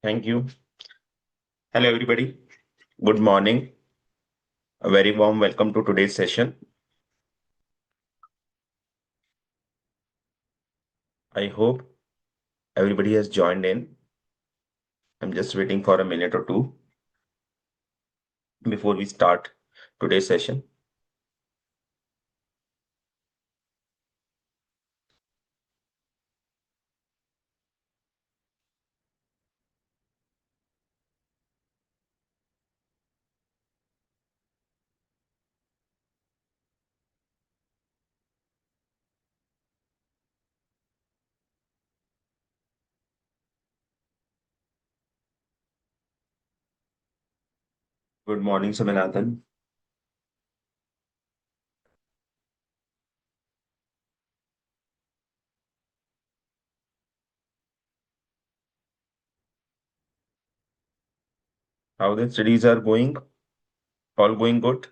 Thank you. Hello, everybody. Good morning. A very warm welcome to today's session. I hope everybody has joined in. I'm just waiting for a minute or two before we start today's session. Good morning, Saminathan. How the studies are going? All going good?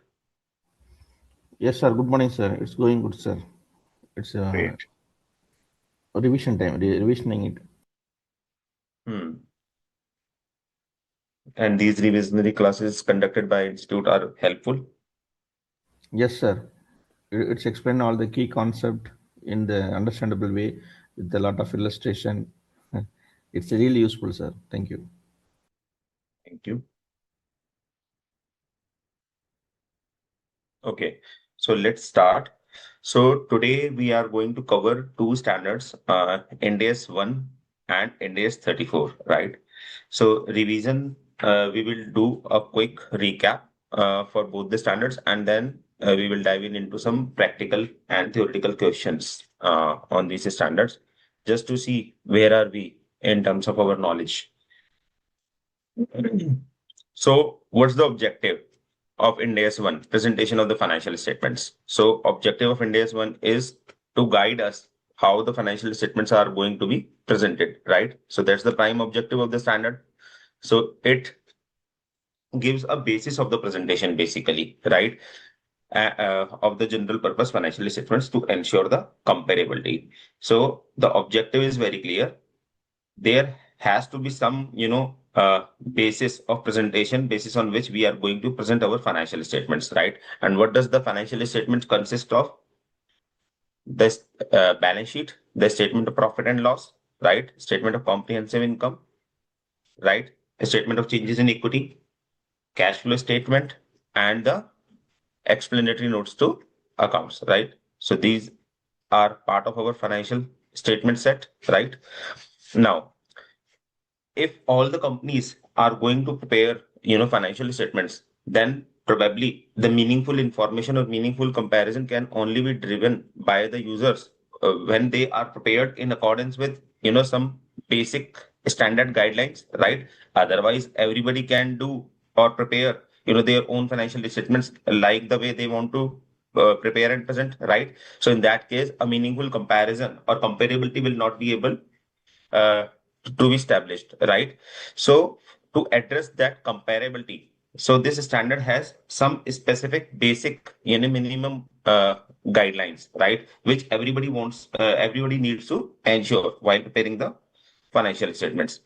Yes, sir. Good morning, sir. It's going good, sir. It's Great. revision time, revisioning it. Hmm. And these revisionary classes conducted by Institute are helpful? Yes, sir. It's explain all the key concept in the understandable way with a lot of illustration. It's really useful, sir. Thank you. Thank you. Okay, so let's start. So today we are going to cover two standards, Ind AS 1 and Ind AS 34, right? So revision, we will do a quick recap for both the standards, and then we will dive into some practical and theoretical questions on these standards, just to see where are we in terms of our knowledge. So what's the objective of Ind AS 1, presentation of the financial statements? So objective of Ind AS 1 is to guide us how the financial statements are going to be presented, right? So that's the prime objective of the standard. So it gives a basis of the presentation basically, right? Of the general purpose financial statements to ensure the comparability. So the objective is very clear. There has to be some, basis of presentation, basis on which we are going to present our financial statements, right? And what does the financial statement consist of? This balance sheet, the statement of profit and loss, right? Statement of comprehensive income, right? A statement of changes in equity, cash flow statement, and the explanatory notes to accounts, right? So these are part of our financial statement set, right? Now, if all the companies are going to prepare, financial statements, then probably the meaningful information or meaningful comparison can only be driven by the users when they are prepared in accordance with, some basic standard guidelines, right? Otherwise, everybody can do or prepare, their own financial statements like the way they want to prepare and present, right? So in that case, a meaningful comparison or comparability will not be able uh, to be established, right? So to address that comparability, so this standard has some specific basic, minimum guidelines, right? Which everybody needs to ensure while preparing the financial statements.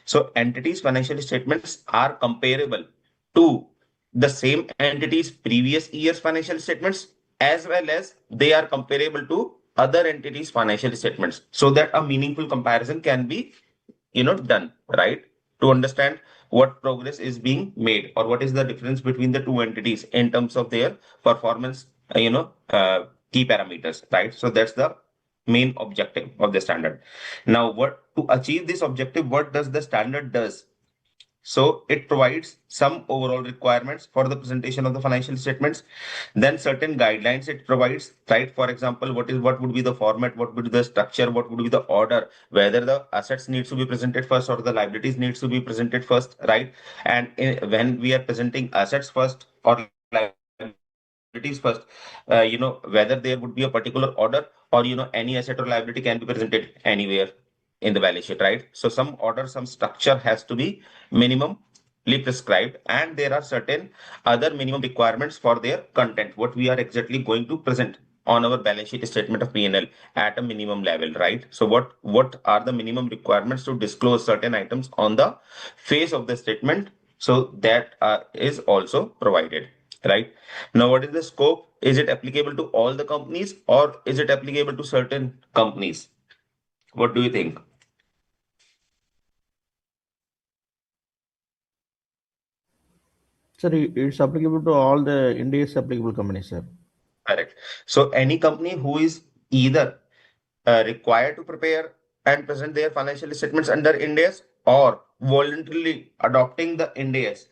So entities' financial statements are comparable to the same entity's previous year's financial statements, as well as they are comparable to other entities' financial statements, so that a meaningful comparison can be, done, right? To understand what progress is being made or what is the difference between the two entities in terms of their performance, key parameters, right? So that's the main objective of the standard. Now, what to achieve this objective, what does the standard does? So it provides some overall requirements for the presentation of the financial statements. Then certain guidelines it provides, right? For example, what would be the format, what would be the structure, what would be the order, whether the assets needs to be presented first or the liabilities needs to be presented first, right? And when we are presenting assets first or liabilities first, whether there would be a particular order or any asset or liability can be presented anywhere in the balance sheet, right? So some order, some structure has to be minimally prescribed, and there are certain other minimum requirements for their content, what we are exactly going to present on our balance sheet statement of P&L at a minimum level, right? So what are the minimum requirements to disclose certain items on the face of the statement? So that is also provided, right? Now, what is the scope? Is it applicable to all the companies or is it applicable to certain companies? What do you think? Sir, it's applicable to all the Ind AS applicable companies, sir. Correct. So any company who is either required to prepare and present their financial statements under Ind AS or voluntarily adopting the Ind AS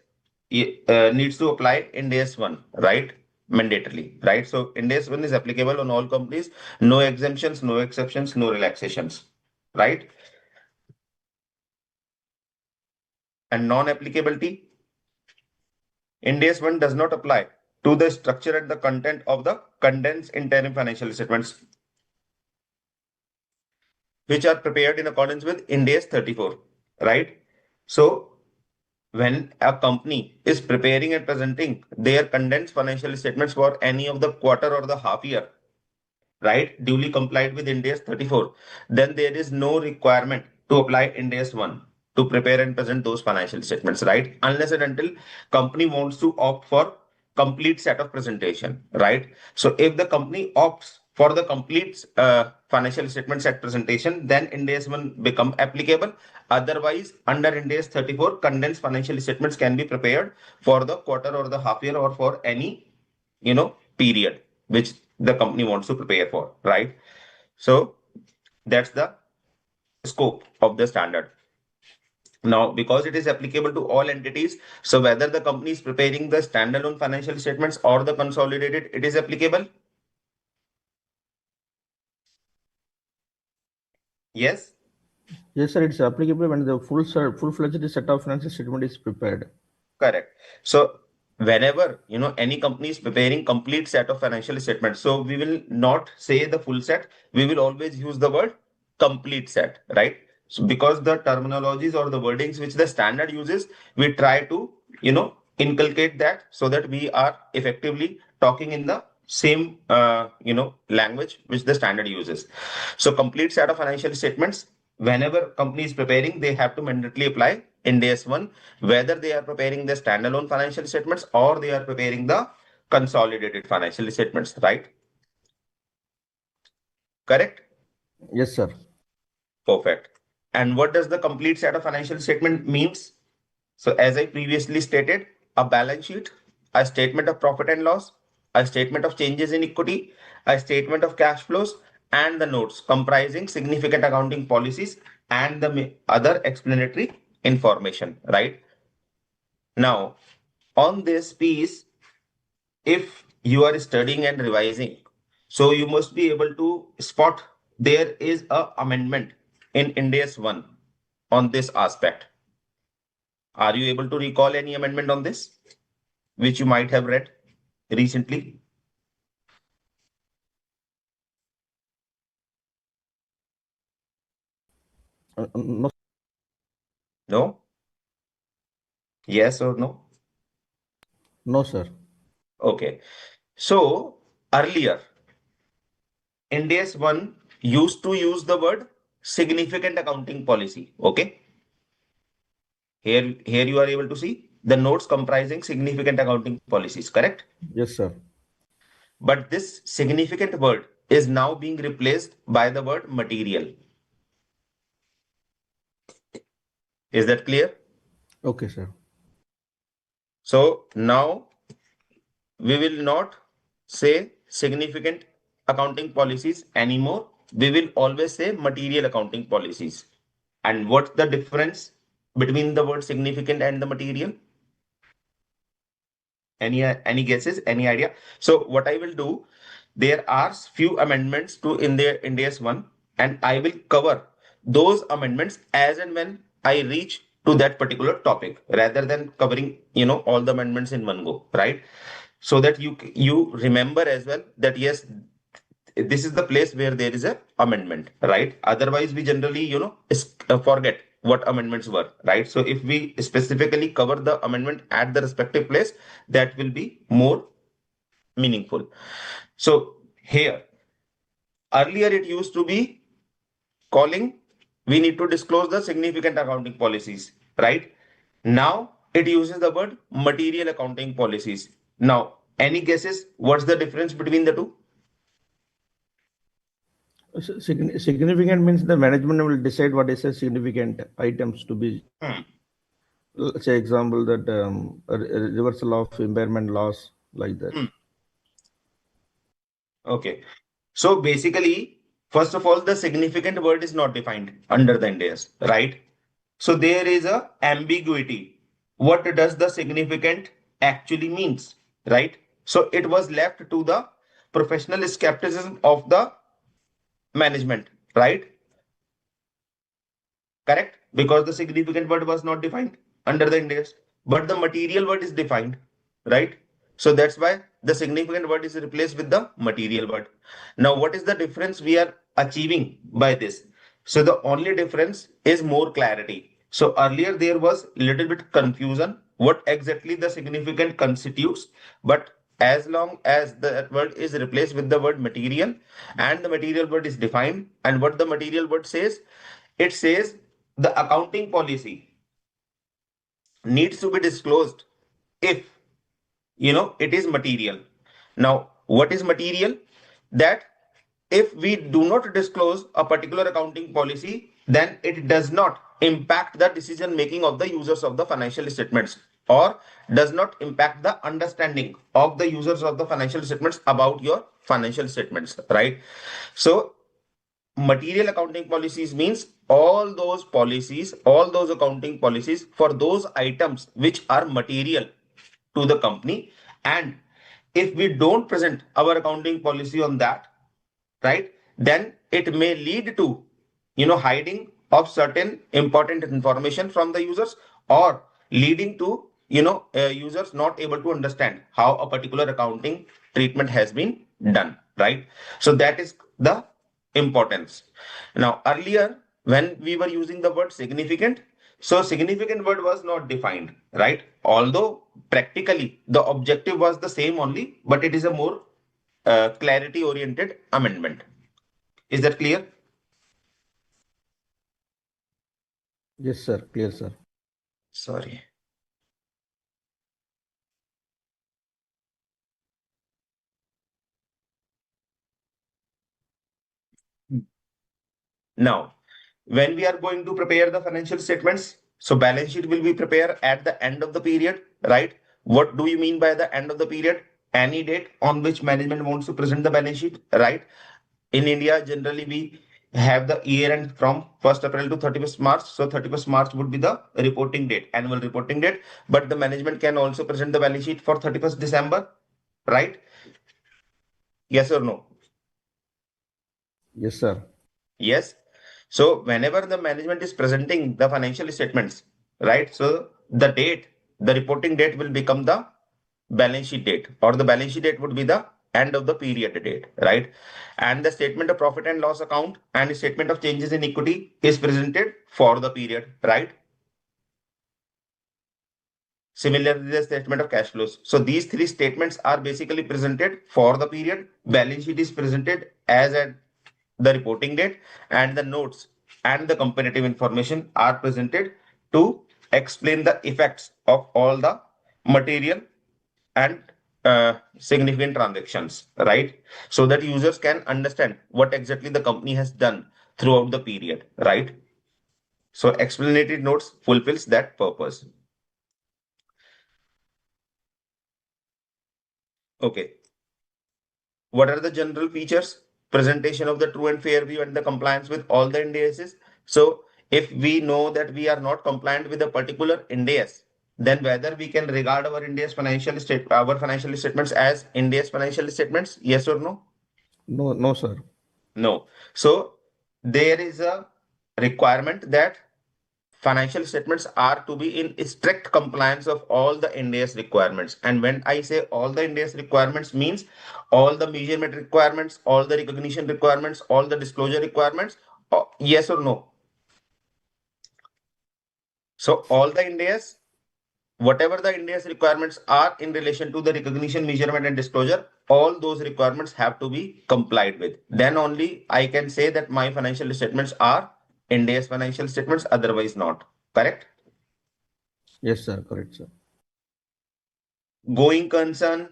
needs to apply Ind AS 1, right? Mandatorily, right? So Ind AS 1 is applicable on all companies, no exemptions, no exceptions, no relaxations, right? And non-applicability, Ind AS 1 does not apply to the structure and the content of the condensed interim financial statements which are prepared in accordance with Ind AS 34, right? So when a company is preparing and presenting their condensed financial statements for any of the quarter or the half year, right, duly complied with Ind AS 34, then there is no requirement to apply Ind AS 1 to prepare and present those financial statements, right? Unless and until company wants to opt for complete set of presentation, right? So if the company opts for the complete financial statement set presentation, then Ind AS 1 become applicable. Otherwise, under Ind AS 34, condensed financial statements can be prepared for the quarter or the half year or for any, period which the company wants to prepare for, right? So that's the scope of the standard. Now, because it is applicable to all entities, so whether the company is preparing the standalone financial statements or the consolidated, it is applicable. Yes, Yes, sir, it's applicable when the full-fledged set of financial statement is prepared. correct. So whenever any company is preparing complete set of financial statements, so we will not say the full set, we will always use the word complete set, right? So because the terminologies or the wordings which the standard uses, we try to inculcate that so that we are effectively talking in the same language which the standard uses. So complete set of financial statements, whenever company is preparing, they have to mandatorily apply Ind AS 1, whether they are preparing the standalone financial statements or they are preparing the consolidated financial statements, right? Correct? Yes, sir. Perfect. And what does the complete set of financial statement means? So as I previously stated, a balance sheet, a statement of profit and loss, a statement of changes in equity, a statement of cash flows, and the notes comprising significant accounting policies and the other explanatory information, right? Now, on this piece, if you are studying and revising, so you must be able to spot there is a amendment in Ind AS 1 on this aspect. Are you able to recall any amendment on this, which you might have read recently? No, No? Yes or no? no, sir. Okay. So earlier, Ind AS 1 used to use the word significant accounting policy. Okay. Here you are able to see the notes comprising significant accounting policies, correct? Yes, sir. But this significant word is now being replaced by the word material. Is that clear? Okay, sir. So now we will not say significant accounting policies anymore. We will always say material accounting policies. And what's the difference between the word significant and the material? Any guesses? Any idea? So what I will do, there are few amendments to in AS 1, and I will cover those amendments as and when I reach to that particular topic, rather than covering all the amendments in one go, right? So that you remember as well that yes, this is the place where there is a amendment, right? Otherwise, we generally forget what amendments were, right? So if we specifically cover the amendment at the respective place, that will be more meaningful. So Here, earlier it used to be calling, we need to disclose the significant accounting policies, right? Now it uses the word material accounting policies. Now, any guesses what's the difference between the two? Significant means the management will decide what is a significant items to be. Let's say example that a reversal of impairment loss like that. Okay. So basically, first of all, the significant word is not defined under the Ind AS, right? So there is a ambiguity. What does the significant actually means, right? So it was left to the professional skepticism of the management, right? Correct? Because the significant word was not defined under the index, but the material word is defined, right? So that's why the significant word is replaced with the material word. Now, what is the difference we are achieving by this? So the only difference is more clarity. So earlier there was little bit confusion what exactly the significant constitutes, but as long as the word is replaced with the word material and the material word is defined, and what the material word says, it says the accounting policy needs to be disclosed if it is material. Now, what is material? That if we do not disclose a particular accounting policy, then it does not impact the decision making of the users of the financial statements, or does not impact the understanding of the users of the financial statements about your financial statements, right? So material accounting policies means all those accounting policies for those items which are material to the company. And if we don't present our accounting policy on that, right, then it may lead to hiding of certain important information from the users, or leading to users not able to understand how a particular accounting treatment has been done, right? So that is the importance. Now, earlier when we were using the word significant, so significant word was not defined, right? Although practically the objective was the same only, but it is a more clarity oriented amendment. Is that clear? Yes, sir. Clear, sir. Sorry. Now, when we are going to prepare the financial statements, so balance sheet will be prepared at the end of the period, right? What do you mean by the end of the period? Any date on which management wants to present the balance sheet, right? In India, generally we have the year end from 1st April to 31st March. So 31st March would be the reporting date, annual reporting date. But the management can also present the balance sheet for 31st December, right? Yes or no? Yes, sir. Yes. So whenever the management is presenting the financial statements, right? So the date, the reporting date will become the balance sheet date, or the balance sheet date would be the end of the period date, right? And the statement of profit and loss account and statement of changes in equity is presented for the period, right? Similarly, the statement of cash flows. So these three statements are basically presented for the period. Balance sheet is presented as at the reporting date, and the notes and the comparative information are presented to explain the effects of all the material and significant transactions, right? So that users can understand what exactly the company has done throughout the period, right? So explanatory notes fulfills that purpose. Okay. What are the general features? Presentation of the true and fair view and the compliance with all the INDSs. So if we know that we are not compliant with a particular INDS, then whether we can regard our our financial statements as INDS financial statements, yes or no? No, no, sir. No. So there is a requirement that financial statements are to be in strict compliance of all the Ind AS requirements. And when I say all the Ind AS requirements, means all the measurement requirements, all the recognition requirements, all the disclosure requirements. Yes or no? So all the Ind AS whatever the Ind AS requirements are in relation to the recognition, measurement, and disclosure, all those requirements have to be complied with. Then only I can say that my financial statements are Ind AS financial statements, otherwise not. Correct? Yes, sir. Correct, sir. Going concern,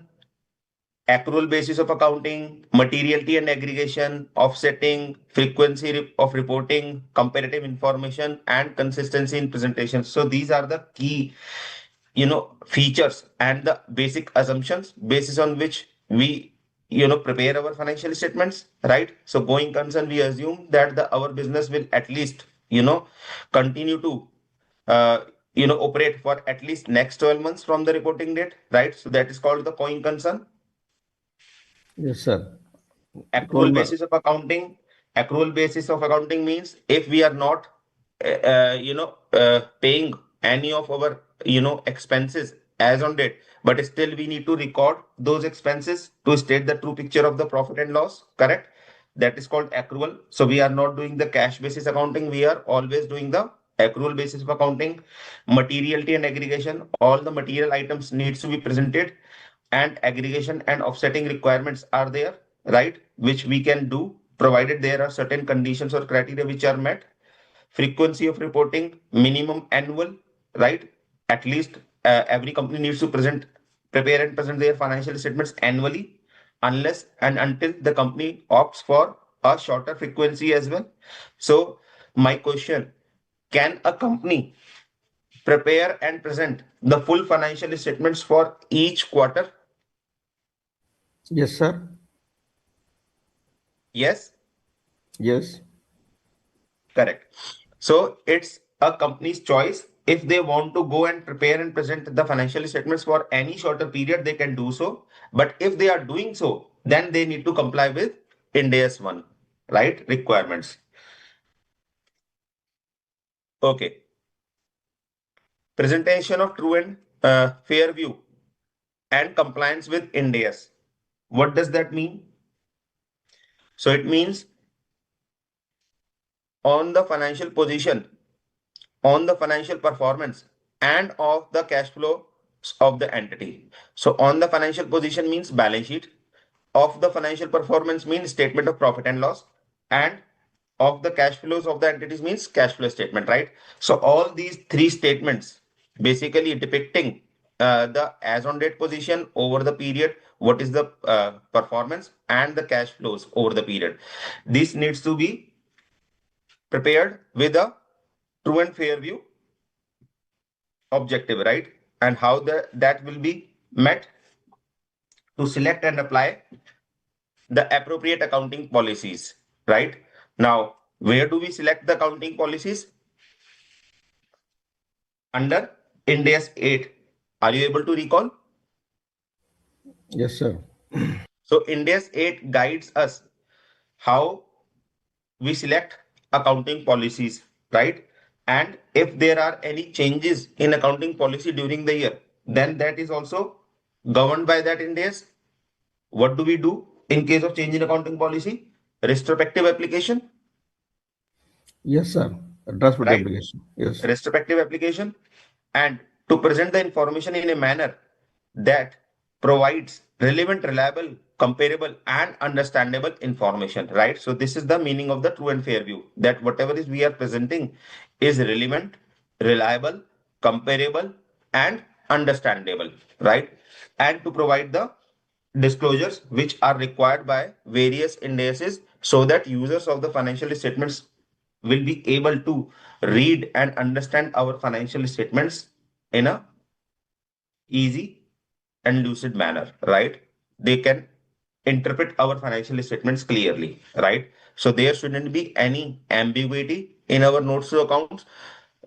accrual basis of accounting, materiality and aggregation, offsetting, frequency of reporting, comparative information, and consistency in presentation. So these are the key, features and the basic assumptions basis on which we, prepare our financial statements, right? So going concern, we assume that our business will at least, continue to, uh, operate for at least next 12 months from the reporting date, right? So that is called the going concern. Yes, sir. Accrual 12 months. basis of accounting. Accrual basis of accounting means if we are not paying any of our expenses as on date, but still we need to record those expenses to state the true picture of the profit and loss. Correct? That is called accrual. So we are not doing the cash basis accounting, we are always doing the accrual basis of accounting. Materiality and aggregation, all the material items needs to be presented, and aggregation and offsetting requirements are there, right? Which we can do provided there are certain conditions or criteria which are met. Frequency of reporting, minimum annual, right? At least every company needs to prepare and present their financial statements annually, unless and until the company opts for a shorter frequency as well. So my question, can a company prepare and present the full financial statements for each quarter? Yes, sir. Yes. Yes. Correct. So it's a company's choice. If they want to go and prepare and present the financial statements for any shorter period, they can do so. But if they are doing so, then they need to comply with Ind AS 1, right? Requirements. Okay. Presentation of true and fair view and compliance with Ind AS. What does that mean? So it means on the financial position, on the financial performance, and of the cash flow of the entity. So on the financial position means balance sheet, of the financial performance means statement of profit and loss, and of the cash flows of the entities means cash flow statement, right? So all these three statements basically depicting the as on date position over the period, what is the performance and the cash flows over the period. This needs to be prepared with a true and fair view objective, right? And how that will be met to select and apply the appropriate accounting policies, right? Now, where do we select the accounting policies? Under Ind AS 8. Are you able to recall? Yes, sir. So Ind AS 8 guides us how we select accounting policies, right? And if there are any changes in accounting policy during the year, then that is also governed by that Ind AS. What do we do in case of change in accounting policy? Retrospective application, Yes, sir. Transport right? application. Yes. Retrospective application, and to present the information in a manner that provides relevant, reliable, comparable, and understandable information, right? So this is the meaning of the true and fair view, that whatever is we are presenting is relevant, reliable, comparable, and understandable, right? And to provide the disclosures which are required by various indices so that users of the financial statements will be able to read and understand our financial statements in a easy and lucid manner, right? They can interpret our financial statements clearly, right? So there shouldn't be any ambiguity in our notes to accounts,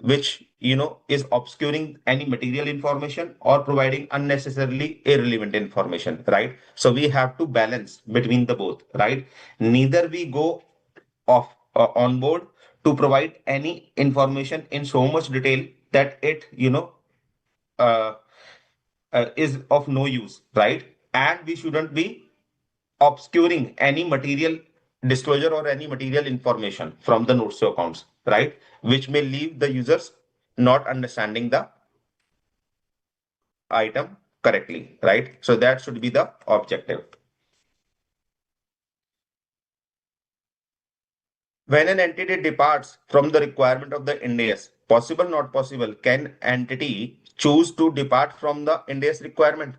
which is obscuring any material information or providing unnecessarily irrelevant information, right? So we have to balance between the both, right? Neither we go off on board to provide any information in so much detail that it uh, is of no use, right? And we shouldn't be obscuring any material disclosure or any material information from the notes to accounts, right? Which may leave the users not understanding the item correctly, right? So that should be the objective. When an entity departs from the requirement of the Ind AS, possible, not possible, can entity choose to depart from the Ind AS requirement?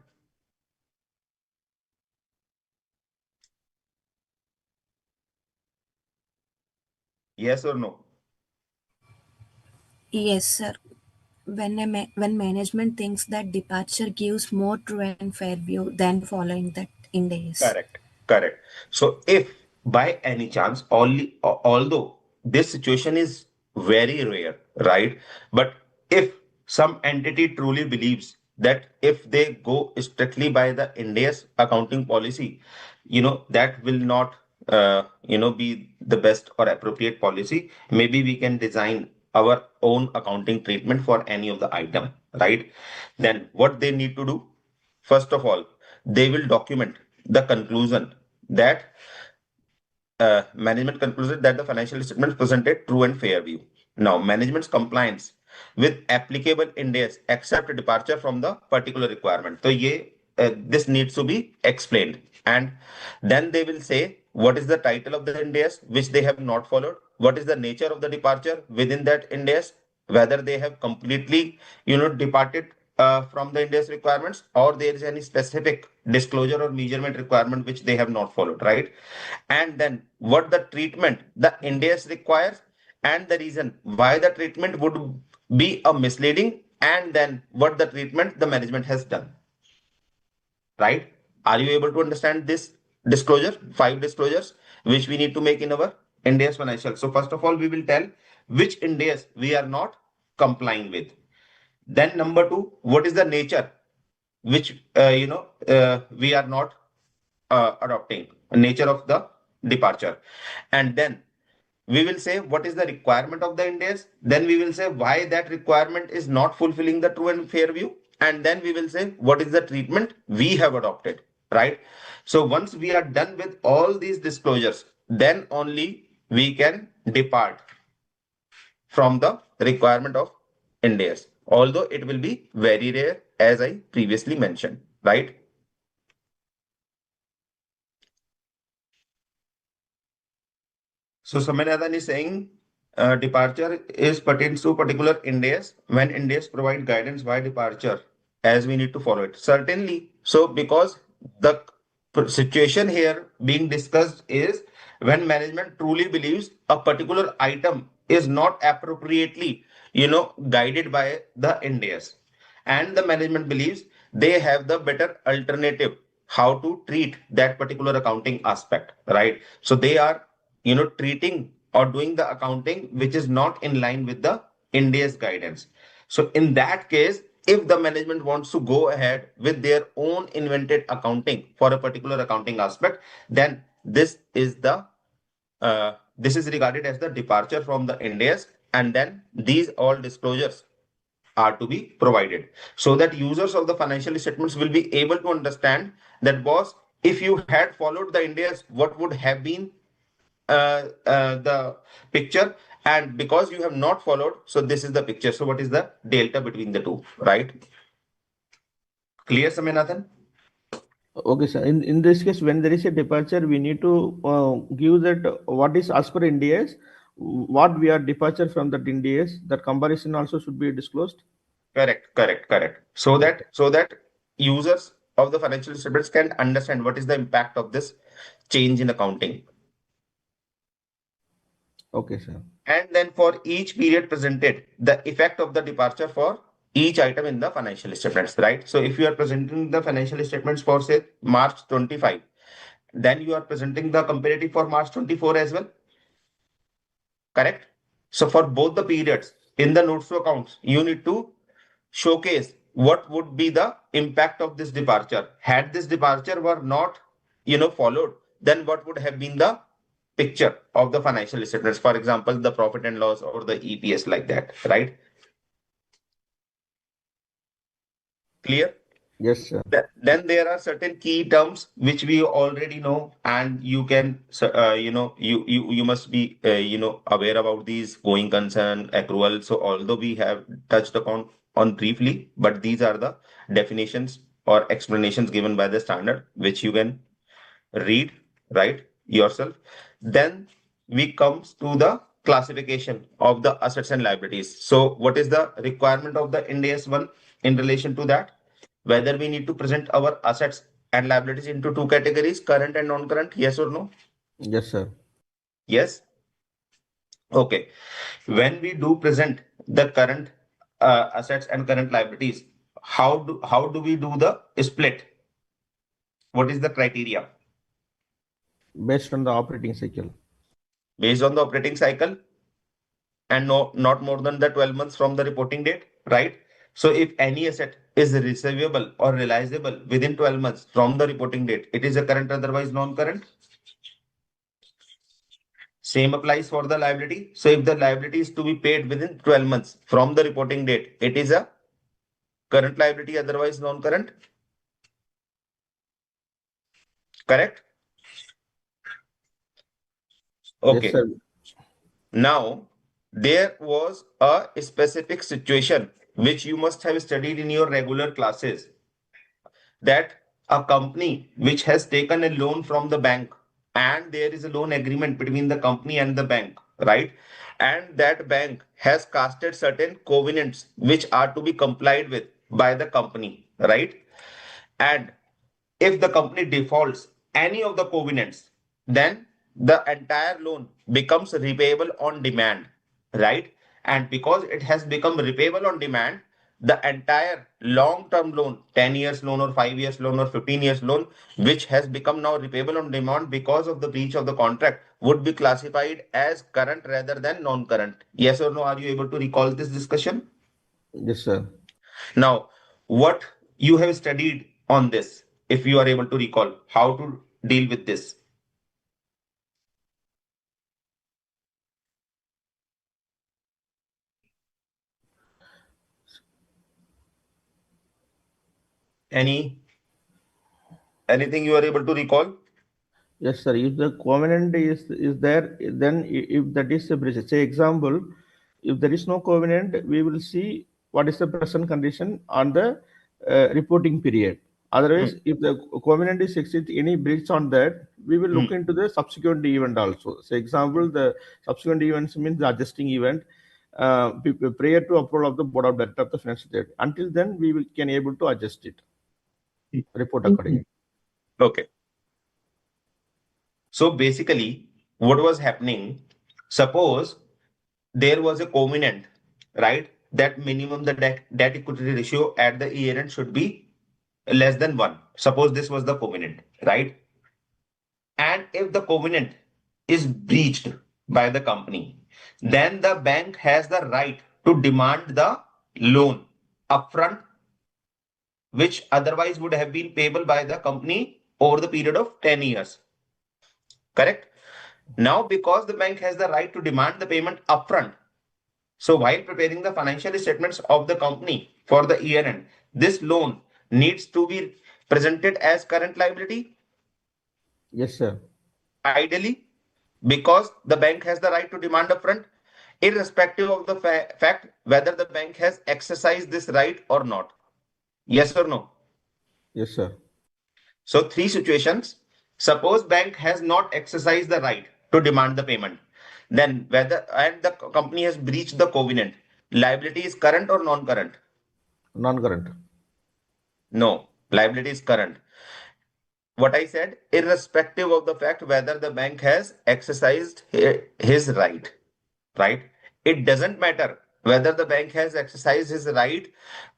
Yes or no? Yes, sir. When management thinks that departure gives more true and fair view than following that in days. Correct. Correct. So if by any chance, although this situation is very rare, right? But if some entity truly believes that if they go strictly by the Ind AS accounting policy, that will not, be the best or appropriate policy. Maybe we can design our own accounting treatment for any of the item, right? Then what they need to do? First of all, they will document the conclusion that management concluded that the financial statements presented true and fair view. Now, management's compliance with applicable Ind AS except departure from the particular requirement. So, this needs to be explained. And then they will say what is the title of the Ind AS which they have not followed, what is the nature of the departure within that Ind AS, whether they have completely, departed from the Ind AS requirements, or there is any specific disclosure or measurement requirement which they have not followed, right? And then what the treatment the Ind AS requires, and the reason why the treatment would be a misleading, and then what the treatment the management has done, right? Are you able to understand this disclosure, 5 disclosures which we need to make in our Ind AS financial? So first of all, we will tell which Ind AS we are not complying with. Then number two, what is the nature which we are not adopting, nature of the departure. And then we will say what is the requirement of the Ind AS. Then we will say why that requirement is not fulfilling the true and fair view. And then we will say what is the treatment we have adopted, right? So once we are done with all these disclosures, then only we can depart from the requirement of Ind AS, although it will be very rare, as I previously mentioned, right? So Samanathan is saying departure is pertains to particular Ind AS when Ind AS provide guidance why departure, as we need to follow it. Certainly. So because the situation here being discussed is when management truly believes a particular item is not appropriately, guided by the Ind AS, and the management believes they have the better alternative how to treat that particular accounting aspect, right? So they are, treating or doing the accounting which is not in line with the Ind AS guidance. So in that case, if the management wants to go ahead with their own invented accounting for a particular accounting aspect, then this is regarded as the departure from the Ind AS, and then these all disclosures are to be provided so that users of the financial statements will be able to understand that, boss, if you had followed the Ind AS, what would have been the picture, and because you have not followed, so this is the picture. So what is the delta between the two, right? Clear, Samanathan? Okay, sir. In this case, when there is a departure, we need to give that what is as per Ind AS, what we are departure from that Ind AS. That comparison also should be disclosed. Correct. So that users of the financial statements can understand what is the impact of this change in accounting. Okay, sir. And then for each period presented, the effect of the departure for each item in the financial statements, right? So if you are presenting the financial statements for, say, March 25, then you are presenting the comparative for March 24 as well, correct? So for both the periods in the notes to accounts, you need to showcase what would be the impact of this departure. Had this departure were not, followed, then what would have been the picture of the financial statements? For example, the profit and loss or the EPS, like that, right? Clear? Yes, sir. Then there are certain key terms which we already know, and you can, you must be, aware about these: going concern, accrual. So although we have touched upon on briefly, but these are the definitions or explanations given by the standard, which you can read, right, yourself. Then we comes to the classification of the assets and liabilities. So what is the requirement of the Ind AS 1 in relation to that? Whether we need to present our assets and liabilities into two categories, current and non-current, yes or no? Yes, sir. Yes. Okay. When we do present the current assets and current liabilities, how do we do the split? What is the criteria? Based on the operating cycle. Based on the operating cycle, and not more than the 12 months from the reporting date, right? So if any asset is receivable or realizable within 12 months from the reporting date, it is a current, otherwise non-current. Same applies for the liability. So if the liability is to be paid within 12 months from the reporting date, it is a current liability, otherwise non-current. Correct? Yes, Okay. sir. Now, there was a specific situation which you must have studied in your regular classes, that a company which has taken a loan from the bank, and there is a loan agreement between the company and the bank, right? And that bank has casted certain covenants which are to be complied with by the company, right? And if the company defaults any of the covenants, then the entire loan becomes repayable on demand, right? And because it has become repayable on demand, the entire long-term loan, 10 years loan or 5 years loan or 15 years loan, which has become now repayable on demand because of the breach of the contract, would be classified as current rather than non-current. Yes or no? Are you able to recall this discussion? Yes, sir. Now, what you have studied on this, if you are able to recall, how to deal with this? Any anything you are able to recall? Yes, sir. If the covenant is there, then if that is a breach, say example, if there is no covenant, we will see what is the present condition on the reporting period. Otherwise, if the covenant is exceed any breach on that, we will look into the subsequent event also. Say example, the subsequent events means the adjusting event prior to approval of the board of directors of the financial state. Until then, we will can able to adjust it, report accordingly. Okay. So basically, what was happening? Suppose there was a covenant, right? That minimum the debt equity ratio at the year end should be less than 1. Suppose this was the covenant, right? And if the covenant is breached by the company, then the bank has the right to demand the loan upfront, which otherwise would have been payable by the company over the period of 10 years. Correct? Now, because the bank has the right to demand the payment upfront, so while preparing the financial statements of the company for the year end, this loan needs to be presented as current liability. Yes, sir. Ideally, because the bank has the right to demand upfront, irrespective of the fact whether the bank has exercised this right or not. Yes or no? Yes, sir. So three situations. Suppose bank has not exercised the right to demand the payment, then whether and the company has breached the covenant, liability is current or non-current? Non-current. No, liability is current. What I said, irrespective of the fact whether the bank has exercised his right, right? It doesn't matter whether the bank has exercised his right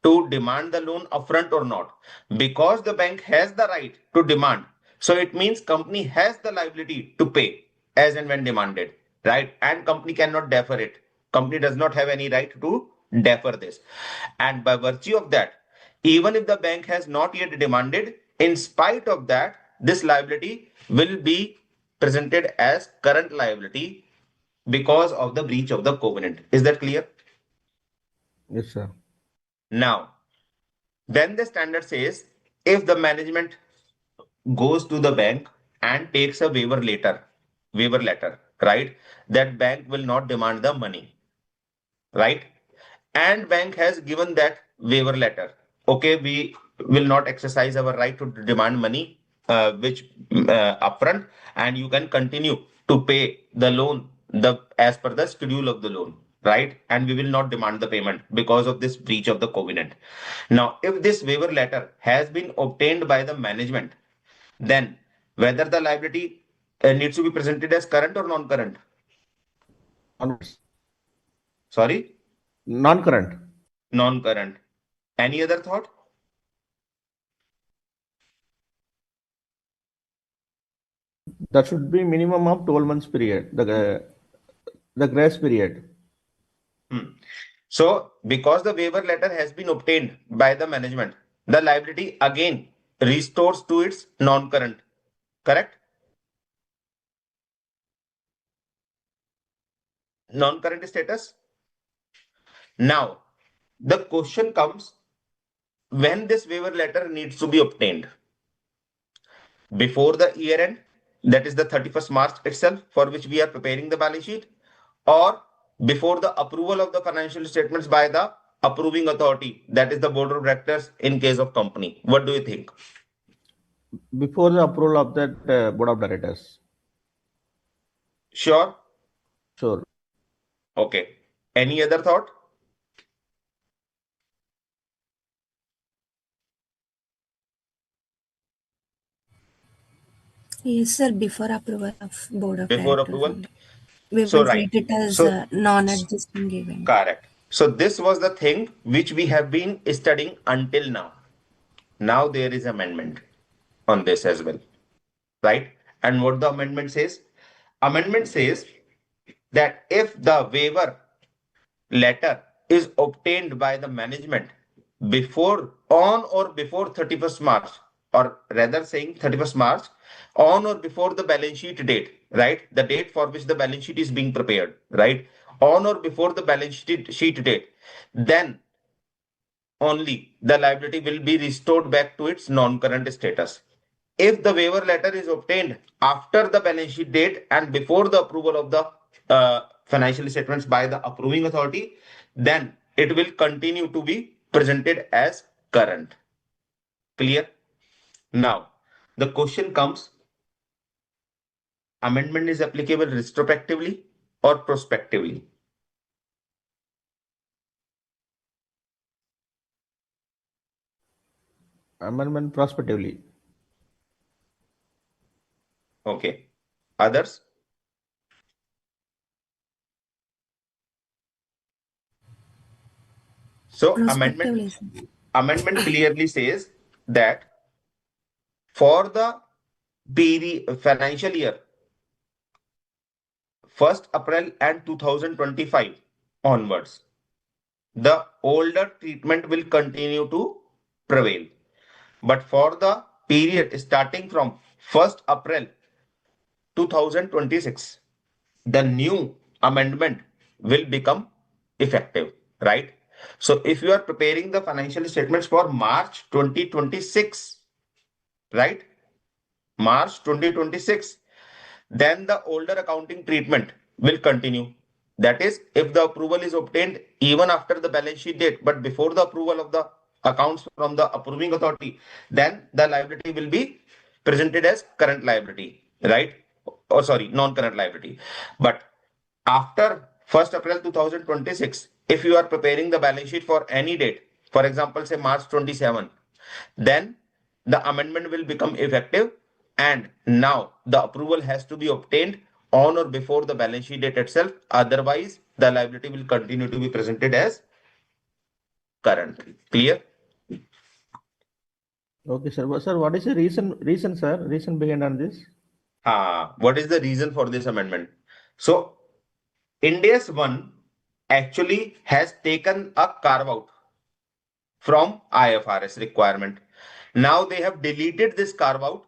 to demand the loan upfront or not, because the bank has the right to demand. So it means company has the liability to pay as and when demanded, right? And company cannot defer it. Company does not have any right to defer this. And by virtue of that, even if the bank has not yet demanded, in spite of that, this liability will be presented as current liability because of the breach of the covenant. Is that clear? Yes, sir. Now, then the standard says if the management goes to the bank and takes a waiver letter, right? That bank will not demand the money, right? And bank has given that waiver letter, okay, we will not exercise our right to demand money, which upfront, and you can continue to pay the loan as per the schedule of the loan, right? And we will not demand the payment because of this breach of the covenant. Now, if this waiver letter has been obtained by the management, then whether the liability needs to be presented as current or non-current. Sorry, Non-current. non-current. Any other thought? That should be minimum of 12 months period, the grace period. So, because the waiver letter has been obtained by the management, the liability again restores to its non-current. Correct? Non-current status. Now, the question comes, when this waiver letter needs to be obtained? Before the year end, that is the 31st March itself, for which we are preparing the balance sheet, or before the approval of the financial statements by the approving authority, that is the board of directors in case of company. What do you think? Before the approval of that board of directors. Sure? Sure. Okay. Any other thought? Yes, sir, before approval of board of Before directors approval? only. We So, will right. treat it as So, a non-existing event. correct. So, this was the thing which we have been studying until now. Now there is amendment on this as well, right? And what the amendment says? Amendment says that if the waiver letter is obtained by the management before, on or before 31st March, or rather saying 31st March, on or before the balance sheet date, right? The date for which the balance sheet is being prepared, right? On or before the balance sheet date, then only the liability will be restored back to its non-current status. If the waiver letter is obtained after the balance sheet date and before the approval of the financial statements by the approving authority, then it will continue to be presented as current. Clear? Now, the question comes, amendment is applicable retrospectively or prospectively? Amendment prospectively. Okay. Others? So Prospectively, sir. amendment clearly says that for the financial year 1st April and 2025 onwards, the older treatment will continue to prevail. But for the period starting from 1st April 2026, the new amendment will become effective, right? So if you are preparing the financial statements for March 2026, right? March 2026, then the older accounting treatment will continue. That is, if the approval is obtained even after the balance sheet date, but before the approval of the accounts from the approving authority, then the liability will be presented as current liability, right? Or sorry, non-current liability. But after 1st April 2026, if you are preparing the balance sheet for any date, for example, say March 27, then the amendment will become effective, and now the approval has to be obtained on or before the balance sheet date itself. Otherwise, the liability will continue to be presented as current. Clear? Okay, sir. Sir, what is the reason, sir? Reason behind on this? What is the reason for this amendment? So, Ind AS 1 actually has taken a carve out from IFRS requirement. Now they have deleted this carve out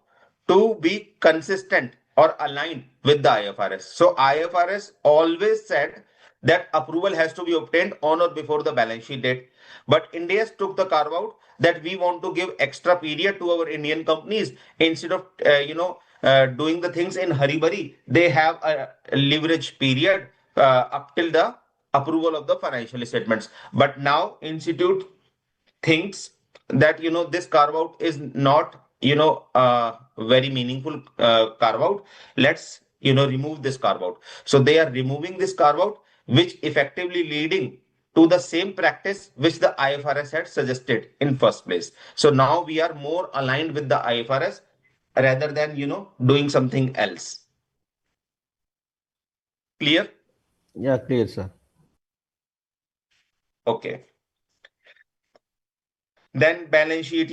to be consistent or aligned with the IFRS. So IFRS always said that approval has to be obtained on or before the balance sheet date. But Ind AS took the carve out that we want to give extra period to our Indian companies instead of doing the things in hurry burry. They have a leverage period up till the approval of the financial statements. But now institute thinks that this carve out is not very meaningful carve out, let's remove this carve out. So they are removing this carve out, which effectively leading to the same practice which the IFRS had suggested in first place. So now we are more aligned with the IFRS rather than doing something else. Clear? Yeah, clear, sir. Okay. Then balance sheet,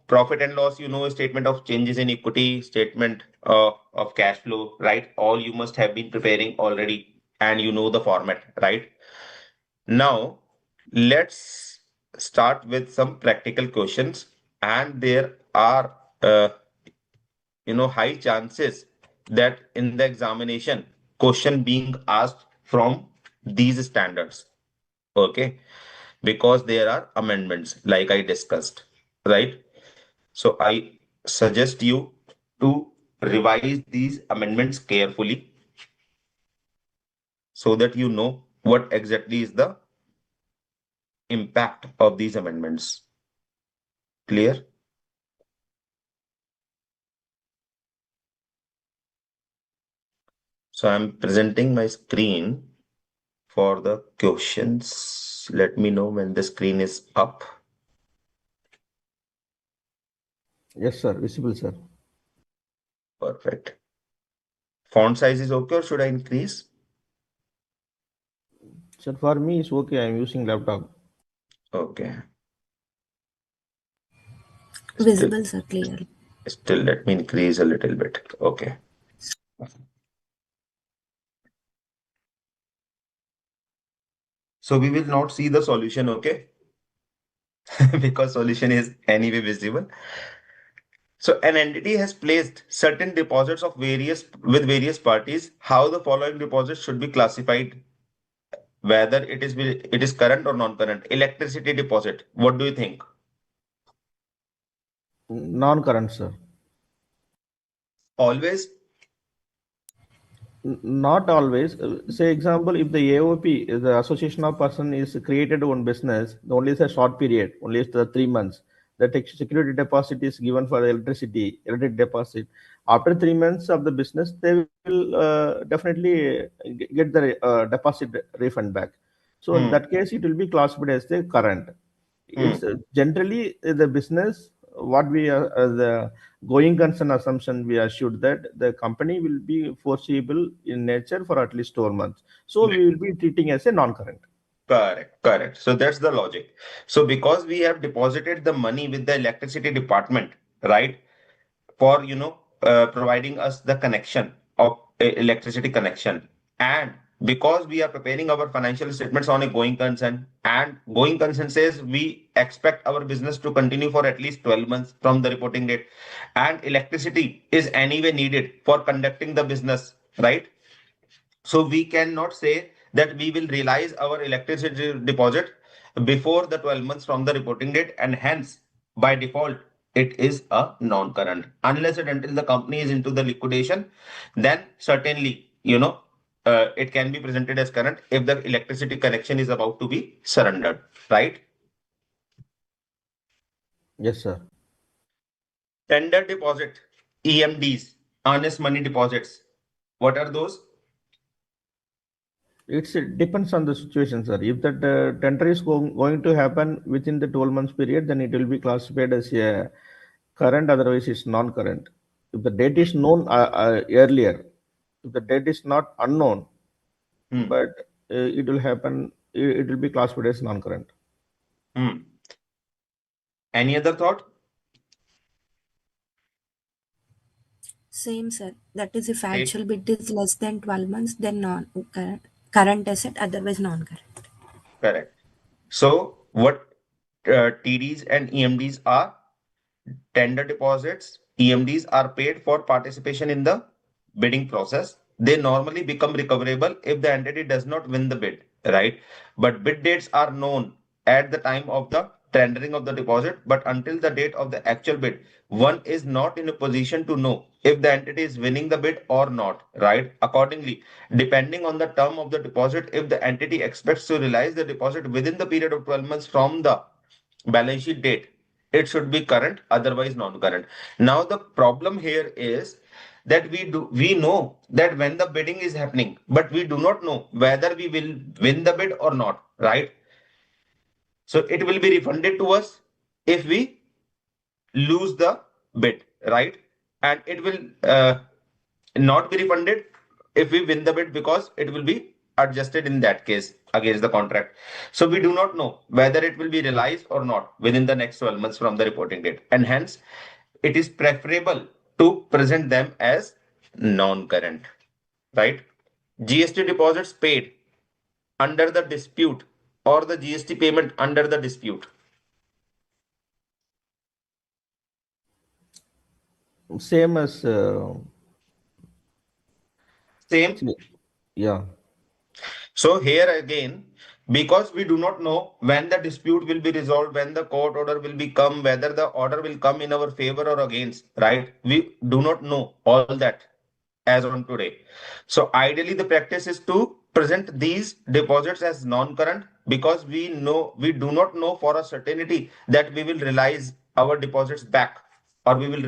profit and loss, statement of changes in equity, statement of cash flow, right? All you must have been preparing already and the format, right? Now, let's start with some practical questions. And there are, high chances that in the examination, question being asked from these standards, okay? Because there are amendments like I discussed, right? So I suggest you to revise these amendments carefully so that you know what exactly is the impact of these amendments. Clear? So I'm presenting my screen for the questions. Let me know when the screen is up. Yes, sir. Visible, sir. Perfect. Font size is okay or should I increase? Sir, for me, it's okay. I'm using laptop. Okay. Still, Visible, sir, clearly. still let me increase a little bit. Okay. So we will not see the solution, okay? Because solution is anyway visible. So an entity has placed certain deposits of various parties. How the following deposits should be classified, whether it is current or non-current. Electricity deposit. What do you think? Non-current, sir. Always. Not always. Say example, if the AOP, the association of person, is created one business, only is a short period, only is the 3 months. The security deposit is given for the electric deposit. After 3 months of the business, they will definitely get the deposit refund back. So in that case, it will be classified as the current. It's generally the business. What we are the going concern assumption, we assured that the company will be foreseeable in nature for at least 12 months. So we will be treating as a non-current. Correct, correct. So that's the logic. So because we have deposited the money with the electricity department, right? For providing us the connection of electricity connection, and because we are preparing our financial statements on a going concern, and going concern says we expect our business to continue for at least 12 months from the reporting date, and electricity is anyway needed for conducting the business, right? So we cannot say that we will realize our electricity deposit before the 12 months from the reporting date, and hence by default it is a non-current. Unless and until the company is into the liquidation, then certainly it can be presented as current if the electricity connection is about to be surrendered, right? Yes, sir. Tender deposit, EMDs, earnest money deposits. What are those? It depends on the situation, sir. If that tender is going to happen within the 12 months period, then it will be classified as a current, otherwise it's non-current. If the date is known earlier, if the date is not unknown, but it will happen, it will be classified as non-current. Any other thought? Same, sir. That is, if Great. actual bid is less than 12 months, then current asset, otherwise non-current. Correct. So what TDs and EMDs are? Tender deposits, EMDs are paid for participation in the bidding process. They normally become recoverable if the entity does not win the bid, right? But bid dates are known at the time of the tendering of the deposit, but until the date of the actual bid, one is not in a position to know if the entity is winning the bid or not, right? Accordingly, depending on the term of the deposit, if the entity expects to realize the deposit within the period of 12 months from the balance sheet date, it should be current, otherwise non-current. Now the problem here is that we know that when the bidding is happening, but we do not know whether we will win the bid or not, right? So it will be refunded to us if we lose the bid, right? And it will not be refunded if we win the bid, because it will be adjusted in that case against the contract. So we do not know whether it will be realized or not within the next 12 months from the reporting date. And hence, it is preferable to present them as non-current, right? GST deposits paid under the dispute or the GST payment under the dispute. Same as, Same. yeah. So here again, because we do not know when the dispute will be resolved, when the court order will become, whether the order will come in our favor or against, right? We do not know all that as on today. So ideally, the practice is to present these deposits as non-current, because we do not know for a certainty that we will realize our deposits back, or we will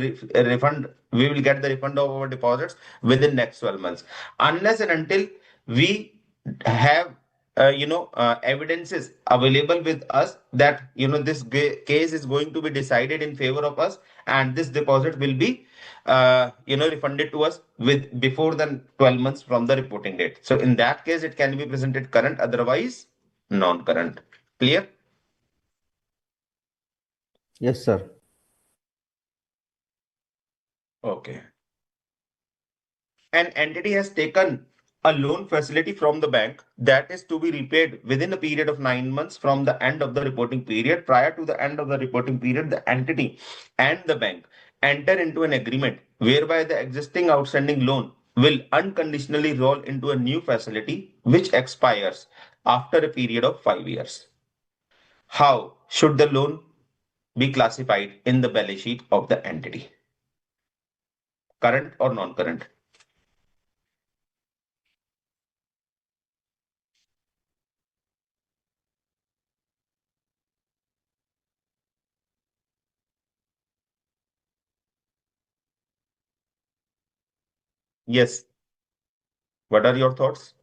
we will get the refund of our deposits within next 12 months, unless and until we have evidences available with us that this case is going to be decided in favor of us, and this deposit will be refunded to us with before than 12 months from the reporting date. So in that case, it can be presented current, otherwise non-current. Clear? Yes, sir. Okay. An entity has taken a loan facility from the bank that is to be repaid within a period of 9 months from the end of the reporting period. Prior to the end of the reporting period, the entity and the bank enter into an agreement whereby the existing outstanding loan will unconditionally roll into a new facility which expires after a period of 5 years. How should the loan be classified in the balance sheet of the entity? Current or non-current? Yes. What are your thoughts?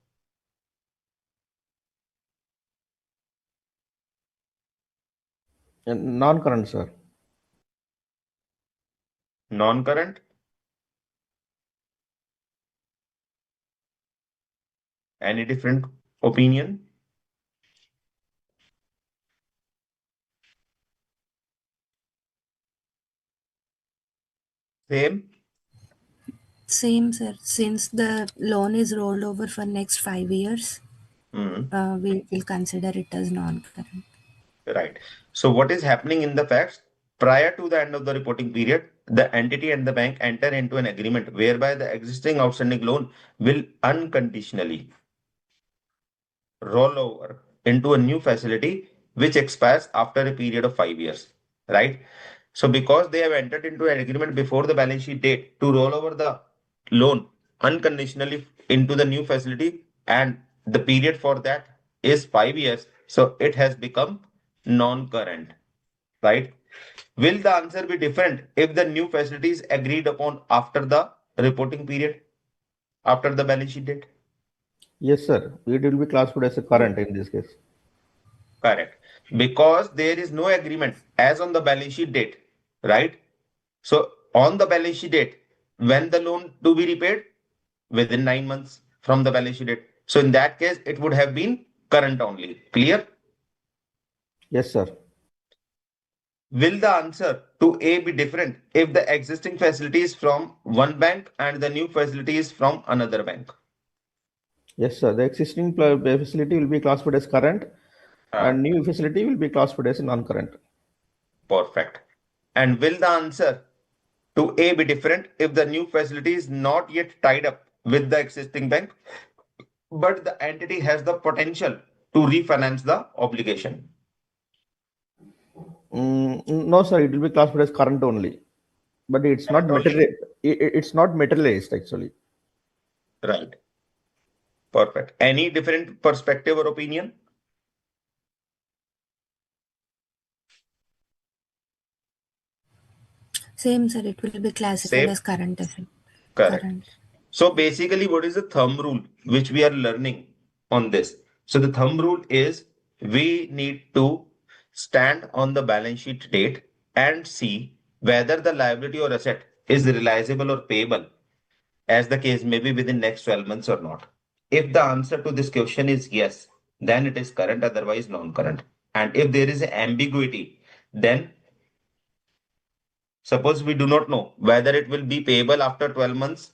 Non-current, sir. Non-current? Any different opinion? Same? Same, sir. Since the loan is rolled over for next 5 years, Mhm. we will consider it as non-current. Right. So what is happening in the facts? Prior to the end of the reporting period, the entity and the bank enter into an agreement whereby the existing outstanding loan will unconditionally roll over into a new facility which expires after a period of 5 years, right? So because they have entered into an agreement before the balance sheet date to roll over the loan unconditionally into the new facility, and the period for that is 5 years, so it has become non-current, right? Will the answer be different if the new facility is agreed upon after the reporting period, after the balance sheet date? Yes, sir. It will be classified as a current in this case. Correct. Because there is no agreement as on the balance sheet date, right? So on the balance sheet date, when the loan to be repaid? Within 9 months from the balance sheet date. So in that case, it would have been current only. Clear? Yes, sir. Will the answer to A be different if the existing facility is from one bank and the new facility is from another bank? Yes, sir. The existing facility will be classified as current, Ah, and new facility will be classified as non-current. perfect. And will the answer to A be different if the new facility is not yet tied up with the existing bank, but the entity has the potential to refinance the obligation? No, sir. It will be classified as current only, but it's not Current only. material. It's not materialized actually. Right. Perfect. Any different perspective or opinion? Same, sir. It will be classified Same? as current asset. Correct. Current. So basically, what is the thumb rule which we are learning on this? So the thumb rule is we need to stand on the balance sheet date and see whether the liability or asset is realizable or payable, as the case may be, within next 12 months or not. If the answer to this question is yes, then it is current, otherwise non-current. And if there is ambiguity, then suppose we do not know whether it will be payable after 12 months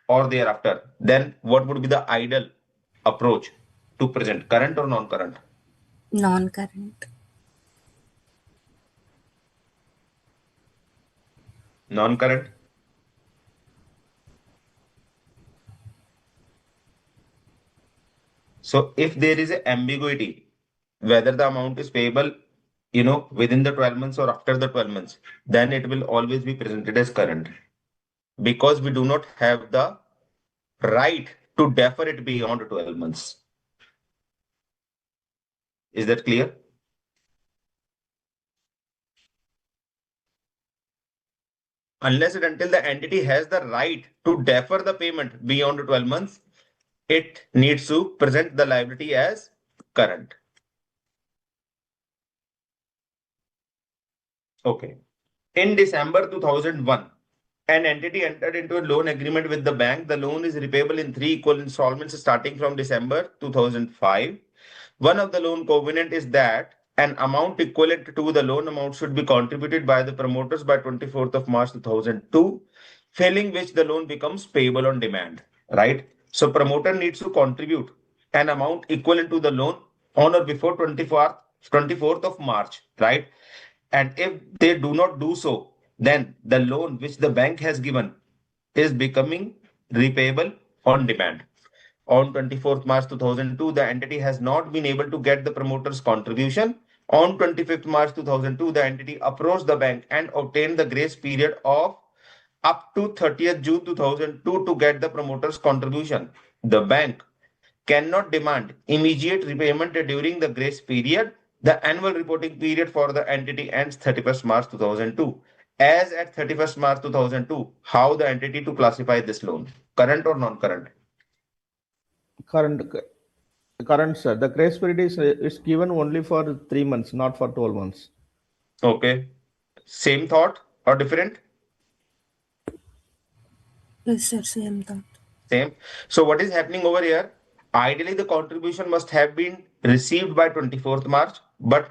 or thereafter, then what would be the ideal approach to present, current or non-current? Non-current. Non-current. So if there is a ambiguity whether the amount is payable, within the 12 months or after the 12 months, then it will always be presented as current, because we do not have the right to defer it beyond 12 months. Is that clear? Unless and until the entity has the right to defer the payment beyond 12 months, it needs to present the liability as current. Okay. In December 2001, an entity entered into a loan agreement with the bank. The loan is repayable in 3 equal installments starting from December 2005. One of the loan covenant is that an amount equivalent to the loan amount should be contributed by the promoters by 24th of March 2002, failing which the loan becomes payable on demand, right? So promoter needs to contribute an amount equivalent to the loan on or before 24th of March, right? And if they do not do so, then the loan which the bank has given is becoming repayable on demand. On 24th March 2002, the entity has not been able to get the promoter's contribution. On 25th March 2002, the entity approached the bank and obtained the grace period of up to 30th June 2002 to get the promoter's contribution. The bank cannot demand immediate repayment during the grace period. The annual reporting period for the entity ends 31st March 2002. As at 31st March 2002, how the entity to classify this loan? Current or non-current? Current, sir. The grace period is given only for 3 months, not for 12 months. Okay. Same thought or different? Yes, sir. Same thought. Same. So what is happening over here? Ideally, the contribution must have been received by 24th March, but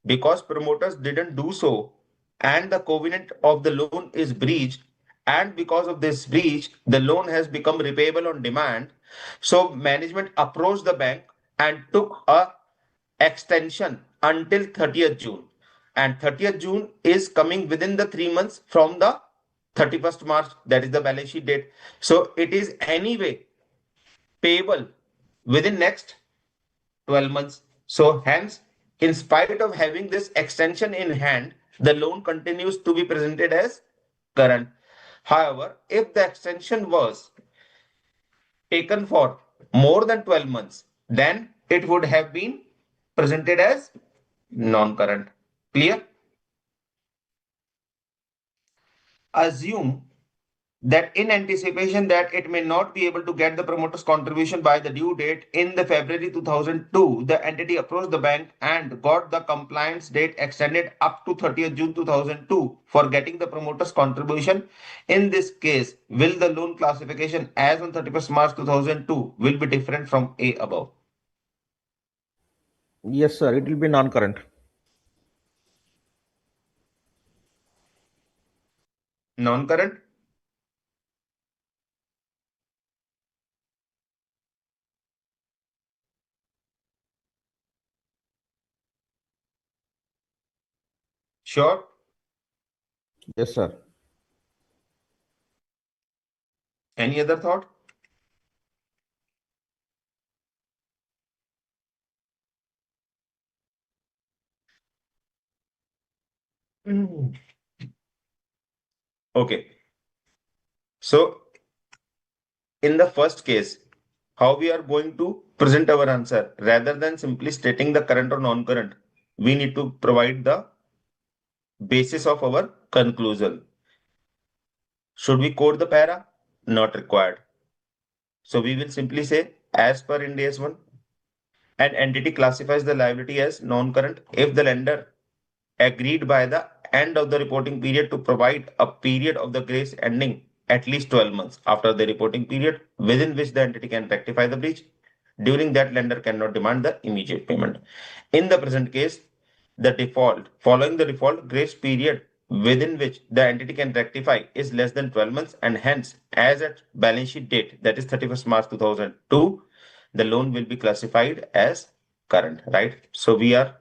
because promoters didn't do so, and the covenant of the loan is breached, and because of this breach, the loan has become repayable on demand. So management approached the bank and took a extension until 30th June. And 30th June is coming within the 3 months from the 31st March, that is the balance sheet date. So it is anyway payable within next 12 months. So hence, in spite of having this extension in hand, the loan continues to be presented as current. However, if the extension was taken for more than 12 months, then it would have been presented as non-current. Clear? Assume that in anticipation that it may not be able to get the promoter's contribution by the due date in the February 2002, the entity approached the bank and got the compliance date extended up to 30th June 2002 for getting the promoter's contribution. In this case, will the loan classification as on 31st March 2002 will be different from A above? Yes, sir. It will be non-current. Non-current? Sure. Yes, sir. Any other thought? Okay. So in the first case, how we are going to present our answer, rather than simply stating the current or non-current, we need to provide the basis of our conclusion. Should we code the para? Not required. So we will simply say, as per Ind AS 1, an entity classifies the liability as non-current if the lender agreed by the end of the reporting period to provide a period of the grace ending at least 12 months after the reporting period within which the entity can rectify the breach. During that, lender cannot demand the immediate payment. In the present case, following the default grace period within which the entity can rectify is less than 12 months, and hence, as at balance sheet date, that is 31st March 2002, the loan will be classified as current, right? So we are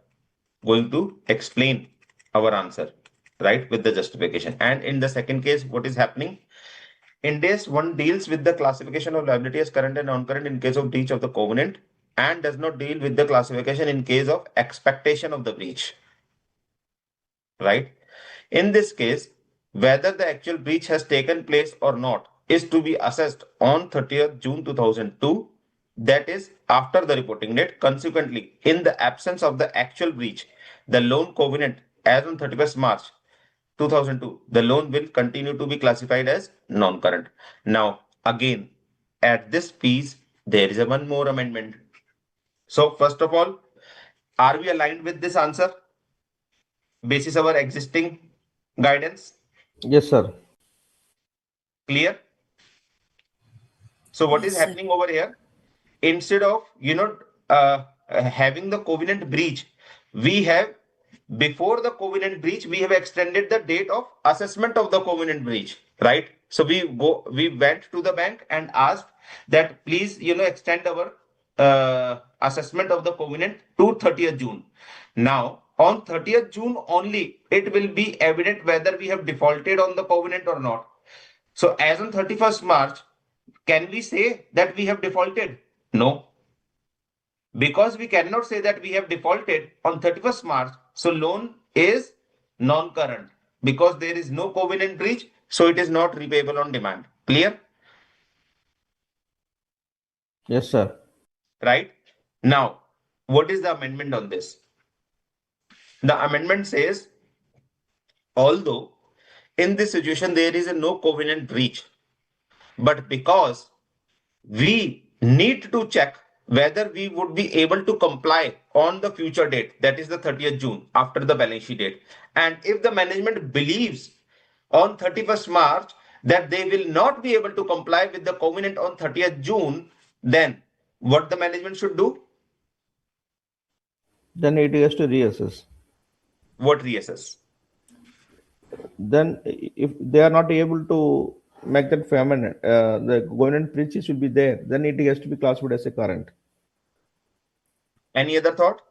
going to explain our answer, right, with the justification. And in the second case, what is happening? Ind AS 1 deals with the classification of liability as current and non-current in case of breach of the covenant and does not deal with the classification in case of expectation of the breach, right? In this case, whether the actual breach has taken place or not is to be assessed on 30th June 2002, that is after the reporting date. Consequently, in the absence of the actual breach, the loan covenant as on 31st March 2002, the loan will continue to be classified as non-current. Now, again, at this piece, there is a one more amendment. So, first of all, are we aligned with this answer? Basis our existing guidance? Yes, sir. Clear? So what is Yes, sir. happening over here? Instead of, having the covenant breach, we have, before the covenant breach, we have extended the date of assessment of the covenant breach, right? So we went to the bank and asked that please, extend our assessment of the covenant to 30th June. Now, on 30th June only, it will be evident whether we have defaulted on the covenant or not. So as on 31st March, can we say that we have defaulted? No. Because we cannot say that we have defaulted on 31st March, so loan is non-current because there is no covenant breach, so it is not repayable on demand. Clear? Yes, sir. Right? Now, what is the amendment on this? The amendment says, although in this situation there is a no covenant breach, but because we need to check whether we would be able to comply on the future date, that is the 30th June, after the balance sheet date. And if the management believes on 31st March that they will not be able to comply with the covenant on 30th June, then what the management should do? Then it has to reassess. What reassess? Then, if they are not able to make that payment, the government breaches will be there. Then it has to be classified as a current. Any other thought?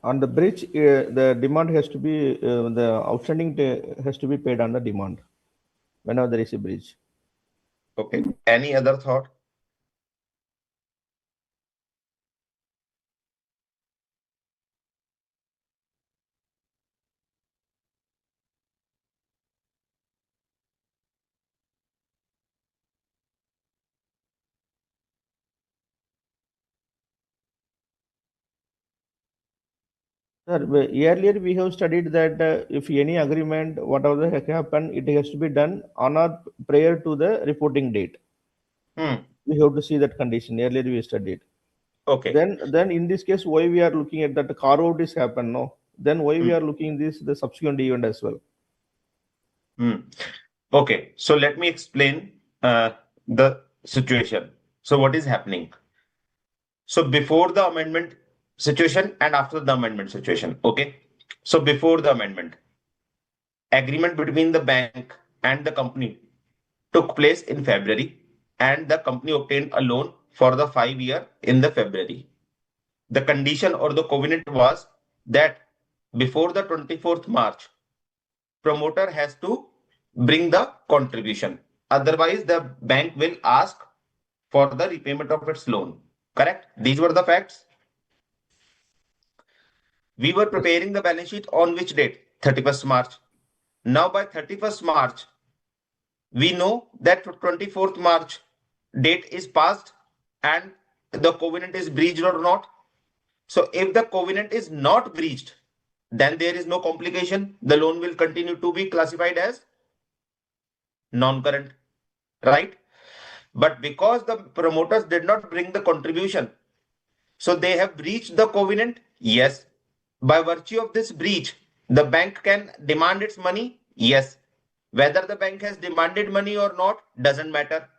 On the breach, the demand has to be the outstanding has to be paid on the demand whenever there is a breach. Okay. Any other thought? Sir, earlier we have studied that if any agreement, whatever the heck happen, it has to be done on or prior to the reporting date. We have to see that condition. Earlier we studied. Okay. Then in this case, why we are looking at that the carve out is happen, no? Then why we are looking this the subsequent event as well? Okay, so let me explain the situation. So what is happening? So before the amendment situation and after the amendment situation. Okay. So before the amendment, agreement between the bank and the company took place in February, and the company obtained a loan for the 5 year in the February. The condition or the covenant was that before the 24th March, promoter has to bring the contribution. Otherwise, the bank will ask for the repayment of its loan. Correct? These were the facts. We were preparing the balance sheet on which date? 31st March. Now by 31st March, we know that 24th March date is passed and the covenant is breached or not. So if the covenant is not breached, then there is no complication. The loan will continue to be classified as non-current, right? But because the promoters did not bring the contribution, so they have breached the covenant. Yes. By virtue of this breach, the bank can demand its money. Yes. Whether the bank has demanded money or not doesn't matter.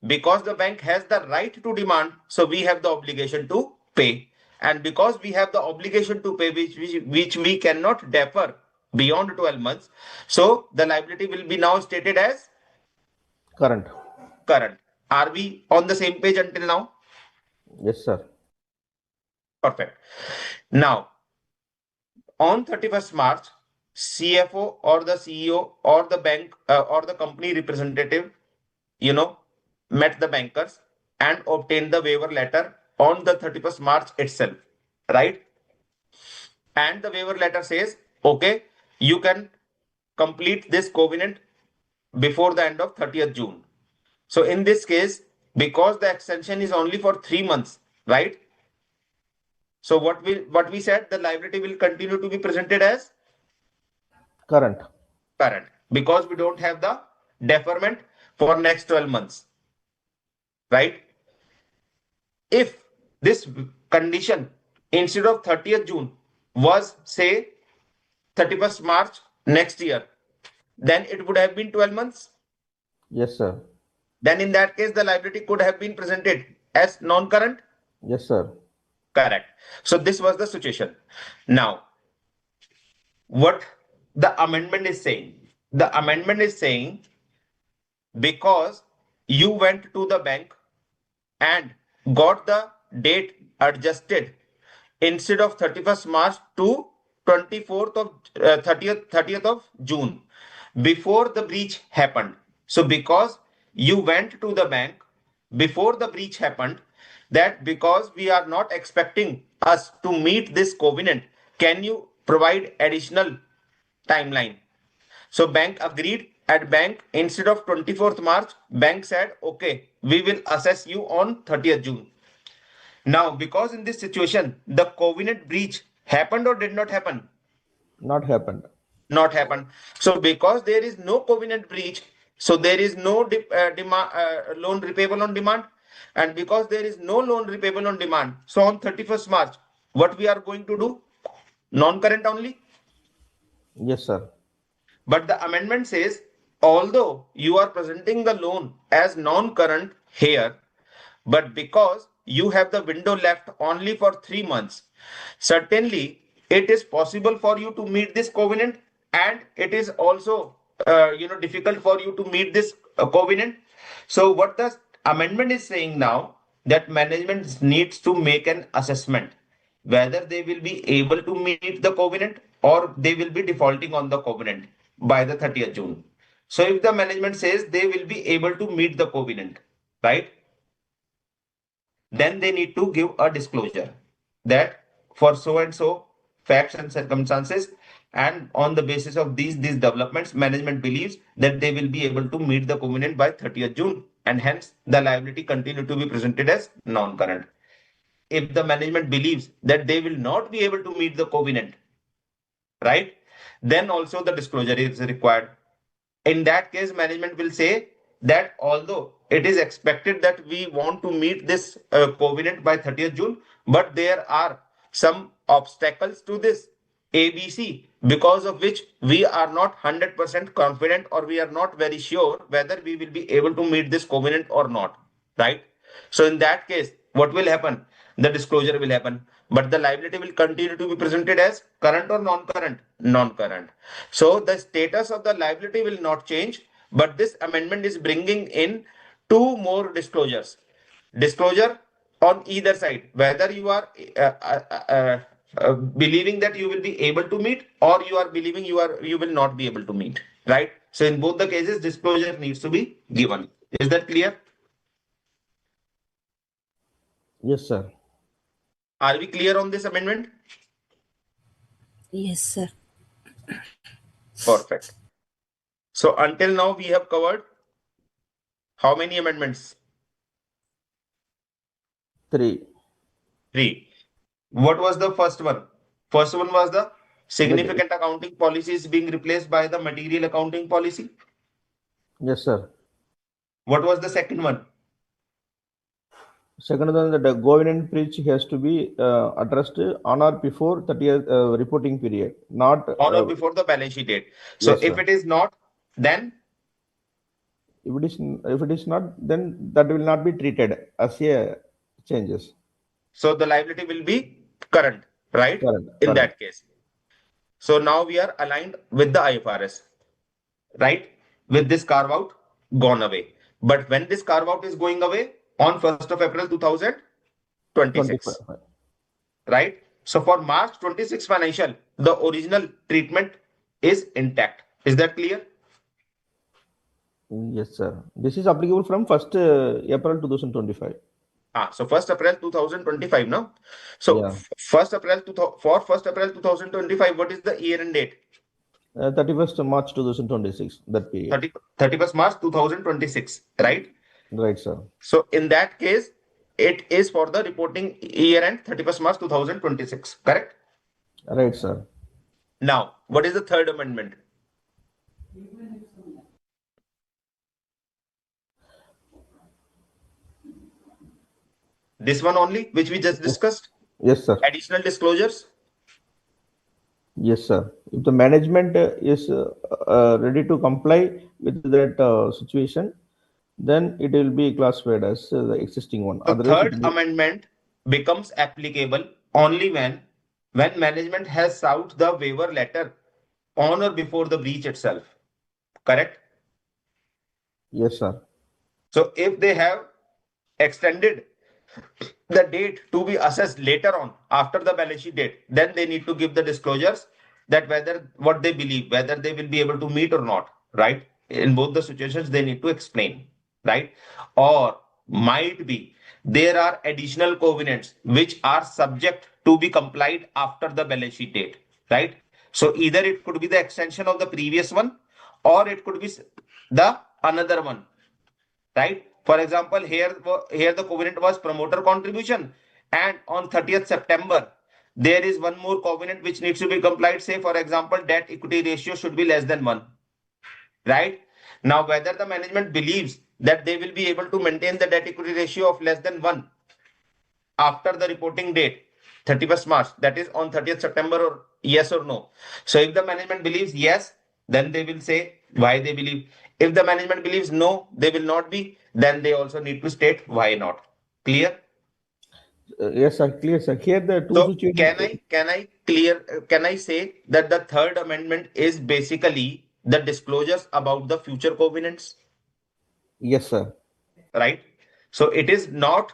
Because the bank has the right to demand, so we have the obligation to pay. And because we have the obligation to pay, which we cannot defer beyond 12 months, so the liability will be now stated as Current. current. Are we on the same page until now? Yes, sir. Perfect. Now, on 31st March, CFO or the CEO or the bank or the company representative, met the bankers and obtained the waiver letter on the 31st March itself, right? And the waiver letter says, okay, you can complete this covenant before the end of 30th June. So in this case, because the extension is only for 3 months, right? So what we said, the liability will continue to be presented as Current. current because we don't have the deferment for next 12 months, right? If this condition instead of 30th June was say 31st March next year, then it would have been 12 months. Yes, sir. Then in that case, the liability could have been presented as non-current. Yes, sir. Correct. So this was the situation. Now, what the amendment is saying? The amendment is saying because you went to the bank and got the date adjusted instead of 31st March to 24th of 30th of June before the breach happened. So because you went to the bank before the breach happened, that because we are not expecting us to meet this covenant, can you provide additional timeline? So bank agreed. At bank, instead of 24th March, bank said, okay, we will assess you on 30th June. Now, because in this situation, the covenant breach happened or did not happen? Not happened. Not happen. So because there is no covenant breach, so there is no loan repayable on demand. And because there is no loan repayable on demand, so on 31st March, what we are going to do? Non-current only. Yes, sir. But the amendment says, although you are presenting the loan as non-current here, but because you have the window left only for 3 months, certainly it is possible for you to meet this covenant, and it is also difficult for you to meet this covenant. So what the amendment is saying now, that management needs to make an assessment whether they will be able to meet the covenant or they will be defaulting on the covenant by the 30th June. So if the management says they will be able to meet the covenant, right? Then they need to give a disclosure that for so and so facts and circumstances, and on the basis of these developments, management believes that they will be able to meet the covenant by 30th June, and hence the liability continue to be presented as non-current. If the management believes that they will not be able to meet the covenant, right, then also the disclosure is required. In that case, management will say that although it is expected that we want to meet this covenant by 30th June, but there are some obstacles to this ABC, because of which we are not 100% confident, or we are not very sure whether we will be able to meet this covenant or not, right? So in that case, what will happen? The disclosure will happen, but the liability will continue to be presented as current or non-current? Non-current. So the status of the liability will not change, but this amendment is bringing in two more disclosures. Disclosure on either side, whether you are believing that you will be able to meet, or you are believing you will not be able to meet, right? So in both the cases, disclosure needs to be given. Is that clear? Yes, sir. Are we clear on this amendment? Yes, sir. Perfect. So until now, we have covered how many amendments? 3. 3. What was the first one? First one was the significant accounting policy is being replaced by the material accounting policy. Yes, sir. What was the second one? Second one, the governance breach has to be addressed on or before 30th reporting period, not On or before the balance sheet date. So yes, if sir. it is not, then If it is not, then that will not be treated as a changes. so the liability will be current, right? Current, In current. that case. So now we are aligned with the IFRS, right? With this carve out gone away. But when this carve out is going away on 1st of April 2026, 25. right? So for March 26 financial, the original treatment is intact. Is that clear? Yes, sir. This is applicable from 1st April 2025. So 1st April 2025 now. So Yeah. 1st April for 1st April 2025, what is the year end date? 31st March 2026, that period. 31st March 2026, right? Right, sir. So in that case, it is for the reporting year end 31st March 2026, correct? Right, sir. Now, what is the third amendment? This one only, which we just discussed? Yes, sir. Additional disclosures? Yes, sir. If the management is ready to comply with that situation, then it will be classified as the existing one. The Otherwise, it third will be amendment becomes applicable only when management has sought the waiver letter on or before the breach itself, correct? yes, sir. So if they have extended the date to be assessed later on after the balance sheet date, then they need to give the disclosures that whether what they believe, whether they will be able to meet or not, right? In both the situations, they need to explain, right? Or might be there are additional covenants which are subject to be complied after the balance sheet date, right? So either it could be the extension of the previous one or it could be the another one, right? For example, here the covenant was promoter contribution, and on 30th September, there is one more covenant which needs to be complied. Say, for example, debt equity ratio should be less than 1, right? Now, whether the management believes that they will be able to maintain the debt equity ratio of less than 1 after the reporting date, 31st March, that is on 30th September, or yes or no. So if the management believes yes, then they will say why they believe. If the management believes no, they will not be, then they also need to state why not. Clear? Yes, sir. Clear, sir. Here the two So situations. can I say that the third amendment is basically the disclosures about the future covenants? Yes, sir. Right? So it is not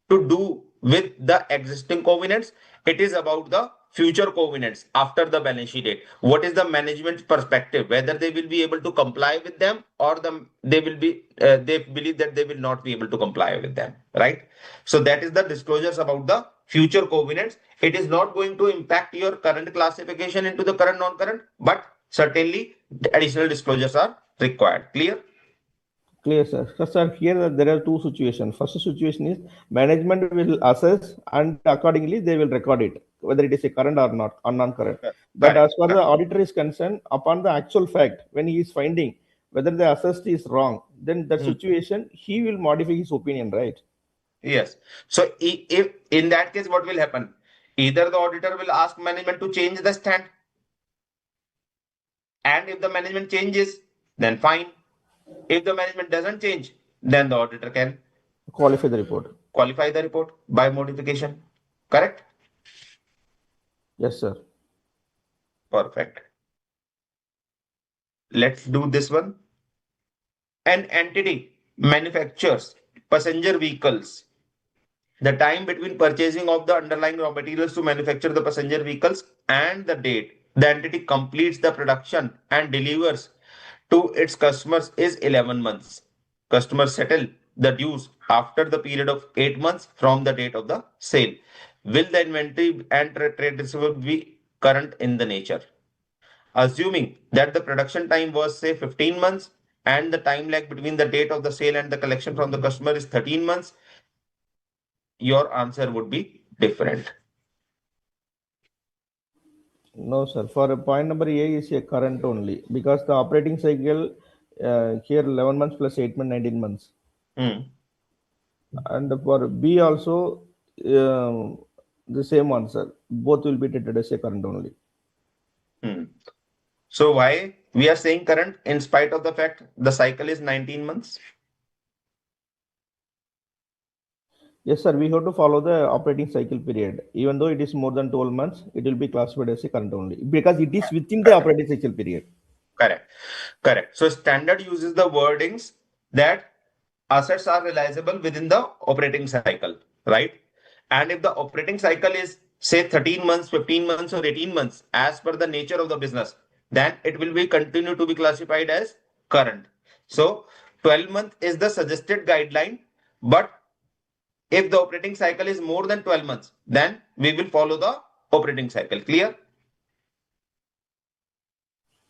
to do with the existing covenants. It is about the future covenants after the balance sheet date. What is the management's perspective? Whether they will be able to comply with them or they will be they believe that they will not be able to comply with them. Right? So that is the disclosures about the future covenants. It is not going to impact your current classification into the current non-current, but certainly additional disclosures are required. Clear? Clear, sir. Sir, here there are two situations. First situation is management will assess and accordingly they will record it, whether it is a current or not, or non-current. But Correct. as far the auditor is concerned, upon the actual fact, when he is finding whether the assessed is wrong, then that situation he will modify his opinion, right? Yes. So if in that case, what will happen? Either the auditor will ask management to change the stand, and if the management changes, then fine. If the management doesn't change, then the auditor can Qualify the report. qualify the report by modification. Correct? Yes, sir. Perfect. Let's do this one. An entity manufactures passenger vehicles. The time between purchasing of the underlying raw materials to manufacture the passenger vehicles and the date the entity completes the production and delivers to its customers is 11 months. Customers settle the dues after the period of 8 months from the date of the sale. Will the inventory and trade receivable be current in the nature? Assuming that the production time was, say, 15 months and the time lag between the date of the sale and the collection from the customer is 13 months, your answer would be different. No, sir. For point number A is a current only because the operating cycle here 11 months plus 8 months, 19 months. Hmm. And for B also the same answer. Both will be treated as a current only. Hmm. So why we are saying current in spite of the fact the cycle is 19 months? Yes, sir. We have to follow the operating cycle period. Even though it is more than 12 months, it will be classified as a current only because it is within the operating cycle period. Correct. Correct. So standard uses the wordings that assets are realizable within the operating cycle, right? And if the operating cycle is say 13 months, 15 months, or 18 months, as per the nature of the business, then it will be continue to be classified as current. So 12 month is the suggested guideline, but if the operating cycle is more than 12 months, then we will follow the operating cycle. Clear?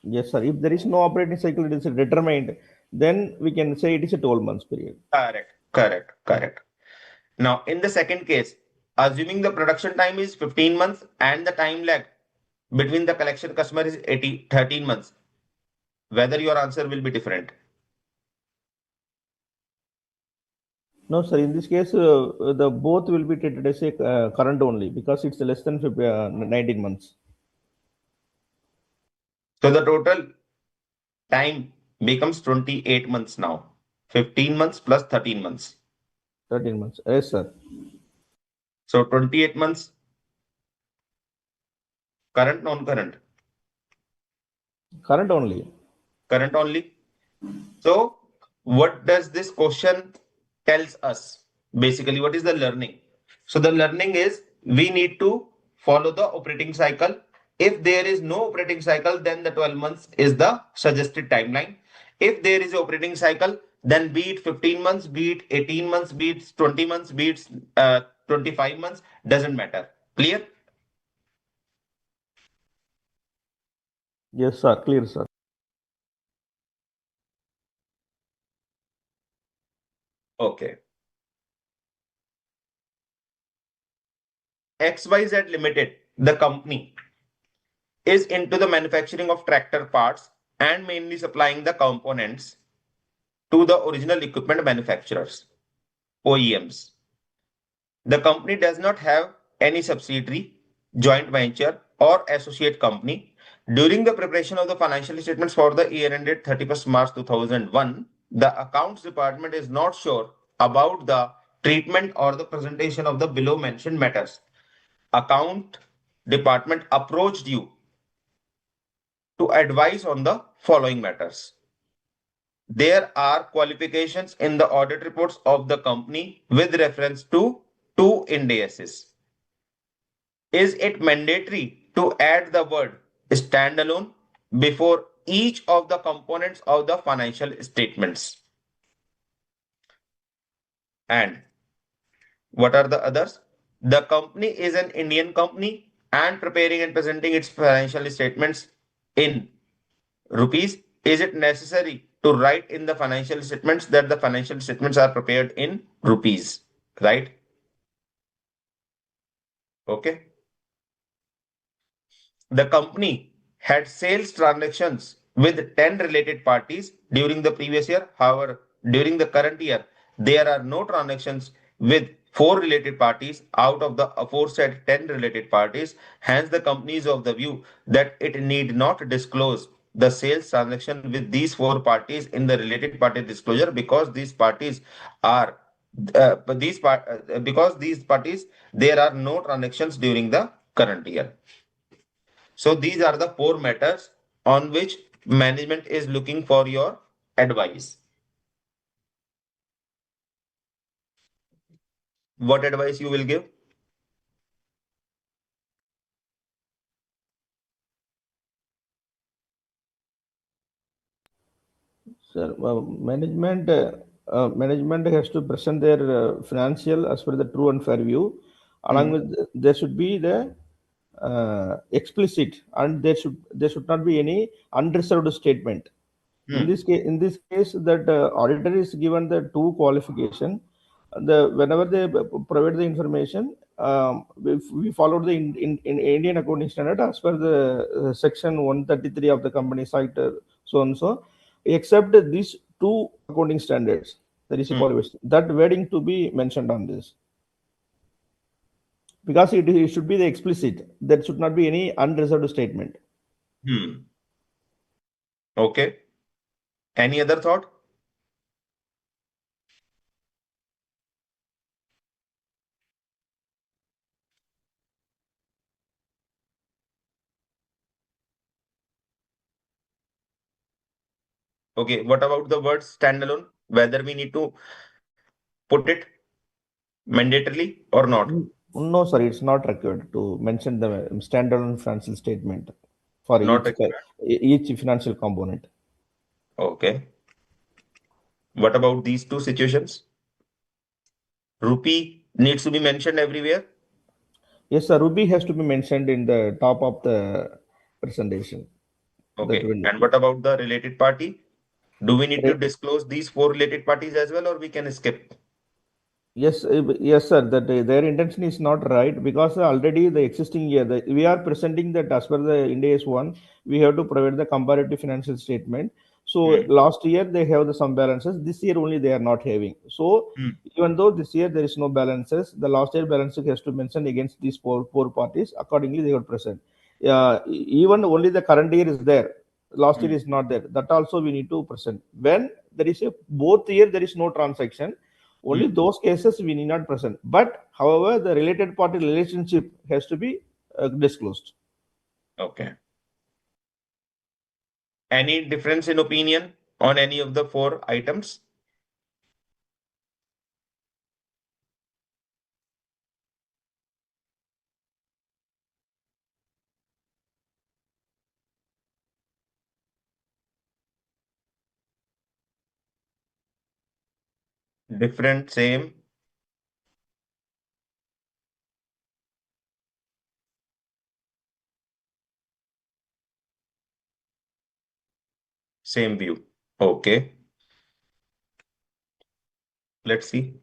Yes, sir. If there is no operating cycle, it is determined, then we can say it is a 12 months period. Correct. Correct. Correct. Now, in the second case, assuming the production time is 15 months and the time lag between the collection customer is 13 months, whether your answer will be different. No, sir. In this case, the both will be treated as a current only because it's less than 19 months. So the total time becomes 28 months now. 15 months plus 13 months. 13 months. Yes, sir. So 28 months current, non-current. Current only. Current only. So what does this question tells us? Basically, what is the learning? So the learning is we need to follow the operating cycle. If there is no operating cycle, then the 12 months is the suggested timeline. If there is an operating cycle, then be it 15 months, be it 18 months, be it 20 months, be it 25 months, doesn't matter. Clear? Yes, sir. Clear, sir. Okay. XYZ Limited, the company, is into the manufacturing of tractor parts and mainly supplying the components to the original equipment manufacturers, OEMs. The company does not have any subsidiary, joint venture, or associate company. During the preparation of the financial statements for the year ended 31st March 2001, the accounts department is not sure about the treatment or the presentation of the below mentioned matters. Account department approached you to advise on the following matters. There are qualifications in the audit reports of the company with reference to two Ind ASs. Is it mandatory to add the word standalone before each of the components of the financial statements? And what are the others? The company is an Indian company and preparing and presenting its financial statements in rupees. Is it necessary to write in the financial statements that the financial statements are prepared in rupees? Right? Okay. The company had sales transactions with 10 related parties during the previous year. However, during the current year, there are no transactions with 4 related parties out of the aforesaid 10 related parties. Hence, the company is of the view that it need not disclose the sales transaction with these 4 parties in the related party disclosure because these parties are because these parties there are no transactions during the current year. So these are the 4 matters on which management is looking for your advice. What advice you will give? Sir, management has to present their financial as per the true and fair view. Along with there should be the explicit, and there should not be any unreserved statement. In this case, that auditor is given the two qualification. Whenever they provide the information, if we followed the in Indian accounting standard as per the section 133 of the Companies Act, so and so, except these two accounting standards, there is a qualification. That wording to be mentioned on this. Because it should be the explicit. There should not be any unreserved statement. Okay. Any other thought? Okay, what about the word standalone? Whether we need to put it mandatorily or not? No, sorry, it's not required to mention the standalone financial statement for Not required. each financial component. Okay. What about these two situations? Rupee needs to be mentioned everywhere. Yes, sir. Ruby has to be mentioned in the top of the presentation. That Okay. will. And what about the related party? Do we need to Re- disclose these four related parties as well, or we can skip? Yes, yes, sir. That their intention is not right because already the existing year we are presenting that as per the Ind AS 1, we have to provide the comparative financial statement. So last year they have the some balances. This year only they are not having. So even though this year there is no balances, the last year balances has to mention against these four parties. Accordingly, they will present. Even only the current year is there. Last year is not there. That also we need to present. When there is a both year there is no transaction, only those cases we need not present. But however, the related party relationship has to be disclosed. Okay. Any difference in opinion on any of the four items? Different, same. Same view. Okay. Let's see.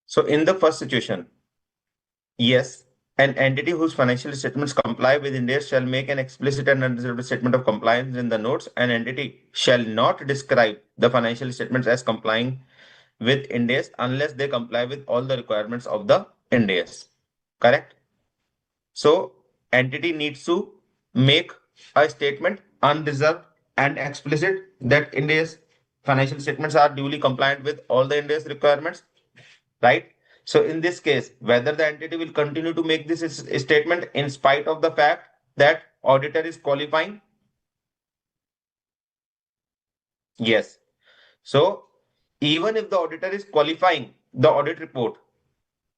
So in the first situation, yes, an entity whose financial statements comply with Ind AS shall make an explicit and unreserved statement of compliance in the notes. An entity shall not describe the financial statements as complying with Ind AS unless they comply with all the requirements of the Ind AS. Correct? So entity needs to make a statement unreserved and explicit that Ind AS financial statements are duly compliant with all the Ind AS requirements, right? So in this case, whether the entity will continue to make this statement in spite of the fact that auditor is qualifying? Yes. So even if the auditor is qualifying the audit report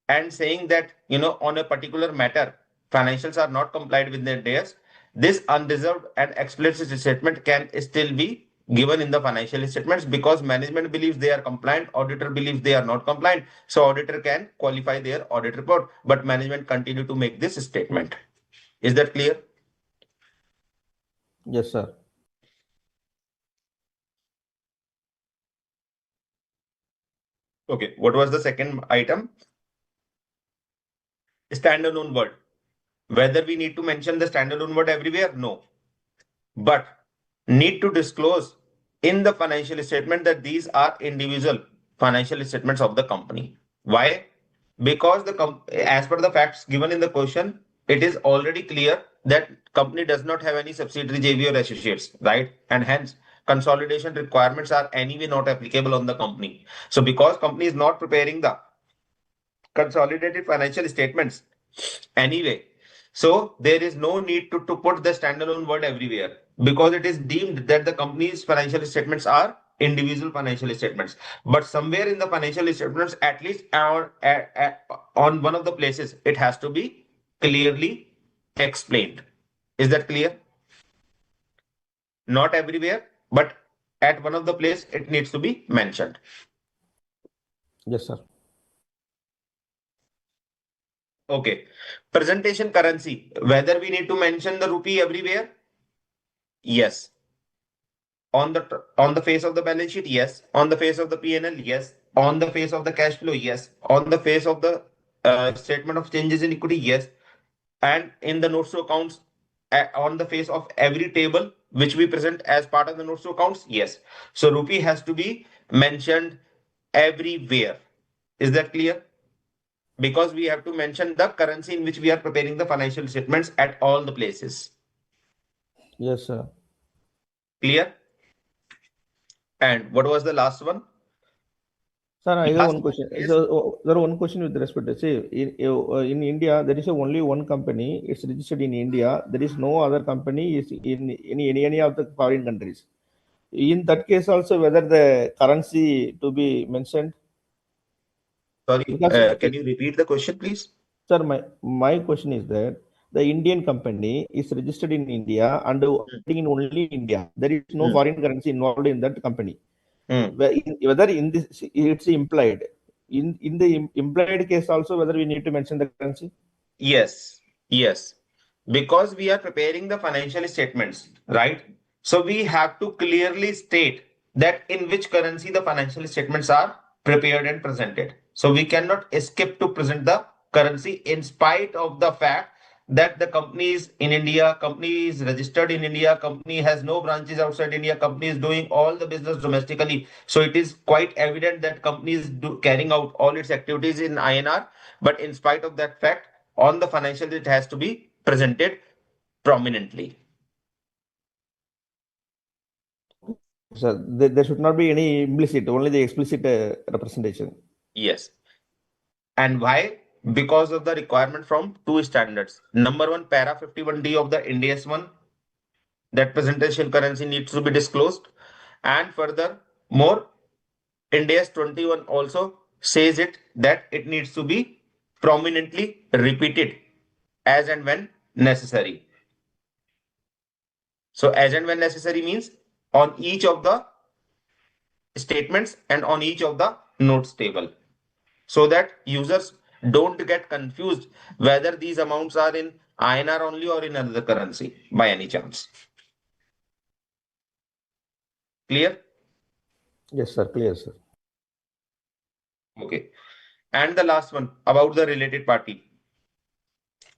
and saying that, on a particular matter, financials are not complied with their days, this unreserved and explicit statement can still be given in the financial statements because management believes they are compliant, auditor believes they are not compliant. So auditor can qualify their audit report, but management continue to make this statement. Is that clear? Yes, sir. Okay. What was the second item? Standalone word. Whether we need to mention the standalone word everywhere? No. But need to disclose in the financial statement that these are individual financial statements of the company. Why? Because as per the facts given in the question, it is already clear that company does not have any subsidiary JV or associates, right? And hence consolidation requirements are anyway not applicable on the company. So because company is not preparing the consolidated financial statements anyway. So there is no need to put the standalone word everywhere because it is deemed that the company's financial statements are individual financial statements. But somewhere in the financial statements, at least on one of the places, it has to be clearly explained. Is that clear? Not everywhere, but at one of the place, it needs to be mentioned. Yes, sir. Okay. Presentation currency. Whether we need to mention the rupee everywhere? Yes. on the face of the balance sheet, yes. On the face of the P&L, yes. On the face of the cash flow, yes. On the face of the statement of changes in equity, yes. And in the notes to accounts, on the face of every table which we present as part of the notes to accounts, yes. So rupee has to be mentioned everywhere. Is that clear? Because we have to mention the currency in which we are preparing the financial statements at all the places. Yes, sir. Clear? And what was the last one? Sir, I have Last one question. is, So, there one question with respect to, say, in India, there is only one company. It's registered in India. There is no other company is in any of the foreign countries. In that case, also, whether the currency to be mentioned, sorry, because, can you repeat the question, please? sir, my question is that the Indian company is registered in India and operating in only India. There is no Hmm. foreign currency involved in that company. Hmm. Whether in this it's implied in the implied case also, whether we need to mention the currency. Yes, yes. Because we are preparing the financial statements, right? So we have to clearly state that in which currency the financial statements are prepared and presented. So we cannot escape to present the currency in spite of the fact that the company is in India, company is registered in India, company has no branches outside India, company is doing all the business domestically. So it is quite evident that company is carrying out all its activities in INR. But in spite of that fact, on the financial, it has to be presented prominently. So there should not be any implicit, only the explicit representation. Yes. And why? Because of the requirement from two standards. Number one, para 51D of the Ind AS 1, that presentation currency needs to be disclosed. And further, more, Ind AS 21 also says it that it needs to be prominently repeated as and when necessary. So as and when necessary means on each of the statements and on each of the notes table, so that users don't get confused whether these amounts are in INR only or in another currency by any chance. Clear? Yes, sir. Clear, sir. Okay. And the last one about the related party.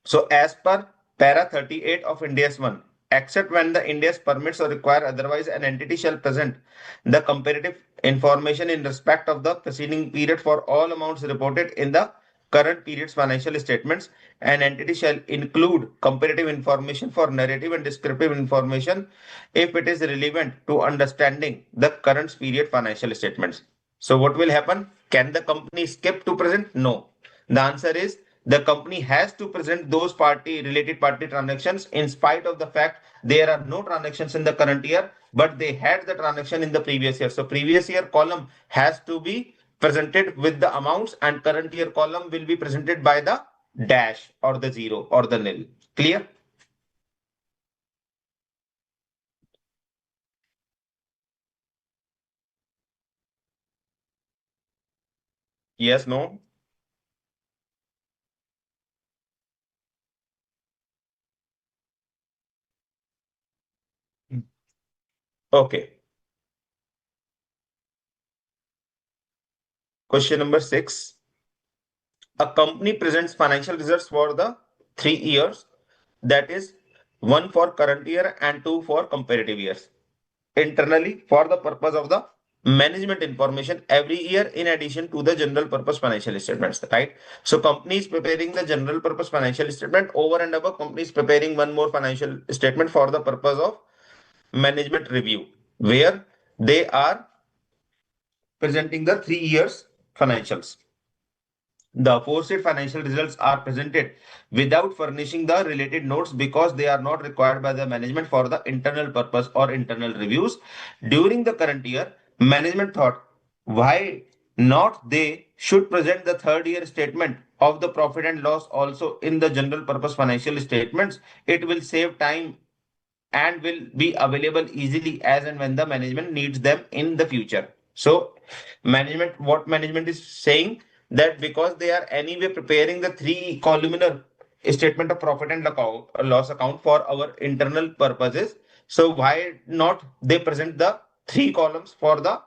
So as per para 38 of Ind AS 1, except when the Ind AS permits or require otherwise, an entity shall present the comparative information in respect of the preceding period for all amounts reported in the current period's financial statements. An entity shall include comparative information for narrative and descriptive information if it is relevant to understanding the current period financial statements. So what will happen? Can the company skip to present? No. The answer is the company has to present those related party transactions in spite of the fact there are no transactions in the current year, but they had the transaction in the previous year. So previous year column has to be presented with the amounts, and current year column will be presented by the dash or the zero or the nil. Clear? Yes, no? Okay. Question number 6. A company presents financial results for the 3 years, that is, one for current year and two for comparative years, internally for the purpose of the management information every year in addition to the general purpose financial statements, right? So company is preparing the general purpose financial statement. Over and above, company is preparing one more financial statement for the purpose of management review, where they are presenting the 3 years financials. The aforesaid financial results are presented without furnishing the related notes because they are not required by the management for the internal purpose or internal reviews. During the current year, management thought, why not they should present the third year statement of the profit and loss also in the general purpose financial statements. It will save time and will be available easily as and when the management needs them in the future. So what management is saying, that because they are anyway preparing the three columnar statement of profit and loss account for our internal purposes, so why not they present the 3 columns for the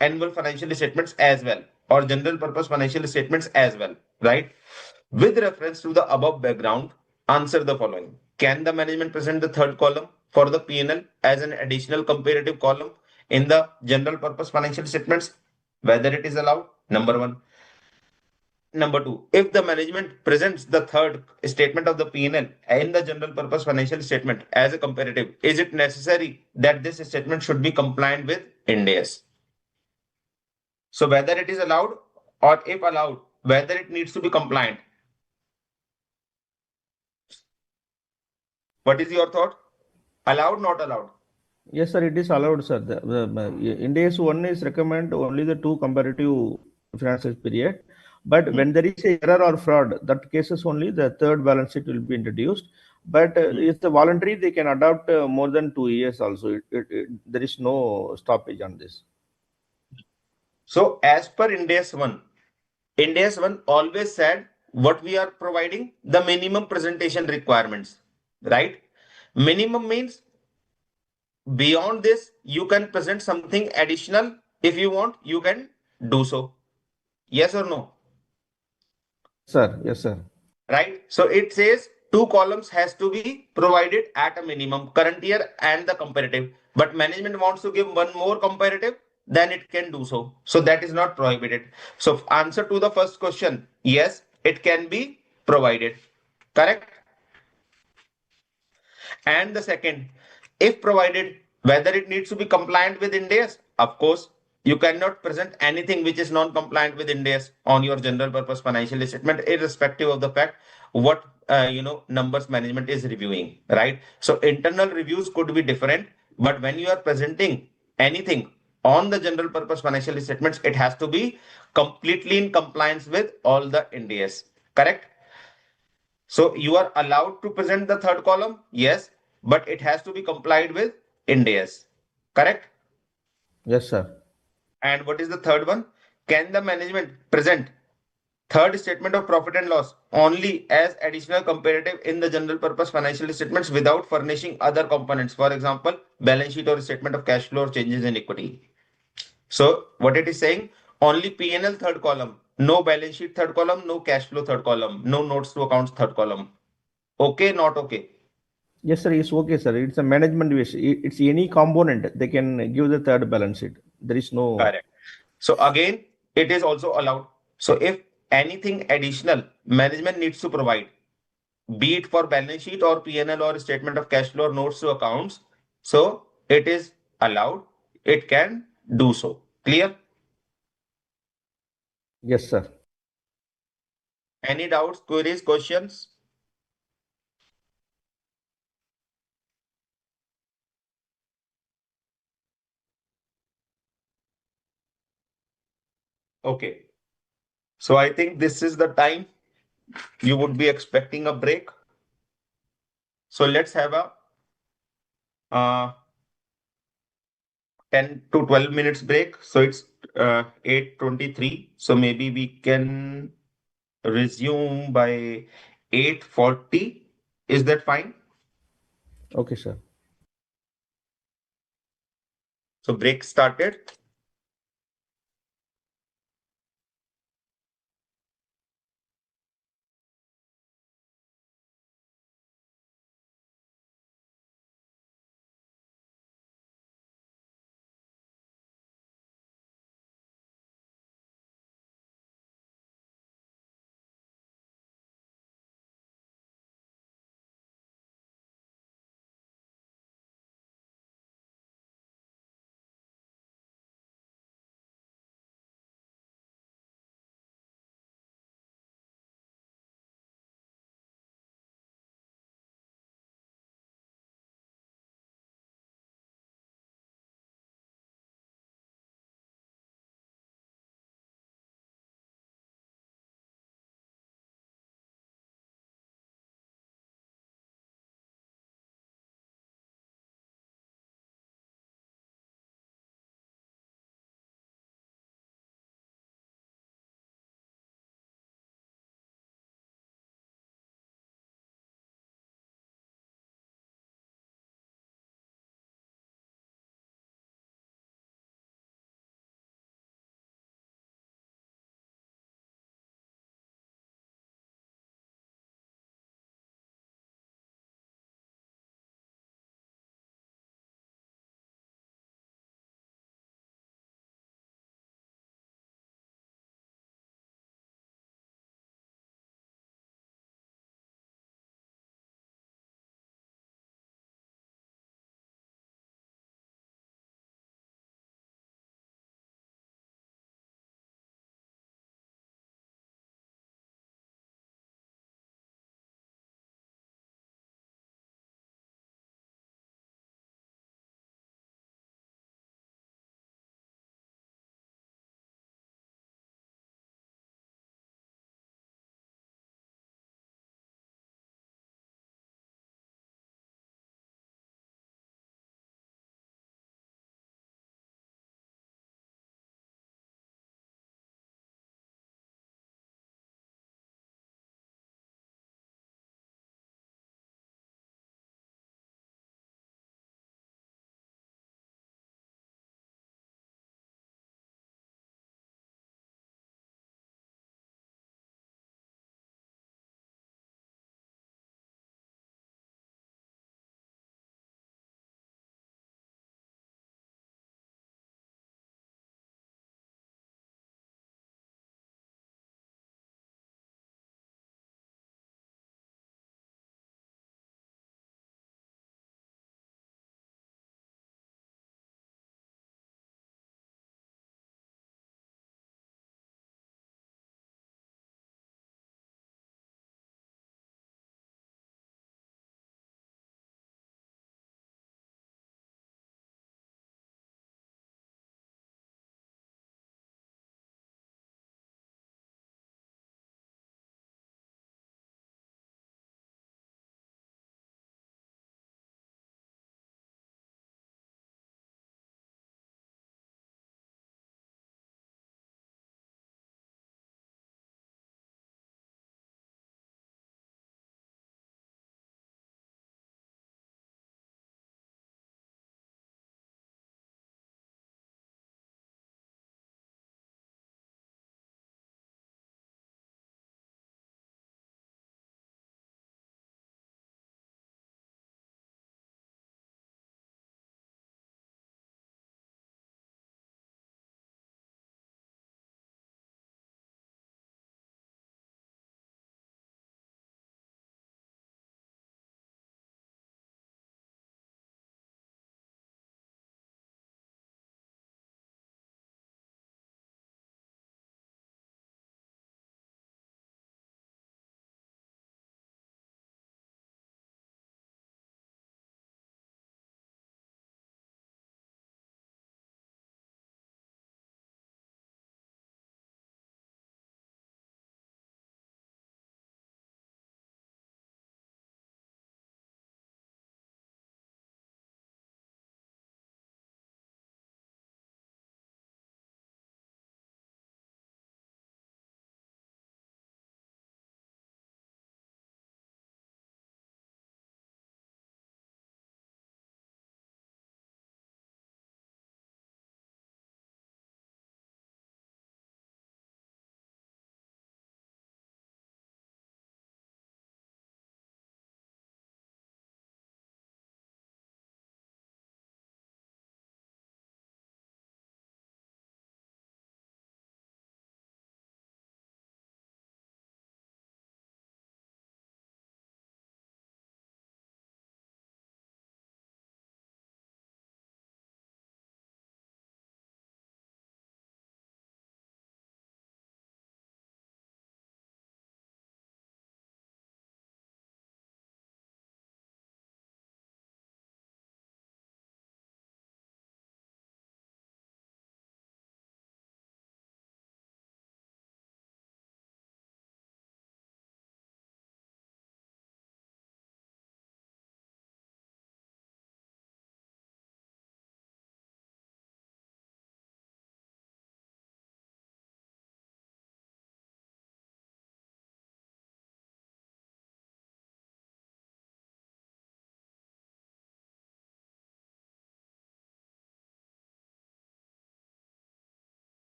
annual financial statements as well, or general purpose financial statements as well, right? With reference to the above background, answer the following. Can the management present the third column for the P&L as an additional comparative column in the general purpose financial statements? Whether it is allowed, number one. Number two, if the management presents the third statement of the P&L in the general purpose financial statement as a comparative, is it necessary that this statement should be compliant with Ind AS? So whether it is allowed, or if allowed, whether it needs to be compliant. What is your thought? Allowed, not allowed? Yes, sir, it is allowed, sir. Ind AS 1 is recommend only the two comparative financial period. But when there is a error or fraud, that cases only the third balance sheet will be introduced. But if the voluntary, they can adopt more than 2 years also. There is no stoppage on this. So as per Ind AS 1, Ind AS 1 always said what we are providing, the minimum presentation requirements, right? Minimum means beyond this, you can present something additional. If you want, you can do so. Yes or no? Sir, yes, sir. Right? So it says 2 columns has to be provided at a minimum, current year and the comparative. But management wants to give one more comparative, then it can do so. So that is not prohibited. So answer to the first question, yes, it can be provided. Correct? And the second, if provided, whether it needs to be compliant with Ind AS, of course, you cannot present anything which is non-compliant with Ind AS on your general purpose financial statement, irrespective of the fact what numbers management is reviewing, right? So internal reviews could be different, but when you are presenting anything on the general purpose financial statements, it has to be completely in compliance with all the Ind AS. Correct? So you are allowed to present the third column, yes, but it has to be complied with Ind AS. Correct? Yes, sir. And what is the third one? Can the management present third statement of profit and loss only as additional comparative in the general purpose financial statements without furnishing other components? For example, balance sheet or statement of cash flow or changes in equity. So what it is saying, only P&L third column, no balance sheet third column, no cash flow third column, no notes to accounts third column. Okay, not okay. Yes, sir, it's okay, sir. It's a management wish. It's any component. They can give the third balance sheet. There is no. Correct. So again, it is also allowed. So if anything additional management needs to provide, be it for balance sheet or P&L or statement of cash flow or notes to accounts, so it is allowed. It can do so. Clear? Yes, sir. Any doubts, queries, questions? Okay. So I think this is the time you would be expecting a break. So let's have a 10 to 12 minutes break. So it's 8:23. So maybe we can resume by 8:40. Is that fine? Okay, sir. So break started.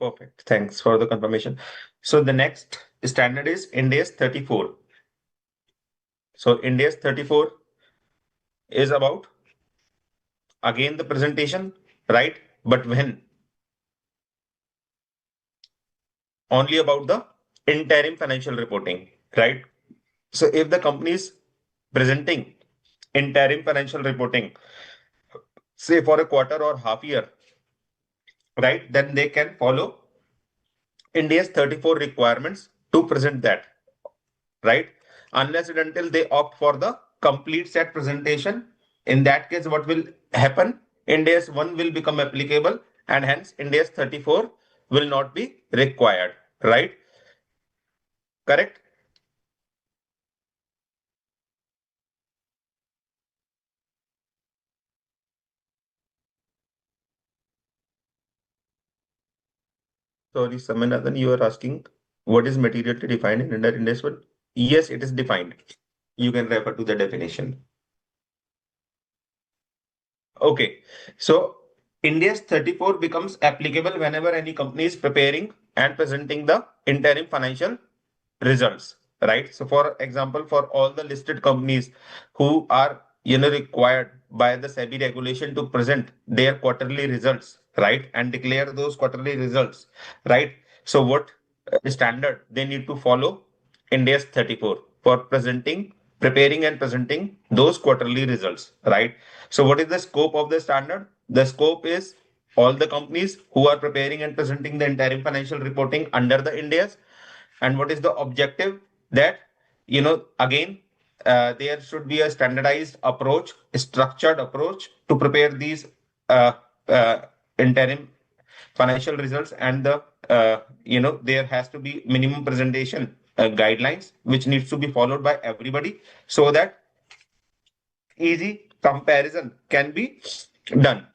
Perfect. Thanks for the confirmation. So the next standard is Ind AS 34. So Ind AS 34 is about again the presentation, right? But when only about the interim financial reporting, right? So if the company is presenting interim financial reporting, say for a quarter or half year, right, then they can follow Ind AS 34 requirements to present that, right? Unless and until they opt for the complete set presentation. In that case, what will happen? Ind AS 1 will become applicable and hence Ind AS 34 will not be required, right? Correct? Sorry, Samanathan, you are asking what is materiality defined in under Ind AS 1? Yes, it is defined. You can refer to the definition. Okay, so Ind AS 34 becomes applicable whenever any company is preparing and presenting the interim financial results, right? So for example, for all the listed companies who are required by the SEBI regulation to present their quarterly results, right, and declare those quarterly results, right? So what standard they need to follow? Ind AS 34 for preparing and presenting those quarterly results, right? So what is the scope of the standard? The scope is all the companies who are preparing and presenting the interim financial reporting under the Ind AS. And what is the objective? That again, there should be a standardized approach, a structured approach to prepare these uh, uh, interim financial results, and there has to be minimum presentation guidelines which needs to be followed by everybody so that easy comparison can be done.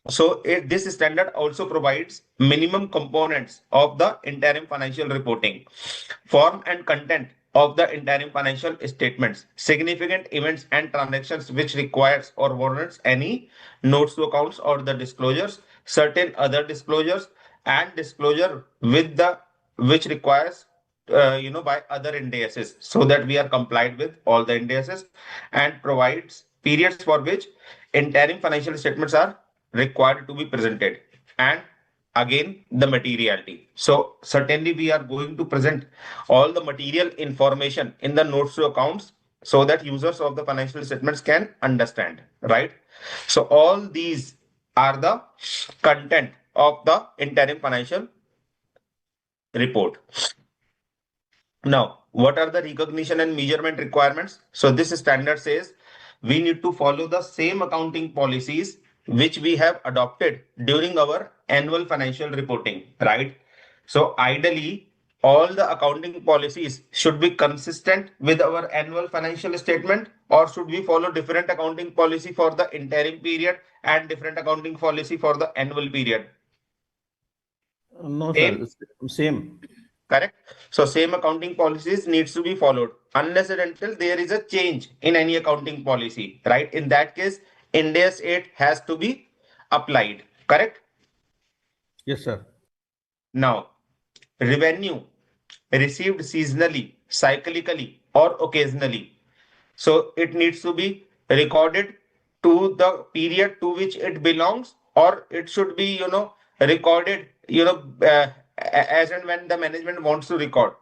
So this standard also provides minimum components of the interim financial reporting, form and content of the interim financial statements, significant events and transactions which requires or warrants any notes to accounts or the disclosures, certain other disclosures, and disclosure with the which requires by other Ind ASs, so that we are complied with all the Ind ASs, and provides periods for which interim financial statements are required to be presented, and again the materiality. So certainly we are going to present all the material information in the notes to accounts so that users of the financial statements can understand, right? So all these are the content of the interim financial report. Now, what are the recognition and measurement requirements? So this standard says we need to follow the same accounting policies which we have adopted during our annual financial reporting, right? So ideally, all the accounting policies should be consistent with our annual financial statement, or should we follow different accounting policy for the interim period and different accounting policy for the annual period? No, Same? sir. Same. Correct. So same accounting policies needs to be followed unless and until there is a change in any accounting policy, right? In that case, Ind AS 8 has to be applied. Correct. Yes, sir. Now, revenue received seasonally, cyclically, or occasionally. So it needs to be recorded to the period to which it belongs, or it should be, recorded, as and when the management wants to record.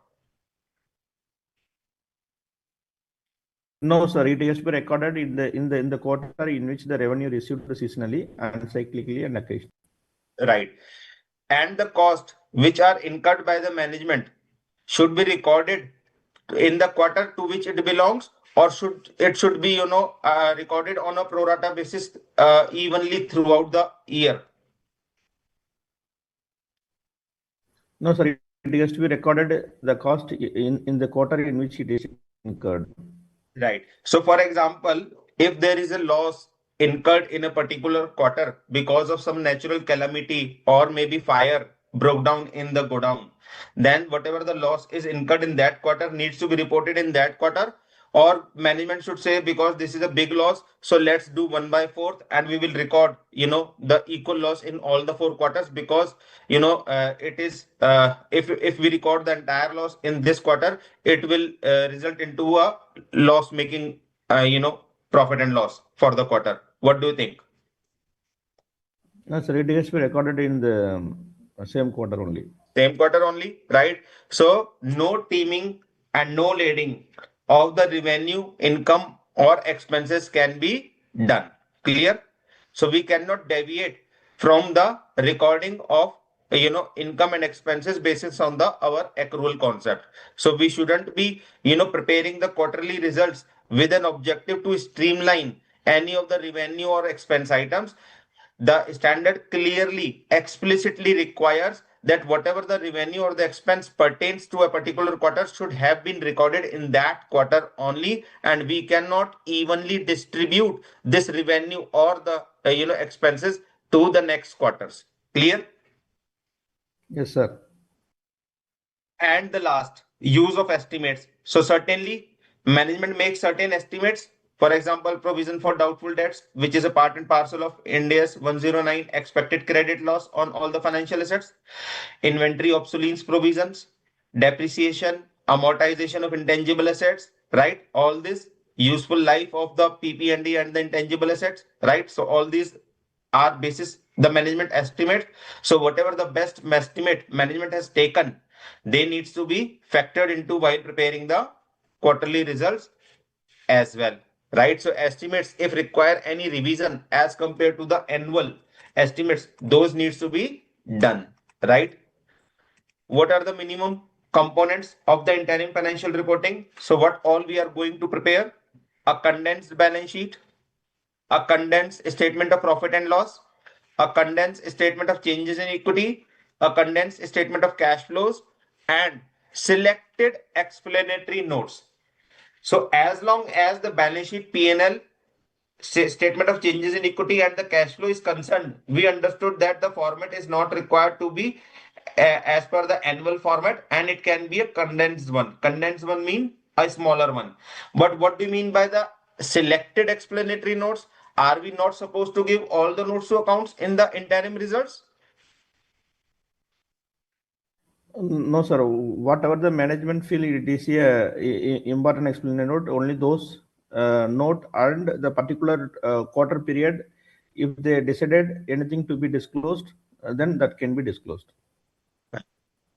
No, sir. It has to be recorded in the quarter in which the revenue received seasonally and cyclically and occasionally. Right. And the cost which are incurred by the management should be recorded in the quarter to which it belongs, or should be recorded on a pro rata basis evenly throughout the year. No, sir. It has to be recorded the cost in the quarter in which it is incurred. Right. So for example, if there is a loss incurred in a particular quarter because of some natural calamity or maybe fire broke down in the godown, then whatever the loss is incurred in that quarter needs to be reported in that quarter, Or management should say, because this is a big loss, so let's do 1/4 and we will record, the equal loss in all the 4 quarters, because, it is, if we record the entire loss in this quarter, it will result into a loss making, profit and loss for the quarter. What do you think? So it has to be recorded in the same quarter only. Same quarter only, right? So no teaming and no lading of the revenue, income or expenses can be done. Clear? So we cannot deviate from the recording of, income and expenses basis on the our accrual concept. So we shouldn't be, preparing the quarterly results with an objective to streamline any of the revenue or expense items. The standard clearly, explicitly requires that whatever the revenue or the expense pertains to a particular quarter should have been recorded in that quarter only, and we cannot evenly distribute this revenue or the expenses to the next quarters. Clear? Yes, sir. And the last, use of estimates. So certainly management makes certain estimates. For example, provision for doubtful debts, which is a part and parcel of Ind AS 109, expected credit loss on all the financial assets, inventory obsolescence provisions, depreciation, amortization of intangible assets, right? All this, useful life of the PP&E and the intangible assets, right? So all these are basis the management estimate. So whatever the best estimate management has taken, they needs to be factored into while preparing the quarterly results as well, right? So estimates, if require any revision as compared to the annual estimates, those needs to be done, right? What are the minimum components of the interim financial reporting? So what all we are going to prepare? A condensed balance sheet, a condensed statement of profit and loss, a condensed statement of changes in equity, a condensed statement of cash flows, and selected explanatory notes. So as long as the balance sheet, P&L, statement of changes in equity and the cash flow is concerned, we understood that the format is not required to be as per the annual format, and it can be a condensed one. Condensed one mean a smaller one. But what do you mean by the selected explanatory notes? Are we not supposed to give all the notes to accounts in the interim results? No, sir. Whatever the management feel it is a important explanatory note, only those note and the particular quarter period, if they decided anything to be disclosed, then that can be disclosed.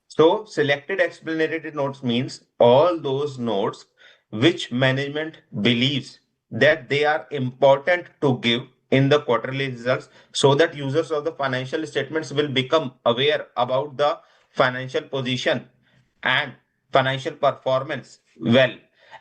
So selected explanatory notes means all those notes which management believes that they are important to give in the quarterly results, so that users of the financial statements will become aware about the financial position and financial performance well.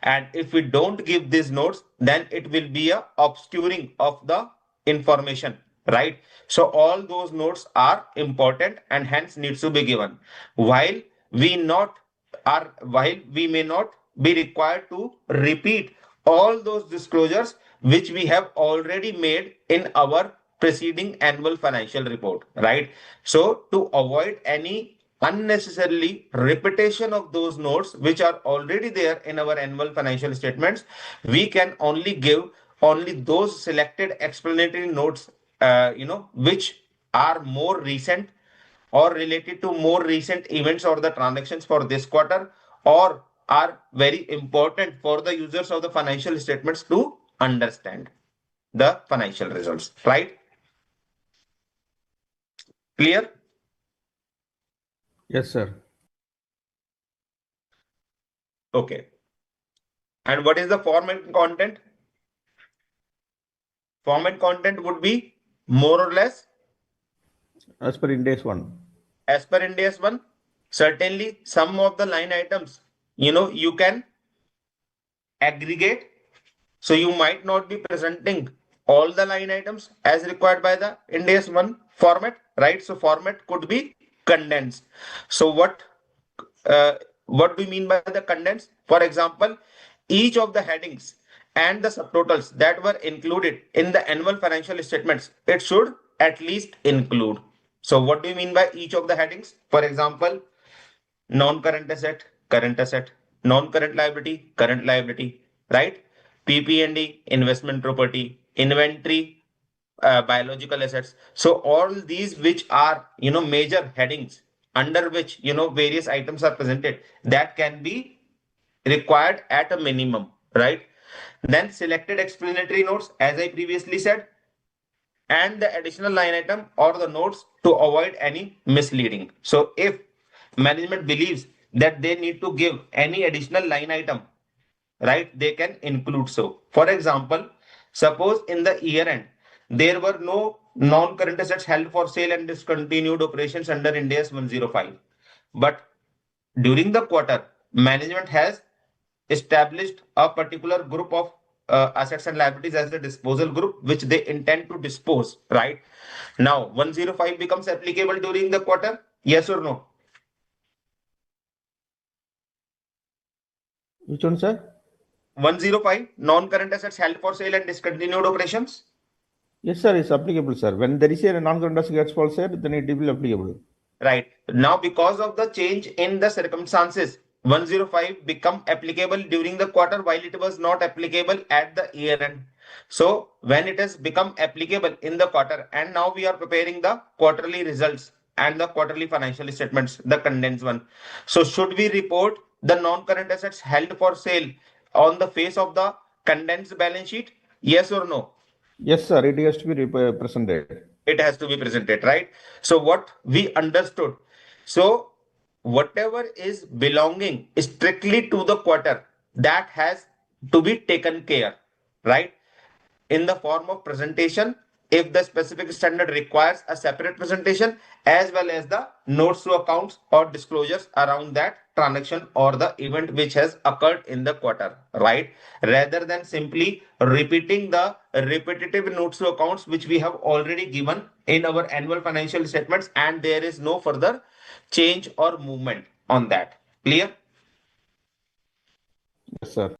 And if we don't give these notes, then it will be a obscuring of the information, right? So all those notes are important and hence needs to be given. While while we may not be required to repeat all those disclosures which we have already made in our preceding annual financial report, right? So to avoid any unnecessarily repetition of those notes which are already there in our annual financial statements, we can only give only those selected explanatory notes, which are more recent or related to more recent events or the transactions for this quarter, or are very important for the users of the financial statements to understand the financial results, right? Clear? Yes, sir. Okay. And what is the format content? Format content would be more or less As per Ind AS 1. as per Ind AS 1. Certainly, some of the line items, you can aggregate. So you might not be presenting all the line items as required by the Ind AS 1 format, right? So format could be condensed. So what do you mean by the condensed? For example, each of the headings and the subtotals that were included in the annual financial statements, it should at least include. So what do you mean by each of the headings? For example, non-current asset, non-current liability, current liability, right? PP&E, investment property, inventory, biological assets. So all these which are, major headings under which, various items are presented, that can be required at a minimum, right? Then selected explanatory notes, as I previously said, and the additional line item or the notes to avoid any misleading. So if management believes that they need to give any additional line item, right, they can include so. For example, suppose in the year end, there were no non-current assets held for sale and discontinued operations under Ind AS 105. But during the quarter, management has established a particular group of assets and liabilities as the disposal group, which they intend to dispose, right? Now, 105 becomes applicable during the quarter, yes or no? Which one, sir? 105, non-current assets held for sale and discontinued operations. Yes, sir, it's applicable, sir. When there is a non-current asset gets for sale, then it will be applicable. Right. Now, because of the change in the circumstances, 105 become applicable during the quarter while it was not applicable at the year end. So when it has become applicable in the quarter, and now we are preparing the quarterly results and the quarterly financial statements, the condensed one. So should we report the non-current assets held for sale on the face of the condensed balance sheet? Yes or no? Yes, sir, it has to be presented. It has to be presented, right? So what we understood, so whatever is belonging strictly to the quarter, that has to be taken care, right, in the form of presentation if the specific standard requires a separate presentation, as well as the notes to accounts or disclosures around that transaction or the event which has occurred in the quarter, right? Rather than simply repeating the repetitive notes to accounts which we have already given in our annual financial statements, and there is no further change or movement on that. Clear? Yes, sir.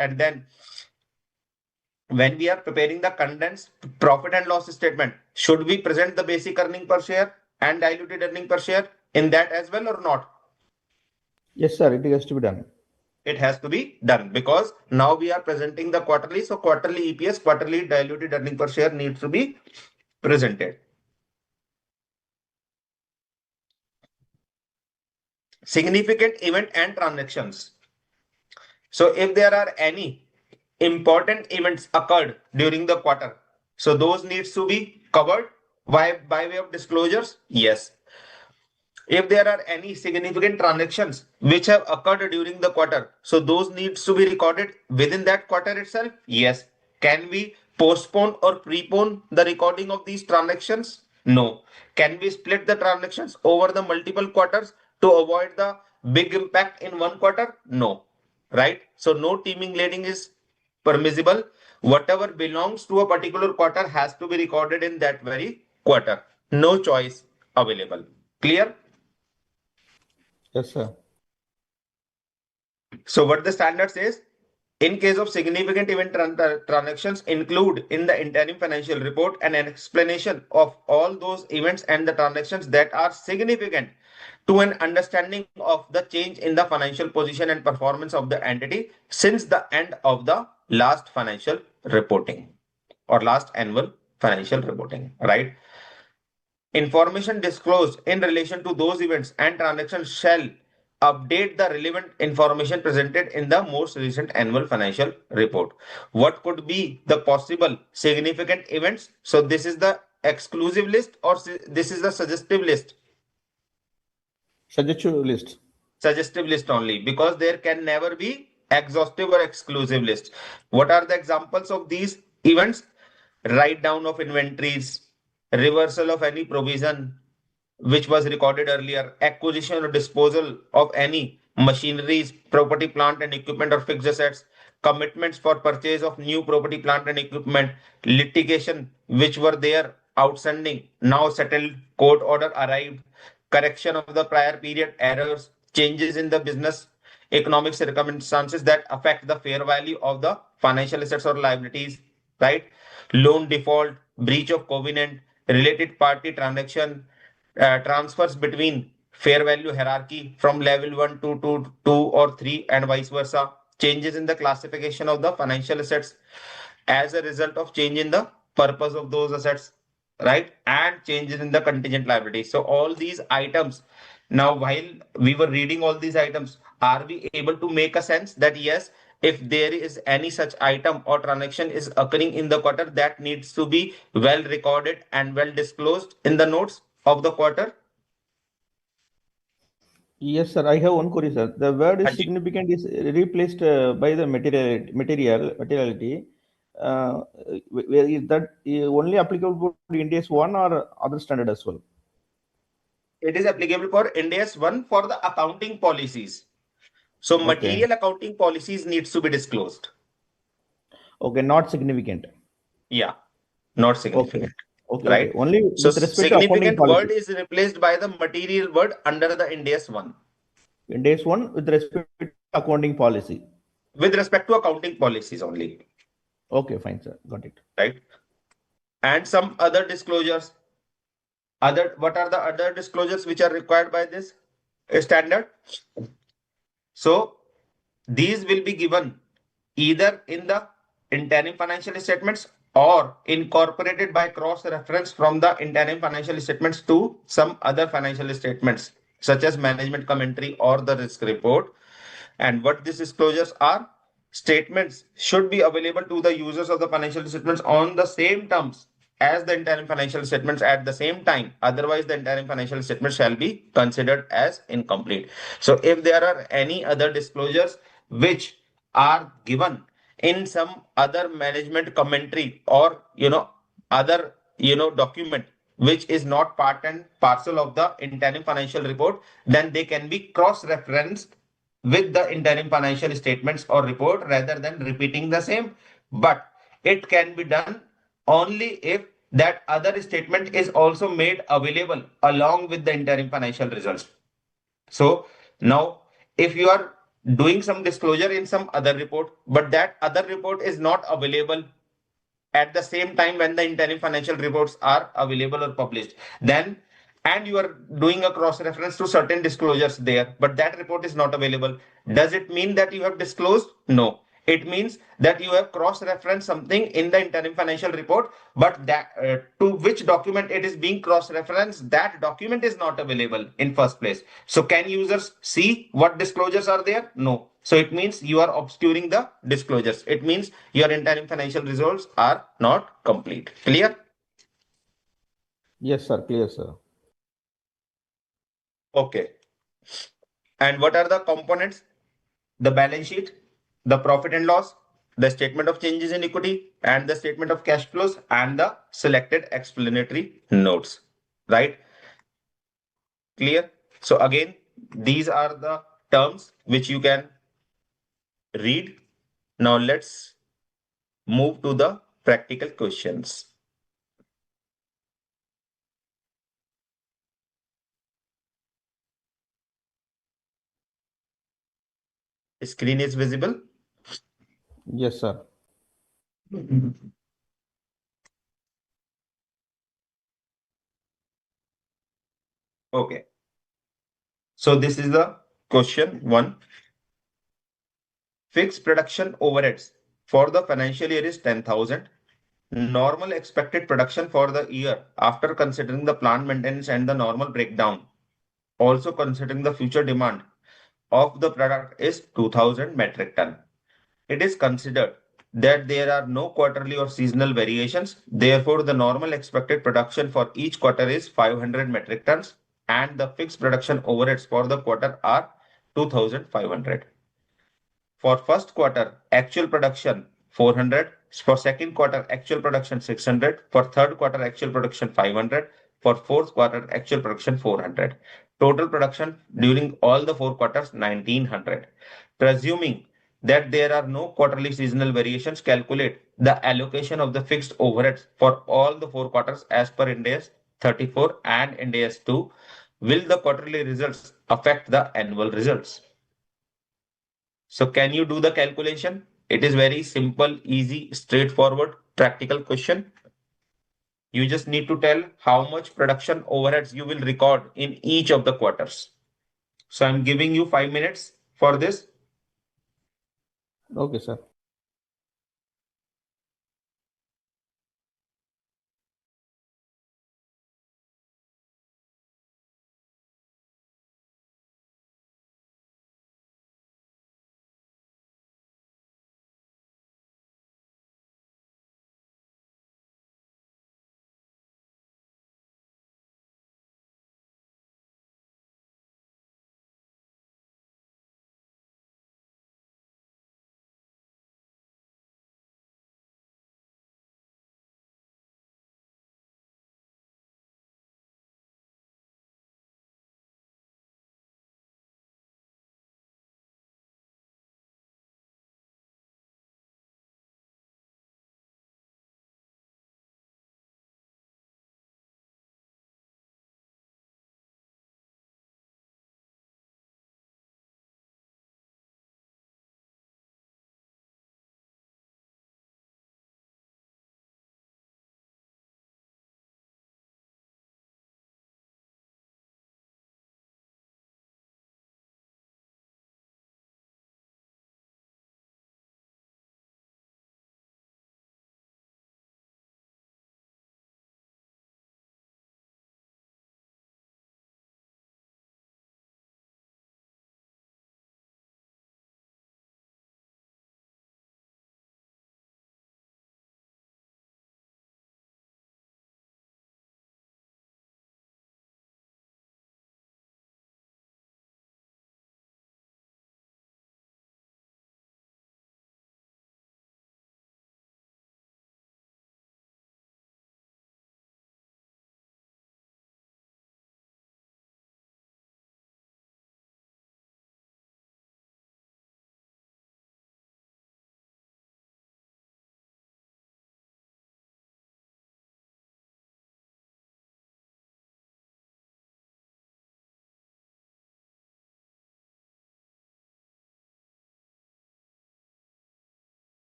And then when we are preparing the condensed profit and loss statement, should we present the basic earning per share and diluted earning per share in that as well or not? Yes, sir, it has to be done. It has to be done because now we are presenting the quarterly. So quarterly EPS, quarterly diluted earning per share needs to be presented. Significant event and transactions. So if there are any important events occurred during the quarter, so those needs to be covered by way of disclosures. Yes. If there are any significant transactions which have occurred during the quarter, so those needs to be recorded within that quarter itself. Yes. Can we postpone or prepone the recording of these transactions? No. Can we split the transactions over the multiple quarters to avoid the big impact in one quarter? No. Right? So no teaming leading is permissible. Whatever belongs to a particular quarter has to be recorded in that very quarter. No choice available. Clear? Yes, sir. So what the standard says, in case of significant event transactions, include in the interim financial report an explanation of all those events and the transactions that are significant to an understanding of the change in the financial position and performance of the entity since the end of the last financial reporting or last annual financial reporting, right? Information disclosed in relation to those events and transactions shall update the relevant information presented in the most recent annual financial report. What could be the possible significant events? So this is the exclusive list or this is the suggestive list? Suggestive list. Suggestive list only, because there can never be exhaustive or exclusive list. What are the examples of these events? Write down of inventories, reversal of any provision which was recorded earlier, acquisition or disposal of any machineries, property, plant and equipment or fixed assets, commitments for purchase of new property, plant and equipment, litigation which were there outstanding, now settled, court order arrived, correction of the prior period errors, changes in the business economic circumstances that affect the fair value of the financial assets or liabilities, right? Loan default, breach of covenant, related party transaction, transfers between fair value hierarchy from level 1 to 2 or 3 and vice versa, changes in the classification of the financial assets as a result of change in the purpose of those assets, right? And changes in the contingent liability. So all these items, now while we were reading all these items, are we able to make a sense that yes, if there is any such item or transaction is occurring in the quarter, that needs to be well recorded and well disclosed in the notes of the quarter? Yes, sir. I have one query, sir. The word is Haji. significant is replaced by the materiality. Where is that only applicable for India's one or other standard as well? It is applicable for Ind AS 1 for the accounting policies. So Okay. material accounting policies needs to be disclosed. Okay, not significant. Yeah, not Okay. significant. Okay. Right? Only So with respect to accounting significant word policy. is replaced by the material word under the Ind AS 1 India's one with respect to accounting policy. with respect to accounting policies only, Okay, fine, sir. Got it. right? And some other disclosures. What are the other disclosures which are required by this standard? So these will be given either in the interim financial statements or incorporated by cross reference from the interim financial statements to some other financial statements, such as management commentary or the risk report. And what these disclosures are: statements should be available to the users of the financial statements on the same terms as the interim financial statements at the same time. Otherwise, the interim financial statements shall be considered as incomplete. So if there are any other disclosures which are given in some other management commentary or other document which is not part and parcel of the interim financial report, then they can be cross referenced with the interim financial statements or report rather than repeating the same. But it can be done only if that other statement is also made available along with the interim financial results. So now, if you are doing some disclosure in some other report, but that other report is not available at the same time when the interim financial reports are available or published, then and you are doing a cross reference to certain disclosures there, but that report is not available, does it mean that you have disclosed? No, it means that you have cross referenced something in the interim financial report, but that to which document it is being cross referenced, that document is not available in first place. So can users see what disclosures are there? No. So it means you are obscuring the disclosures. It means your interim financial results are not complete. Clear? Yes, sir. Clear, sir. Okay. And what are the components? The balance sheet, the profit and loss, the statement of changes in equity, and the statement of cash flows, and the selected explanatory notes. Right? Clear? So again, these are the terms which you can read. Now let's move to the practical questions. Screen is visible. Yes, sir. Okay. So this is the question one. Fixed production overheads for the financial year is 10,000. Normal expected production for the year after considering the plant maintenance and the normal breakdown, also considering the future demand of the product, is 2000 metric ton. It is considered that there are no quarterly or seasonal variations. Therefore, the normal expected production for each quarter is 500 metric tons and the fixed production overheads for the quarter are 2500. For first quarter, actual production 400. For second quarter, actual production 600. For third quarter, actual production 500. For fourth quarter, actual production 400. Total production during all the four quarters 1900. Presuming that there are no quarterly seasonal variations, calculate the allocation of the fixed overheads for all the four quarters as per Ind AS 34 and Ind AS 2. Will the quarterly results affect the annual results? So can you do the calculation? It is very simple, easy, straightforward, practical question. You just need to tell how much production overheads you will record in each of the quarters. So I'm giving you 5 minutes for this. Okay, sir.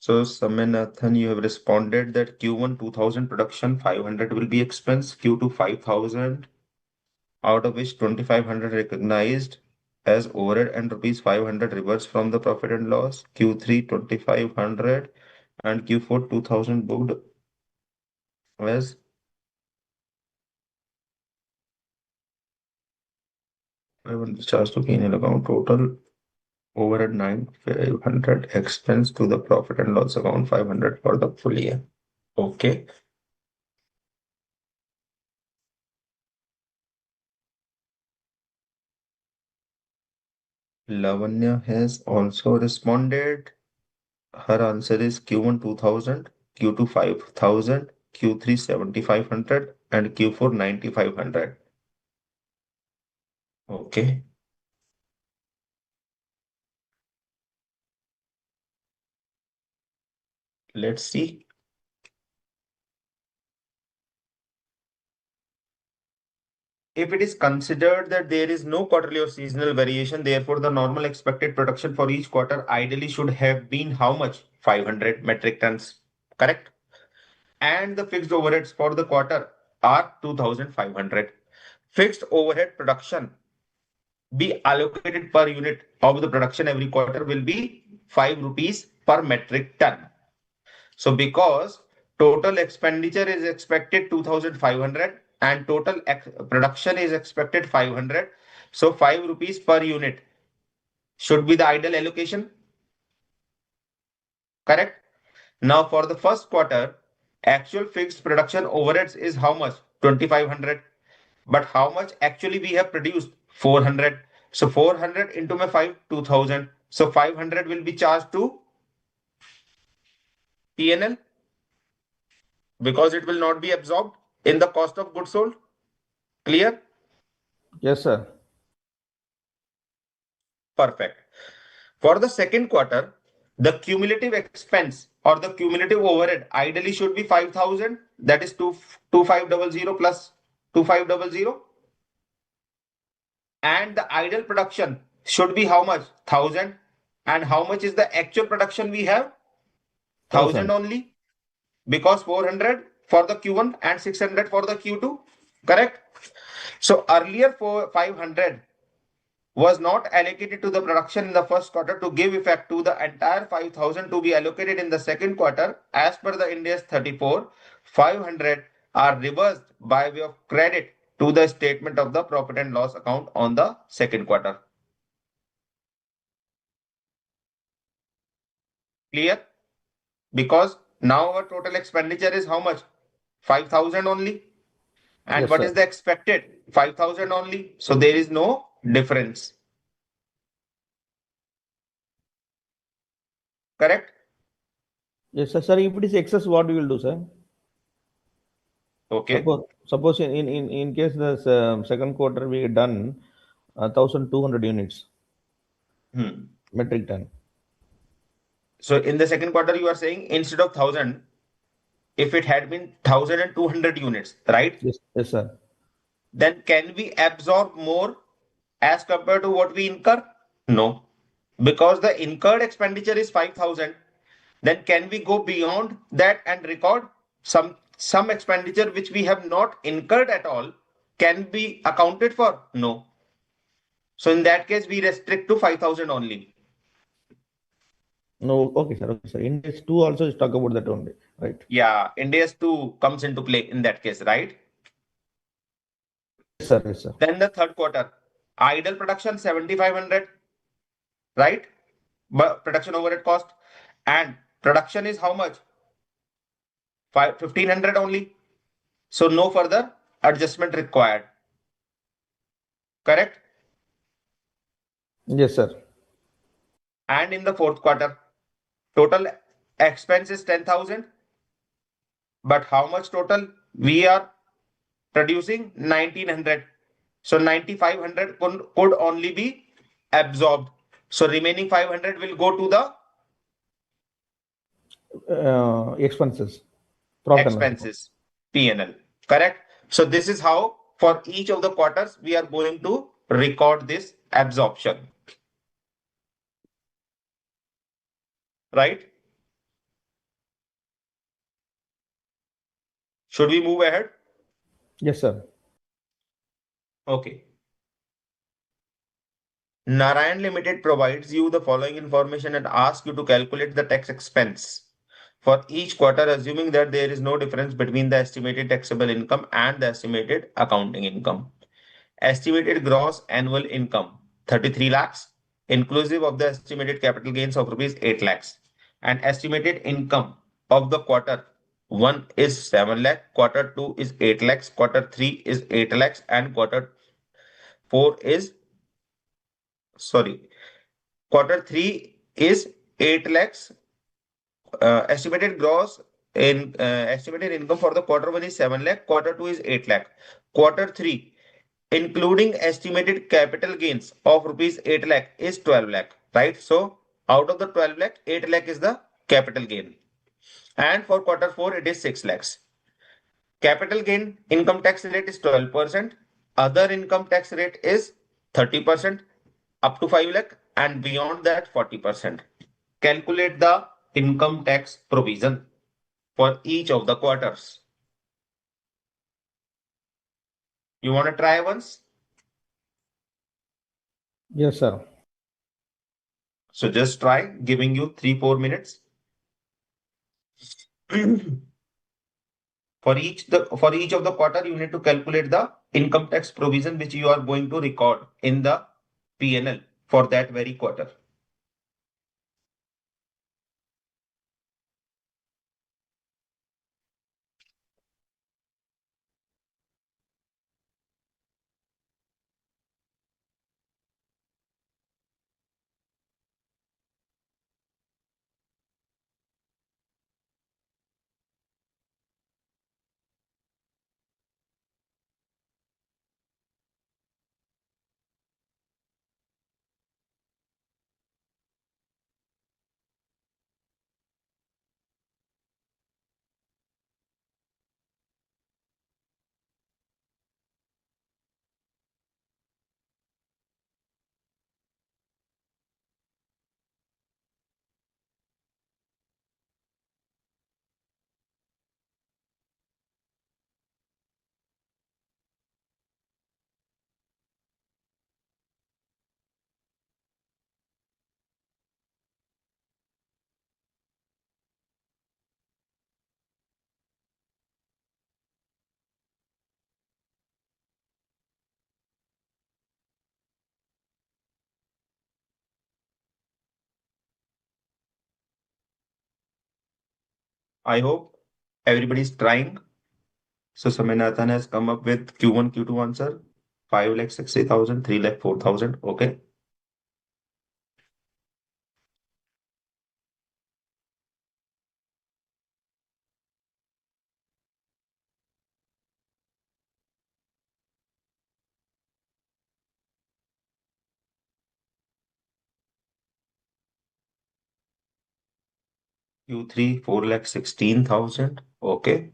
So Saminathan, you have responded that Q1 2000 production 500 will be expense, Q2 5000, out of which 2500 recognized as overhead and rupees 500 reversed from the profit and loss, Q3 2500 and Q4 2000 booked as charge to P&L account, total overhead 9500, expense to the profit and loss account 500 for the full year. Okay. Lavanya has also responded. Her answer is Q1 2000, Q2 5000, Q3 7500, and Q4 9500. Okay. Let's see. If it is considered that there is no quarterly or seasonal variation, therefore the normal expected production for each quarter ideally should have been how much? 500 metric tons. Correct? And the fixed overheads for the quarter are 2500. Fixed overhead production be allocated per unit of the production every quarter will be 5 rupees per metric ton. So because total expenditure is expected 2500 and total production is expected 500, so 5 rupees per unit should be the ideal allocation. Correct? Now for the first quarter, actual fixed production overheads is how much? 2500. But how much actually we have produced? 400. So 400 into my 5, 2000. So 500 will be charged to P&L because it will not be absorbed in the cost of goods sold. Clear? Yes, sir. Perfect. For the second quarter, the cumulative expense or the cumulative overhead ideally should be 5,000. That is 2500 plus 2500. And the ideal production should be how much? 1,000. And how much is the actual production we have? 1,000 only, because 400 for the Q1 and 600 for the Q2. Correct? So earlier for 500 was not allocated to the production in the first quarter to give effect to the entire 5,000 to be allocated in the second quarter. As per the Ind AS 34, 500 are reversed by way of credit to the statement of the profit and loss account on the second quarter. Clear? Because now our total expenditure is how much? 5,000 only. And Yes, what sir. is the expected? 5,000 only. So there is no difference. Correct? Yes, sir. Sir, if it is excess, what we will do, sir? Okay. Suppose in case the second quarter we done 1,200 units metric ton. So in the second quarter, you are saying instead of 1,000, if it had been 1,200 units, right? Yes, yes, sir. Then can we absorb more as compared to what we incur? No, because the incurred expenditure is 5,000. Then can we go beyond that and record some expenditure which we have not incurred at all can be accounted for? No. So in that case, we restrict to 5,000 only. No, okay, sir. Okay, sir. Index 2 also is talk about that only, right? Yeah, Ind AS 2 comes into play in that case, right? Yes, sir. Yes, sir. Then the third quarter, idle production 7,500, right? But production overhead cost, and production is how much? 1,500 only. So no further adjustment required. Correct? Yes, sir. And in the fourth quarter, total expense is 10,000. But how much total? We are producing 1,900. So 9,500 could only be absorbed. So remaining 500 will go to the Expenses, profit and loss account. expenses, P&L. Correct? So this is how for each of the quarters we are going to record this absorption. Right? Should we move ahead? Yes, sir. Okay. Narayan Limited provides you the following information and asks you to calculate the tax expense for each quarter, assuming that there is no difference between the estimated taxable income and the estimated accounting income. Estimated gross annual income 33 lakhs, inclusive of the estimated capital gains of rupees 8 lakhs. And estimated income of the quarter 1 is 7 lakh, quarter 2 is 8 lakhs, quarter 3 is 8 lakhs, and quarter 4 is quarter 3 is 8 lakhs. Estimated gross in estimated income for the quarter 1 is 7 lakh, quarter 2 is 8 lakh, quarter 3 including estimated capital gains of rupees 8 lakh is 12 lakh, right? So out of the 12 lakh, 8 lakh is the capital gain. And for quarter 4, it is 6 lakhs. Capital gain income tax rate is 12%. Other income tax rate is 30% up to 5 lakh, and beyond that 40%. Calculate the income tax provision for each of the quarters. You want to try once? Yes, sir. So just try, giving you 3-4 minutes. For each of the quarter, you need to calculate the income tax provision which you are going to record in the P&L for that very quarter. I hope everybody's trying. So Saminathan has come up with Q1, Q2 answer. 5,60,000, 3,04,000. Okay. Q3, 4,16,000. Okay.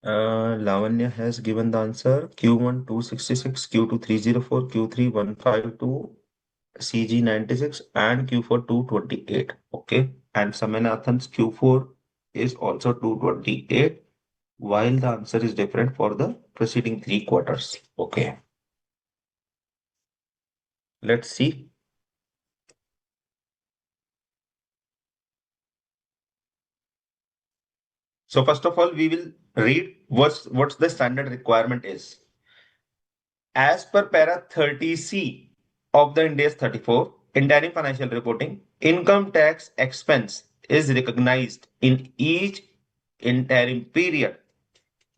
Lavanya has given the answer. Q1 266, Q2 304, Q3 152, CG 96, and Q4 228. Okay. And Saminathan's Q4 is also 228, while the answer is different for the preceding 3 quarters. Okay. Let's see. So first of all, we will read what's the standard requirement is. As per para 30C of the Ind AS 34, interim financial reporting, income tax expense is recognized in each interim period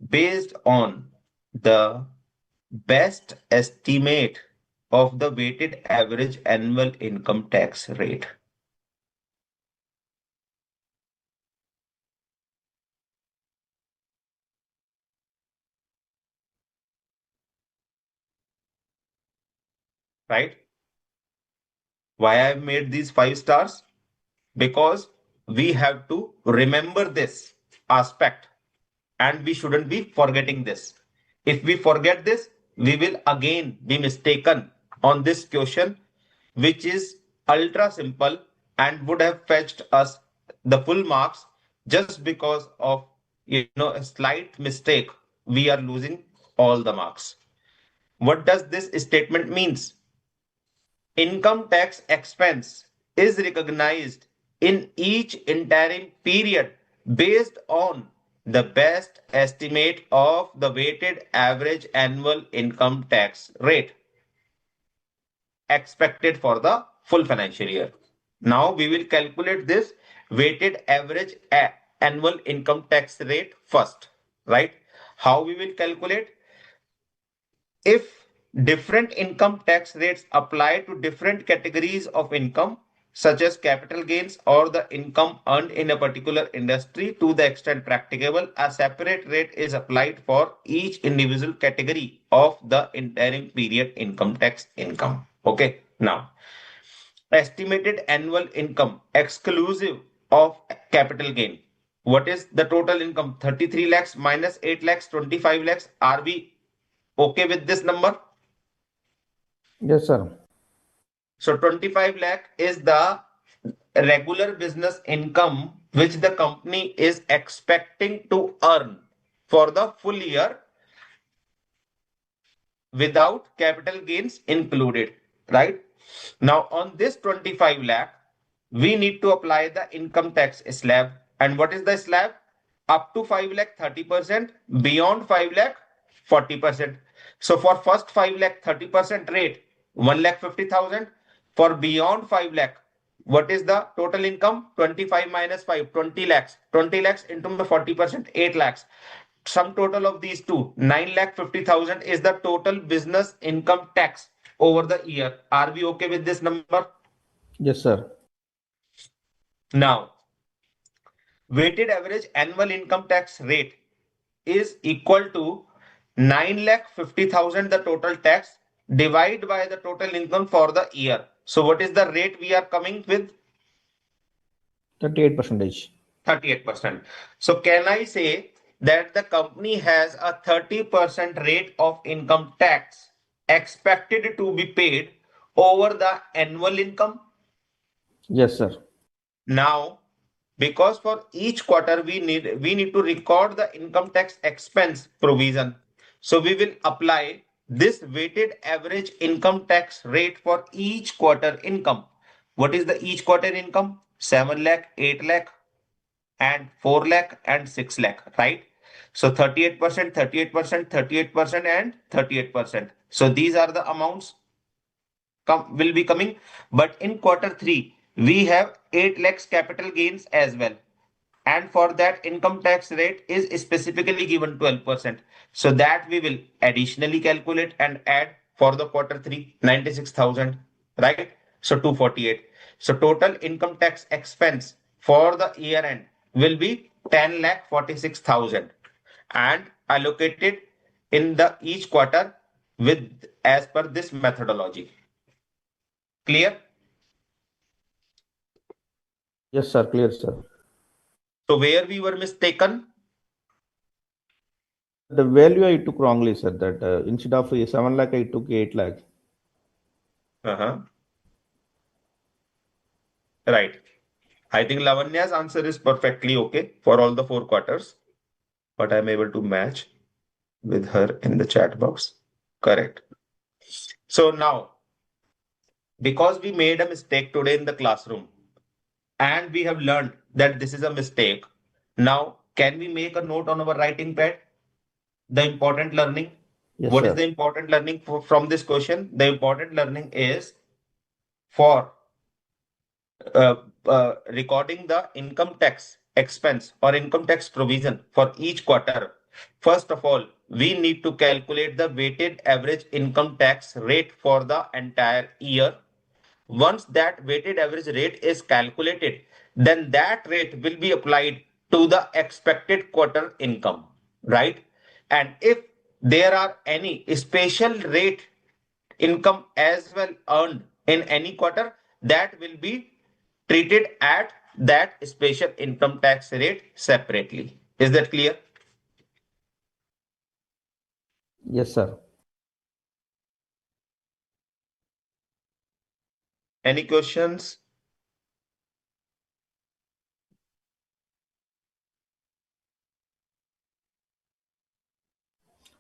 based on the best estimate of the weighted average annual income tax rate. Right? Why I've made these 5 stars? Because we have to remember this aspect and we shouldn't be forgetting this. If we forget this, we will again be mistaken on this question, which is ultra simple and would have fetched us the full marks. Just because of a slight mistake, we are losing all the marks. What does this statement means? Income tax expense is recognized in each interim period based on the best estimate of the weighted average annual income tax rate expected for the full financial year. Now we will calculate this weighted average annual income tax rate first, right? How we will calculate? If different income tax rates apply to different categories of income, such as capital gains or the income earned in a particular industry, to the extent practicable, a separate rate is applied for each individual category of the interim period income tax income. Okay, now estimated annual income exclusive of capital gain. What is the total income? 33 lakhs minus 8 lakhs, 25 lakhs. Are we okay with this number? Yes, sir. So 25 lakh is the regular business income which the company is expecting to earn for the full year without capital gains included, right? Now on this 25 lakh, we need to apply the income tax slab. And what is the slab? Up to 5 lakh 30%, beyond 5 lakh 40%. So for first 5 lakh 30% rate, 1,50,000. For beyond 5 lakh, what is the total income? 25 minus 5, 20 lakhs. 20 lakhs into the 40%, 8 lakhs. Sum total of these two, 9,50,000 is the total business income tax over the year. Are we okay with this number? Yes, sir. Now, weighted average annual income tax rate is equal to 9,50,000 the total tax divide by the total income for the year. So what is the rate we are coming with? 38%. 38%. So can I say that the company has a 30% rate of income tax expected to be paid over the annual income? Yes, sir. Now, because for each quarter we need to record the income tax expense provision. So we will apply this weighted average income tax rate for each quarter income. What is the each quarter income? 7 lakh, 8 lakh, and 4 lakh and 6 lakh, right? So 38%, 38%, 38%, and 38%. So these are the amounts will be coming. But in quarter 3, we have 8 lakhs capital gains as well. And for that, income tax rate is specifically given 12%. So that we will additionally calculate and add for the quarter 3, 96,000, right? So 248. So total income tax expense for the year end will be 10,46,000 and allocated in the each quarter with as per this methodology. Clear? Yes, sir. Clear, sir. So where we were mistaken? The value I took wrongly, sir. That instead of 7 lakh, I took 8 lakh. Right. I think Lavanya's answer is perfectly okay for all the 4 quarters, but I'm able to match with her in the chat box. Correct. So now, because we made a mistake today in the classroom and we have learned that this is a mistake, now can we make a note on our writing pad? The important learning. Yes, What is sir. the important learning from this question? The important learning is for recording the income tax expense or income tax provision for each quarter. First of all, we need to calculate the weighted average income tax rate for the entire year. Once that weighted average rate is calculated, then that rate will be applied to the expected quarter income, right? And if there are any special rate income as well earned in any quarter, that will be treated at that special income tax rate separately. Is that clear? Yes, sir. Any questions?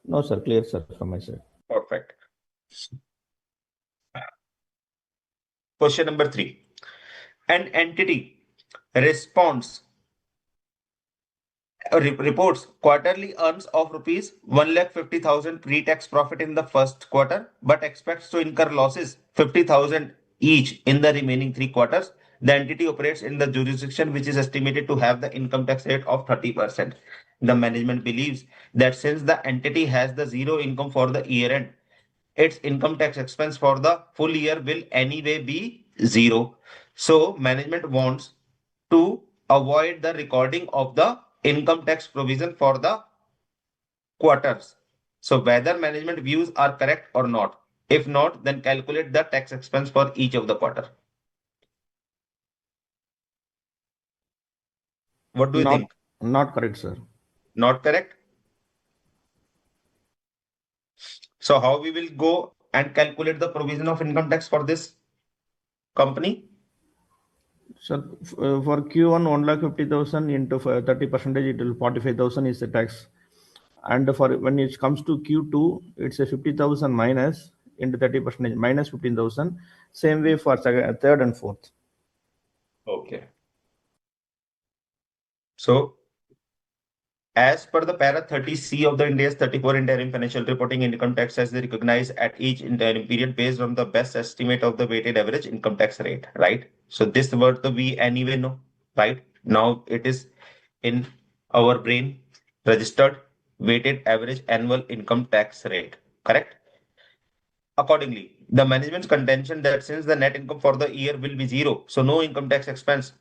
No, sir. Clear, sir, from my side. Perfect. Question number 3. An entity responds reports quarterly earns of rupees 1,50,000 pre-tax profit in the first quarter, but expects to incur losses 50,000 each in the remaining 3 quarters. The entity operates in the jurisdiction which is estimated to have the income tax rate of 30%. The management believes that since the entity has the zero income for the year end, its income tax expense for the full year will anyway be zero. So management wants to avoid the recording of the income tax provision for the quarters. So whether management views are correct or not. If not, then calculate the tax expense for each of the quarter. What do you think? Not correct, sir. Not correct? So how we will go and calculate the provision of income tax for this company? Sir, for Q1, 1,50,000 into 30%, it will 45,000 is the tax. And for when it comes to Q2, it's a 50,000 minus into 30% minus 15,000. Same way for second, third and fourth. Okay. So as per the para 30C of the Ind AS 34 interim financial reporting, income tax as they recognize at each interim period based on the best estimate of the weighted average income tax rate, right? So this word we anyway know, right? Now it is in our brain registered weighted average annual income tax rate, correct? Accordingly, the management's contention that since the net income for the year will be zero, so no income tax expense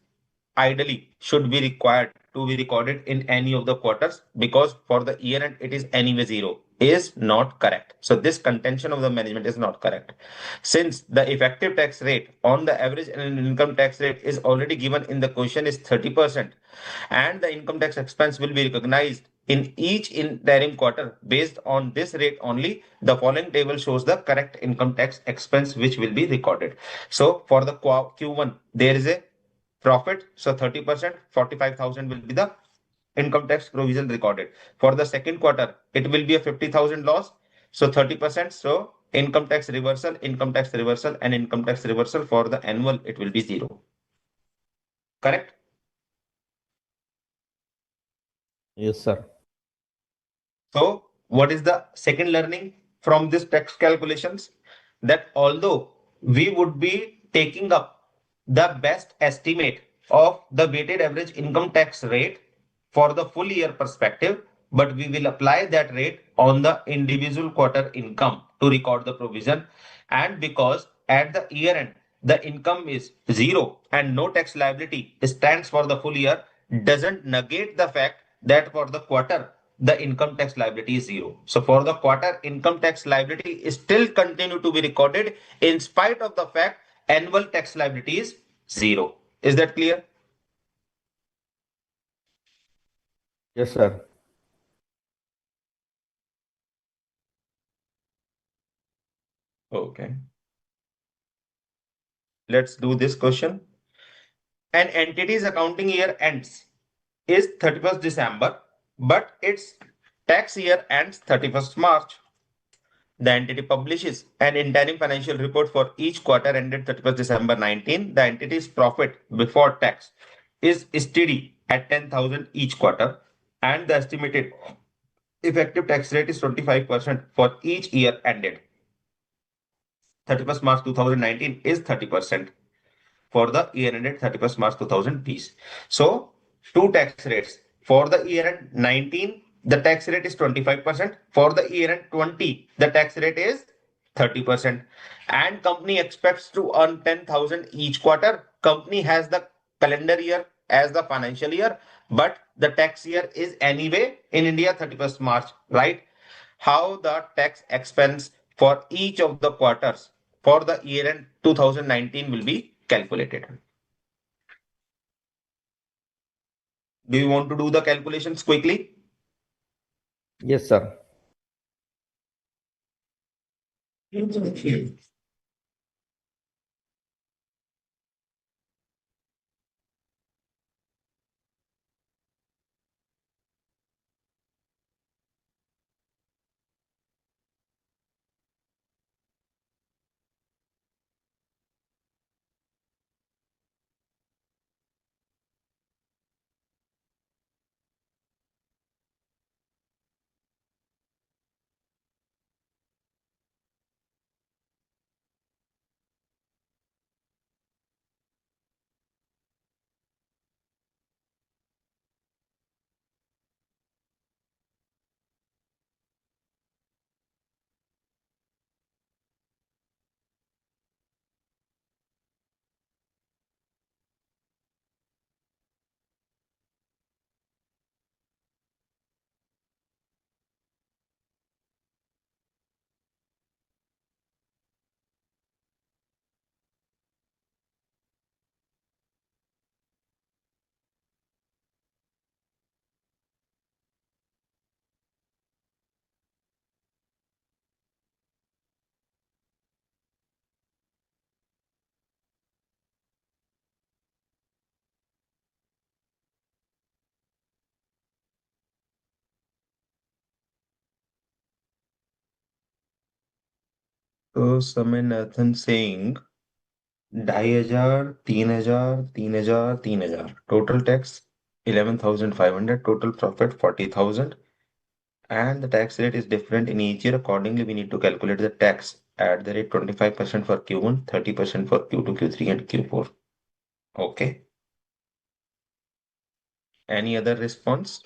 ideally should be required to be recorded in any of the quarters because for the year end it is anyway zero is not correct. So this contention of the management is not correct. Since the effective tax rate on the average and income tax rate is already given in the question is 30% and the income tax expense will be recognized in each interim quarter based on this rate only, the following table shows the correct income tax expense which will be recorded. So for the Q1 there is a profit. So 30%, 45,000 will be the income tax provision recorded. For the second quarter, it will be a 50,000 loss. So 30%. So income tax reversal, and income tax reversal for the annual, it will be zero. Correct? Yes, sir. So what is the second learning from this tax calculations? That although we would be taking up the best estimate of the weighted average income tax rate for the full year perspective, but we will apply that rate on the individual quarter income to record the provision. And because at the year end, the income is zero and no tax liability stands for the full year, doesn't negate the fact that for the quarter, the income tax liability is zero. So for the quarter, income tax liability is still continue to be recorded in spite of the fact annual tax liability is zero. Is that clear? Yes, sir. Okay. Let's do this question. An entity's accounting year ends is 31st December, but its tax year ends 31st March. The entity publishes an interim financial report for each quarter ended 31st December 19. The entity's profit before tax is steady at 10,000 each quarter, and the estimated effective tax rate is 25% for each year ended. 31st March 2019 is 30%. For the year ended 31st March 2020. So, two tax rates. For the year end 19, the tax rate is 25%. For the year end 20, the tax rate is 30%. And company expects to earn 10,000 each quarter. Company has the calendar year as the financial year, but the tax year is anyway in India 31st March, right? How the tax expense for each of the quarters for the year end 2019 will be calculated. Do you want to do the calculations quickly? Yes, sir. So Samay Nathan saying 2,500, 3,000, 3,000, 3,000. Total tax 11,500. Total profit 40,000. And the tax rate is different in each year. Accordingly, we need to calculate the tax at the rate 25% for Q1, 30% for Q2, Q3, and Q4. Okay. Any other response?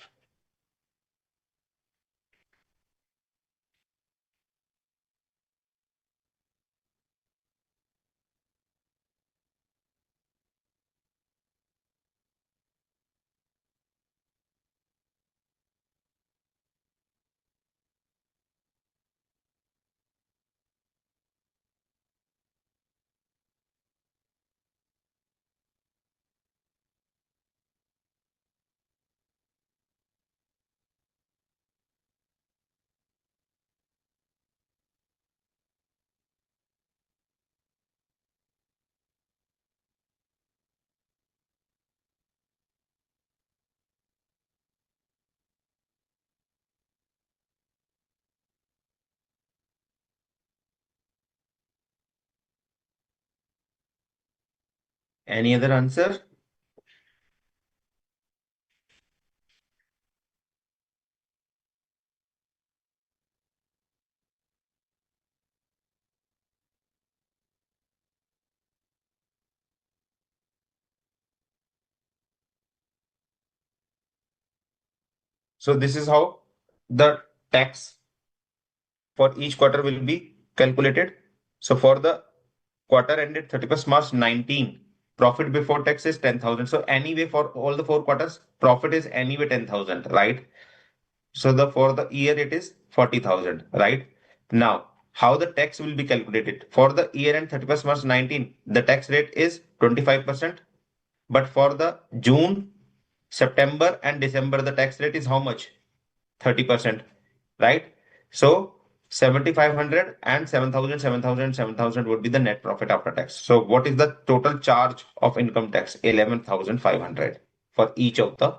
Any other answer? So this is how the tax for each quarter will be calculated. So for the quarter ended 31st March 19, profit before tax is 10,000. So anyway, for all the 4 quarters, profit is anyway 10,000, right? So for the year it is 40,000, right? Now, how the tax will be calculated? For the year end 31st March 19, the tax rate is 25%. But for the June, September and December, the tax rate is how much? 30%, right? So 7,500 and 7,000, 7,000, 7,000 would be the net profit after tax. So what is the total charge of income tax? 11,500 for each of the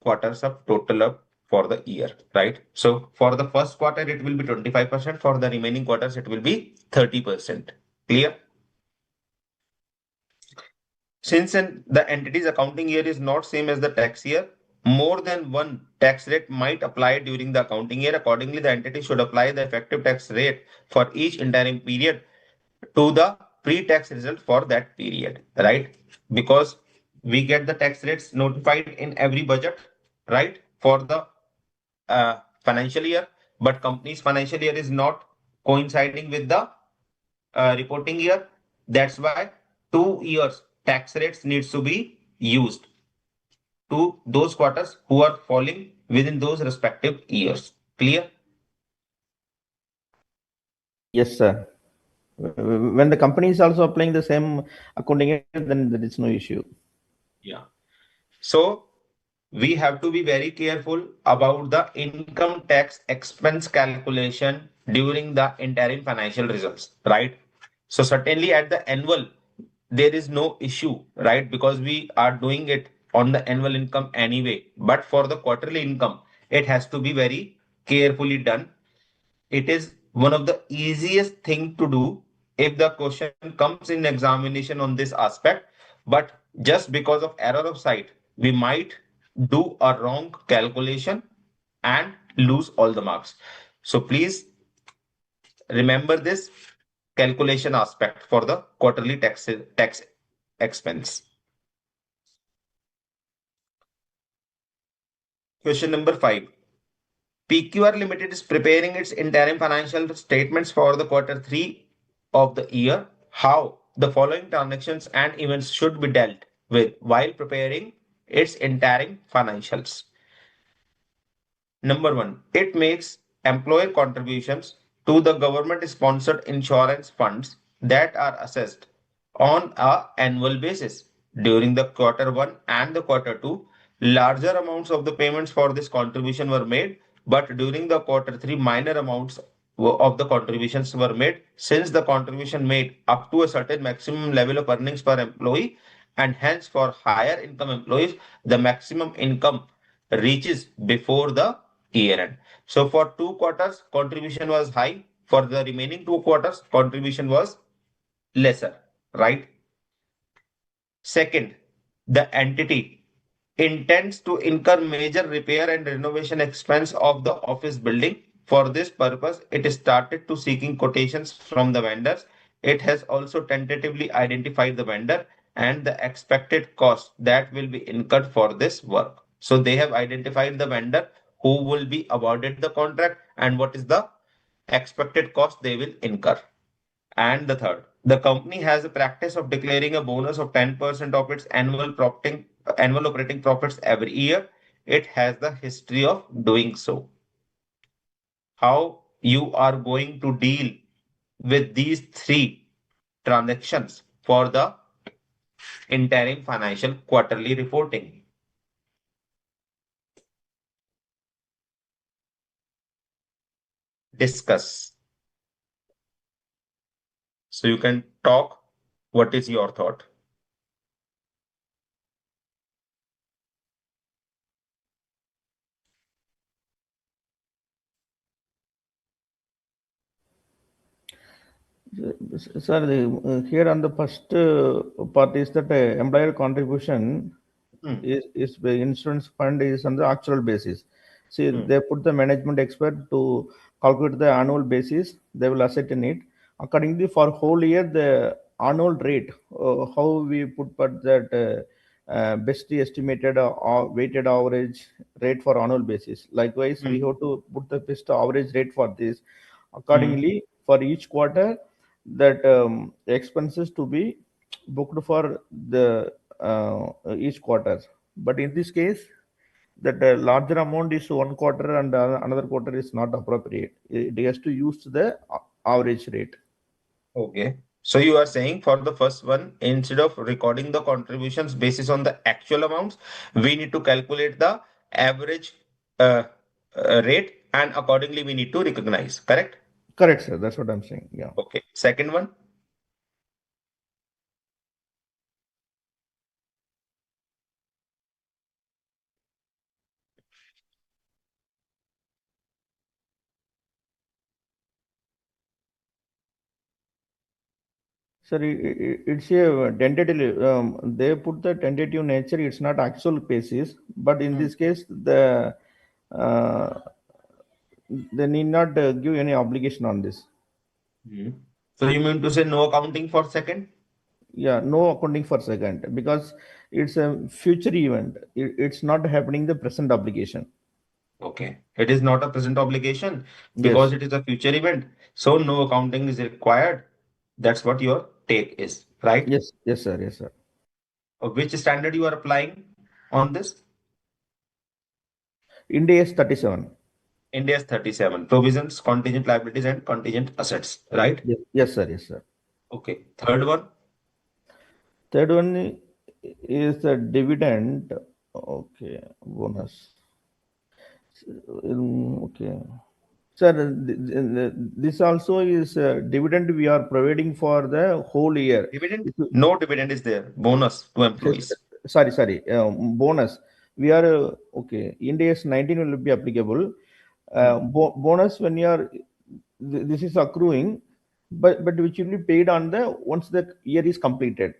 quarters of total up for the year, right? So for the first quarter, it will be 25%. For the remaining quarters, it will be 30%. Clear? Since the entity's accounting year is not same as the tax year, more than one tax rate might apply during the accounting year. Accordingly, the entity should apply the effective tax rate for each interim period to the pre-tax result for that period, right? Because we get the tax rates notified in every budget, right? For the financial year, but company's financial year is not coinciding with the reporting year. That's why 2 years tax rates needs to be used to those quarters who are falling within those respective years. Clear? Yes, sir. When the company is also applying the same accounting year, then there is no issue. Yeah. So we have to be very careful about the income tax expense calculation during the interim financial results, right? So certainly at the annual, there is no issue, right? Because we are doing it on the annual income anyway. But for the quarterly income, it has to be very carefully done. It is one of the easiest thing to do if the question comes in examination on this aspect. But just because of error of sight, we might do a wrong calculation and lose all the marks. So please remember this calculation aspect for the quarterly tax expense. Question number 5. PQR Limited is preparing its interim financial statements for the quarter 3 of the year. How the following transactions and events should be dealt with while preparing its interim financials. Number 1, it makes employer contributions to the government-sponsored insurance funds that are assessed on an annual basis. During the quarter 1 and the quarter 2, larger amounts of the payments for this contribution were made, but during the quarter 3, minor amounts of the contributions were made. Since the contribution made up to a certain maximum level of earnings per employee, and hence for higher income employees, the maximum income reaches before the year end. So for 2 quarters, contribution was high. For the remaining 2 quarters, contribution was lesser, right? Second, the entity intends to incur major repair and renovation expense of the office building. For this purpose, it started to seeking quotations from the vendors. It has also tentatively identified the vendor and the expected cost that will be incurred for this work. So they have identified the vendor who will be awarded the contract and what is the expected cost they will incur. And the third, the company has a practice of declaring a bonus of 10% of its annual operating profits every year. It has the history of doing so. How you are going to deal with these 3 transactions for the interim financial quarterly reporting? Discuss. So you can talk. What is your thought? Sir, here on the first part is that employer contribution is the insurance fund is on the actual basis. See, they put the management expert to calculate the annual basis. They will ascertain it accordingly for whole year the annual rate. How we put that best estimated weighted average rate for annual basis. Likewise, we have to put the best average rate for this. Accordingly, for each quarter, that expenses to be booked for the each quarter. But in this case, that larger amount is one quarter and another quarter is not appropriate. It has to use the average rate. Okay. So you are saying for the first one, instead of recording the contributions basis on the actual amounts, we need to calculate the average uh, rate, and accordingly we need to recognize. Correct? Correct, sir. That's what I'm saying. Yeah. Okay. Second one. Sir, it's a tentative. They put the tentative nature. It's not actual basis, but in this case, uh, they need not give any obligation on this. Hmm. So you mean to say no accounting for second? Yeah, no accounting for second because it's a future event. It's not happening the present obligation. Okay. It is not a present obligation because Yes, it is a future event. So no accounting is required. That's what your take is, right? yes, yes, sir, yes, sir. Which standard you are applying on this? Ind AS 37. Ind AS 37, provisions, contingent liabilities, and contingent assets, right? Yes, yes, sir, yes, sir. Okay. Third one. Third one is the dividend. Okay, bonus. Okay. Sir, this also is dividend we are providing for the whole year. Dividend? No dividend is there. Bonus to employees. Sorry, bonus. We are, okay, Ind AS 19 will be applicable. Bonus when you are, this is accruing, but which will be paid on the, once the year is completed.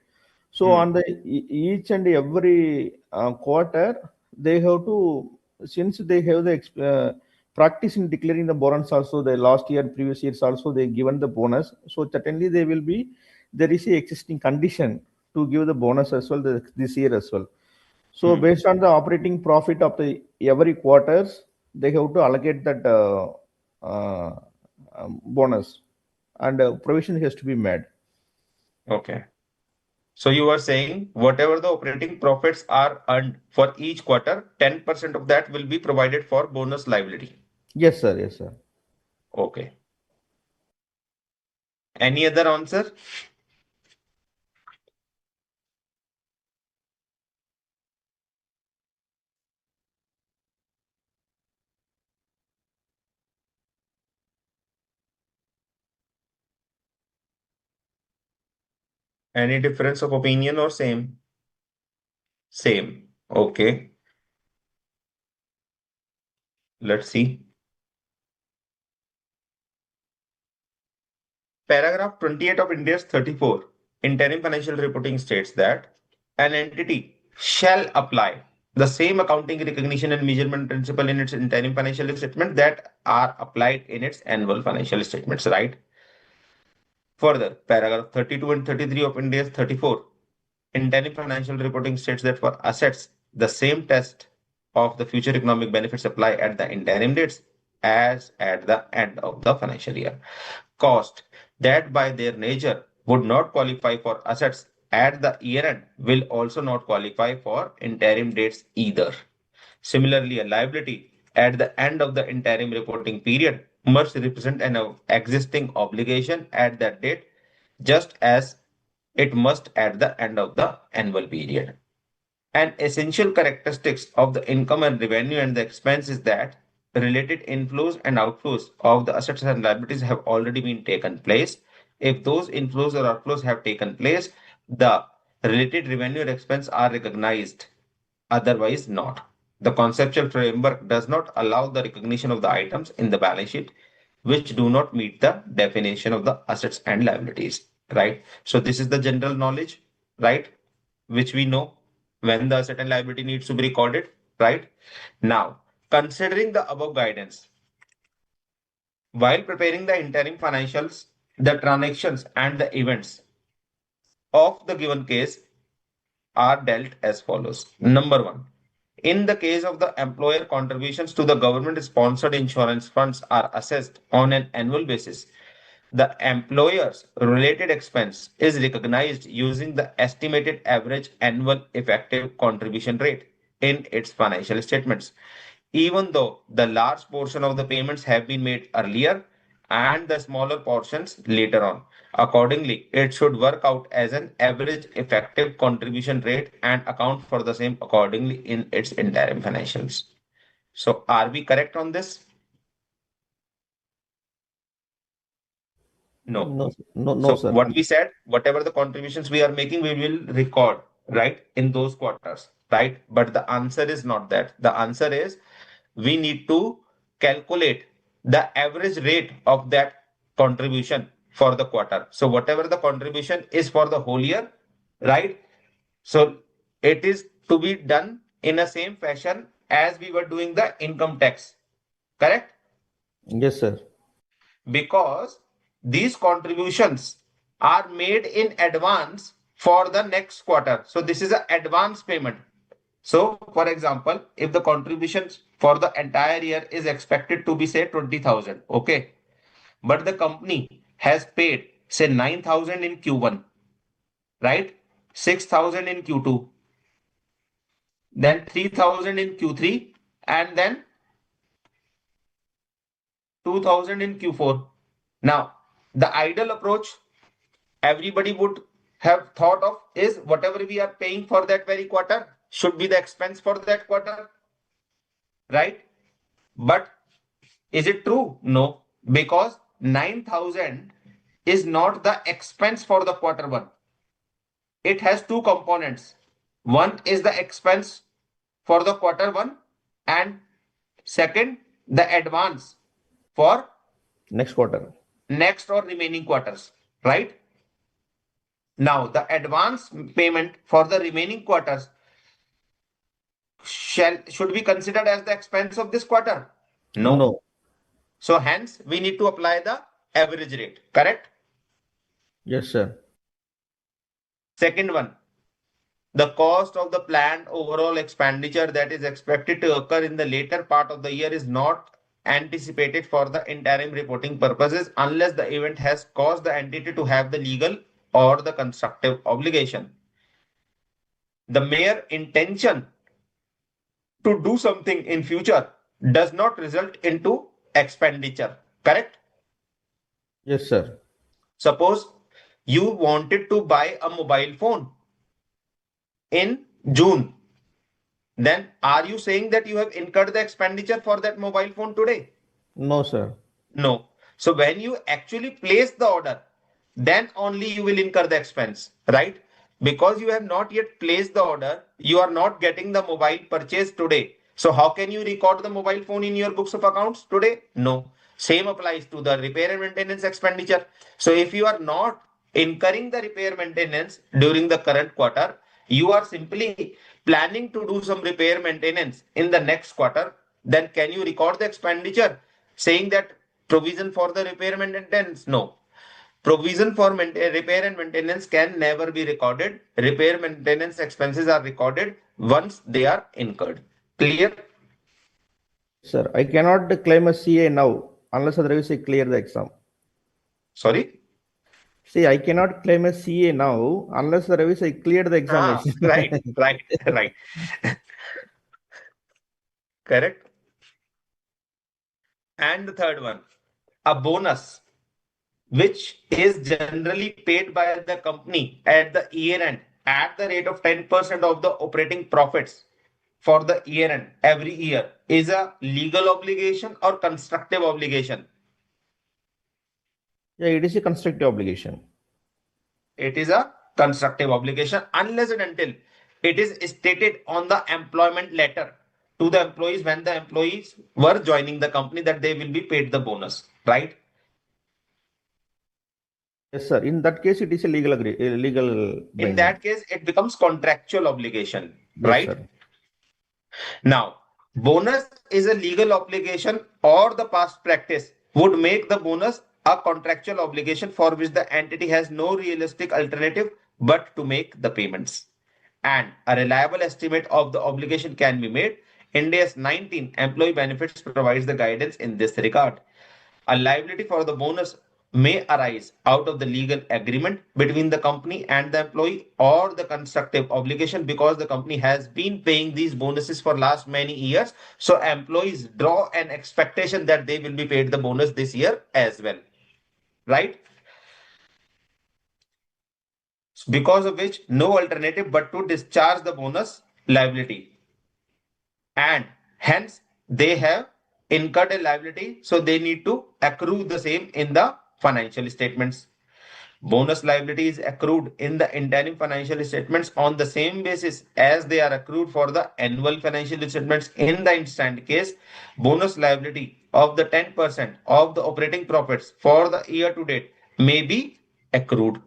So on the each and every quarter, they have to, since they have the practice in declaring the bonus also, the last year, previous years also, they given the bonus. So certainly they will be, there is a existing condition to give the bonus as well this year as well. So based on the operating profit of the every quarters, they have to allocate that uh, bonus, and provision has to be made. Okay. So you are saying whatever the operating profits are earned for each quarter, 10% of that will be provided for bonus liability. Yes, sir. Yes, sir. Okay. Any other answer? Any difference of opinion or same? Same. Okay. Let's see. Paragraph 28 of India's 34 Interim Financial Reporting states that an entity shall apply the same accounting recognition and measurement principle in its interim financial statement that are applied in its annual financial statements, right? Further, paragraph 32 and 33 of India's 34 Interim Financial Reporting states that for assets, the same test of the future economic benefits apply at the interim dates as at the end of the financial year. Cost that by their nature would not qualify for assets at the year end will also not qualify for interim dates either. Similarly, a liability at the end of the interim reporting period must represent an existing obligation at that date, just as it must at the end of the annual period. An essential characteristics of the income and revenue and the expense is that the related inflows and outflows of the assets and liabilities have already been taken place. If those inflows or outflows have taken place, the related revenue or expense are recognized, otherwise not. The conceptual framework does not allow the recognition of the items in the balance sheet which do not meet the definition of the assets and liabilities, right? So this is the general knowledge, right? Which we know when the asset and liability needs to be recorded, right? Now, considering the above guidance, while preparing the interim financials, the transactions and the events of the given case are dealt as follows. Number one, in the case of the employer, contributions to the government sponsored insurance funds are assessed on an annual basis. The employer's related expense is recognized using the estimated average annual effective contribution rate in its financial statements. Even though the large portion of the payments have been made earlier and the smaller portions later on. Accordingly, it should work out as an average effective contribution rate and account for the same accordingly in its interim financials. So, are we correct on this? No. No, So sir. what we said, whatever the contributions we are making, we will record, right, in those quarters, right? But the answer is not that. The answer is we need to calculate the average rate of that contribution for the quarter. So whatever the contribution is for the whole year, right? So it is to be done in the same fashion as we were doing the income tax, correct? Yes, sir. Because these contributions are made in advance for the next quarter. So this is an advance payment. So for example, if the contributions for the entire year is expected to be say 20,000, okay, but the company has paid say 9,000 in Q1, right? 6,000 in Q2, then 3,000 in Q3, and then 2,000 in Q4. Now, the ideal approach everybody would have thought of is whatever we are paying for that very quarter should be the expense for that quarter, right? But is it true? No, because 9,000 is not the expense for the quarter one. It has two components. One is the expense for the quarter one, and second, the advance for Next quarter. next or remaining quarters, right? Now, the advance payment for the remaining quarters should be considered as the expense of this quarter? No. No. So hence we need to apply the average rate, correct? Yes, sir. Second one, the cost of the planned overall expenditure that is expected to occur in the later part of the year is not anticipated for the interim reporting purposes unless the event has caused the entity to have the legal or the constructive obligation. The mere intention to do something in future does not result into expenditure, correct? Yes, sir. Suppose you wanted to buy a mobile phone in June, then are you saying that you have incurred the expenditure for that mobile phone today? No, sir. No. So when you actually place the order, then only you will incur the expense, right? Because you have not yet placed the order, you are not getting the mobile purchase today. So how can you record the mobile phone in your books of accounts today? No. Same applies to the repair and maintenance expenditure. So if you are not incurring the repair maintenance during the current quarter, you are simply planning to do some repair maintenance in the next quarter, then can you record the expenditure saying that provision for the repair maintenance? No. Provision for repair and maintenance can never be recorded. Repair maintenance expenses are recorded once they are incurred. Clear? Sir, I cannot claim a CA now unless otherwise I clear the exam. Sorry? See, I cannot claim a CA now unless otherwise I clear the examination. Right, right. Correct. And the third one, a bonus, which is generally paid by the company at the year end at the rate of 10% of the operating profits for the year end every year, is a legal obligation or constructive obligation? Yeah, it is a constructive obligation. It is a constructive obligation unless and until it is stated on the employment letter to the employees when the employees were joining the company that they will be paid the bonus, right? Yes, sir. In that case, it is a legal In binding. that case, it becomes contractual obligation, Yes, right? sir. Now, bonus is a legal obligation or the past practice would make the bonus a contractual obligation for which the entity has no realistic alternative but to make the payments. and a reliable estimate of the obligation can be made, Ind AS 19 employee benefits provides the guidance in this regard. A liability for the bonus may arise out of the legal agreement between the company and the employee or the constructive obligation because the company has been paying these bonuses for last many years. So employees draw an expectation that they will be paid the bonus this year as well, right? Because of which no alternative but to discharge the bonus liability, and hence they have incurred a liability, so they need to accrue the same in the financial statements. Bonus liability is accrued in the interim financial statements on the same basis as they are accrued for the annual financial statements. In the instant case, bonus liability of the 10% of the operating profits for the year to date may be accrued.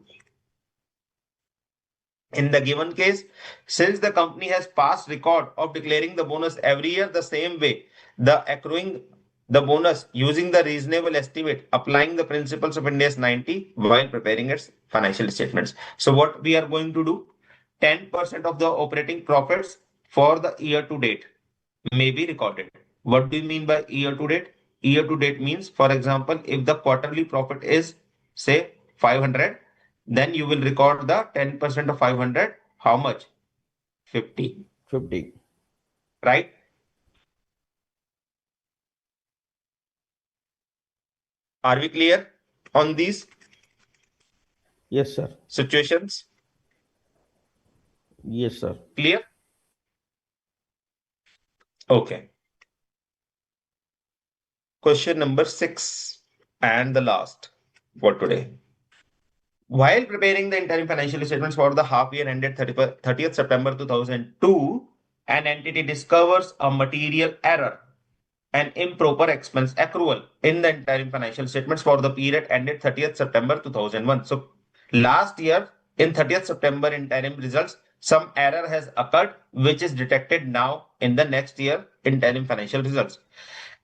In the given case, since the company has past record of declaring the bonus every year the same way, the accruing the bonus using the reasonable estimate, applying the principles of Ind AS 90 while preparing its financial statements. So what we are going to do, 10% of the operating profits for the year to date may be recorded. What do you mean by year to date? Year to date means, for example, if the quarterly profit is say 500, then you will record the 10% of 500. How much? 50. 50. Right? Are we clear on these Yes, sir. situations? Yes, sir. Clear? Okay. Question number 6 and the last for today. While preparing the interim financial statements for the half year ended 30th September 2002, an entity discovers a material error, an improper expense accrual in the interim financial statements for the period ended 30th September 2001. So last year in 30th September interim results, some error has occurred which is detected now in the next year interim financial results.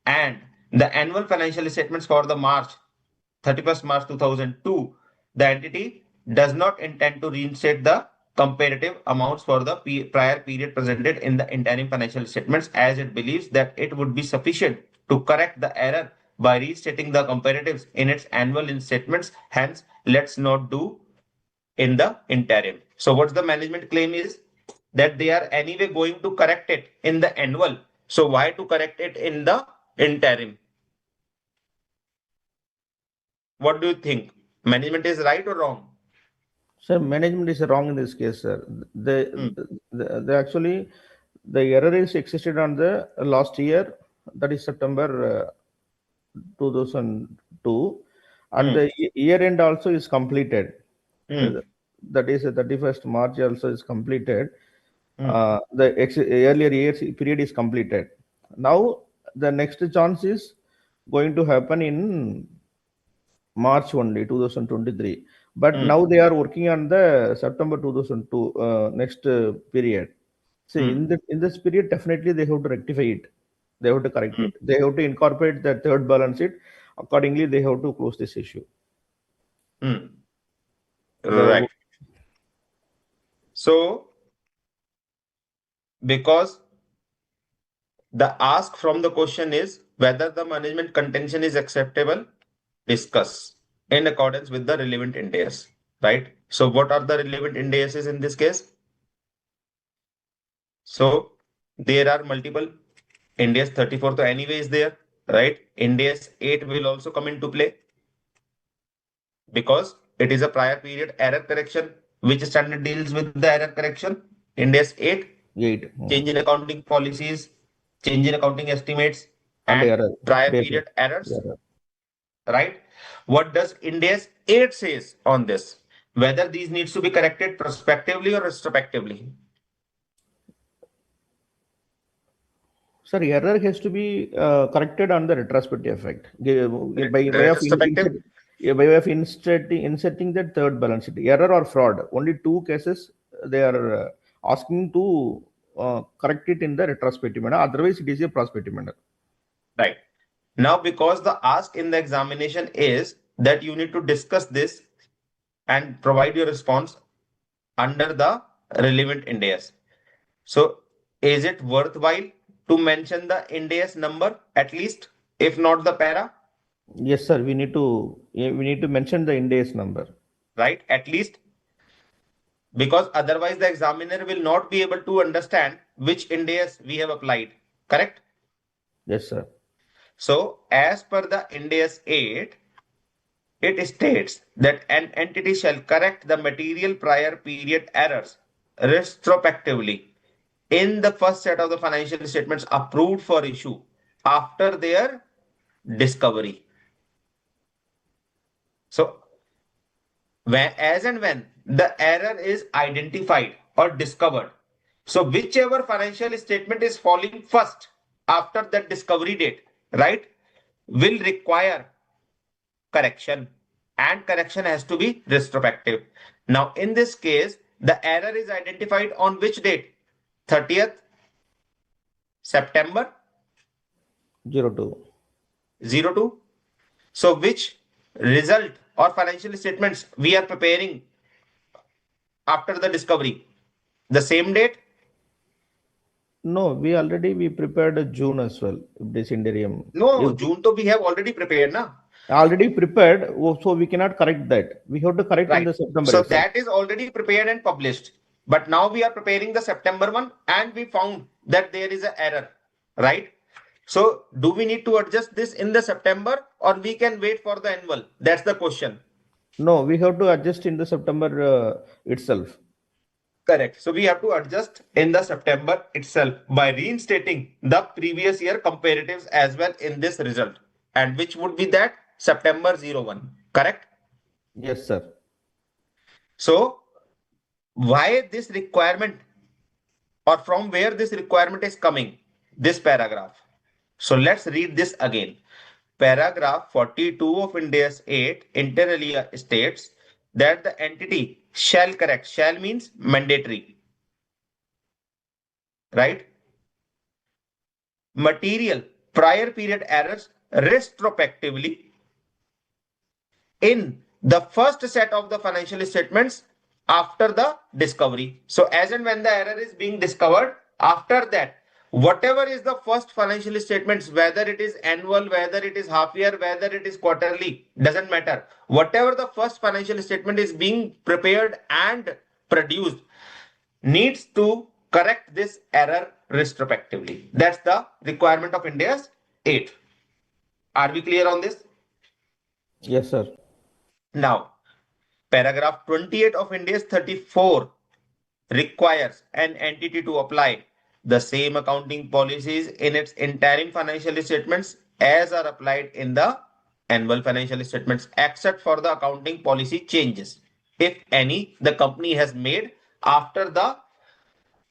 And the annual financial statements for the 31st March 2002, the entity does not intend to reinstate the comparative amounts for the prior period presented in the interim financial statements, as it believes that it would be sufficient to correct the error by restating the comparatives in its annual statements. Hence, let's not do in the interim. So what's the management claim is that they are anyway going to correct it in the annual. So why to correct it in the interim? What do you think? Management is right or wrong? Sir, management is wrong in this case, sir. Hmm. They actually, the error is existed on the last year, that is September 2002, and Hmm. the year end also is completed. Hmm. That is 31st March also is completed. Hmm. The earlier years period is completed. Now the next chance is going to happen in March only 2023. But Hmm. now they are working on the September 2002 next period. See, Hmm. in this period, definitely they have to rectify it. They have to correct Hmm. it. They have to incorporate the third balance sheet. Accordingly, they have to close this issue. Hmm. The Right. So, because the ask from the question is whether the management contention is acceptable, discuss in accordance with the relevant Ind AS. Right. So, what are the relevant Ind ASs in this case? So, there are multiple. Ind AS 34 so anyway is there, right? Ind AS 8 will also come into play because it is a prior period error correction. Which standard deals with the error correction? Ind AS 8, 8 change in accounting policies, change in accounting estimates, and and error. prior Paper. period errors, Error. right? What does Ind AS 8 says on this? Whether these needs to be corrected prospectively or retrospectively. Sir, error has to be corrected on the retrospective effect by way of Retrospective, by way of inserting that third balance sheet. Error or fraud. Only two cases they are asking to correct it in the retrospective manner. Otherwise, it is a prospective manner. right? Now, because the ask in the examination is that you need to discuss this and provide your response under the relevant Ind AS. So is it worthwhile to mention the Ind AS number at least, if not the para, Yes, sir. We need to mention the Ind AS number. right? At least, because otherwise the examiner will not be able to understand which Ind AS we have applied. Correct? Yes, sir. So as per the Ind AS 8, it states that an entity shall correct the material prior period errors retrospectively in the first set of the financial statements approved for issue after their discovery. So, as and when the error is identified or discovered, so whichever financial statement is falling first after that discovery date, right, will require correction, and correction has to be retrospective. Now, in this case, the error is identified on which date? 30th September 02. 02. So, which result or financial statements we are preparing after the discovery? The same date? No, we prepared June as well. If this interim, No, if June to we have already prepared, na? already prepared, so we cannot correct that. We have to correct in Right. the September So itself. that is already prepared and published. But now we are preparing the September one and we found that there is an error, right? So do we need to adjust this in the September or we can wait for the annual? That's the question. No, we have to adjust in the September itself. Correct. So we have to adjust in the September itself by reinstating the previous year comparatives as well in this result. And which would be that September 01. Correct? Yes, sir. So why this requirement, or from where this requirement is coming? This paragraph. So let's read this again. Paragraph 42 of Ind AS 8 inter alia states that the entity shall correct. Shall means mandatory, right? Material prior period errors retrospectively in the first set of the financial statements after the discovery. So as and when the error is being discovered, after that, whatever is the first financial statements, whether it is annual, whether it is half year, whether it is quarterly, doesn't matter. Whatever the first financial statement is being prepared and produced needs to correct this error retrospectively. That's the requirement of Ind AS 8. Are we clear on this? Yes, sir. Now, paragraph 28 of Ind AS 34 requires an entity to apply the same accounting policies in its interim financial statements as are applied in the annual financial statements, except for the accounting policy changes, if any, the company has made after the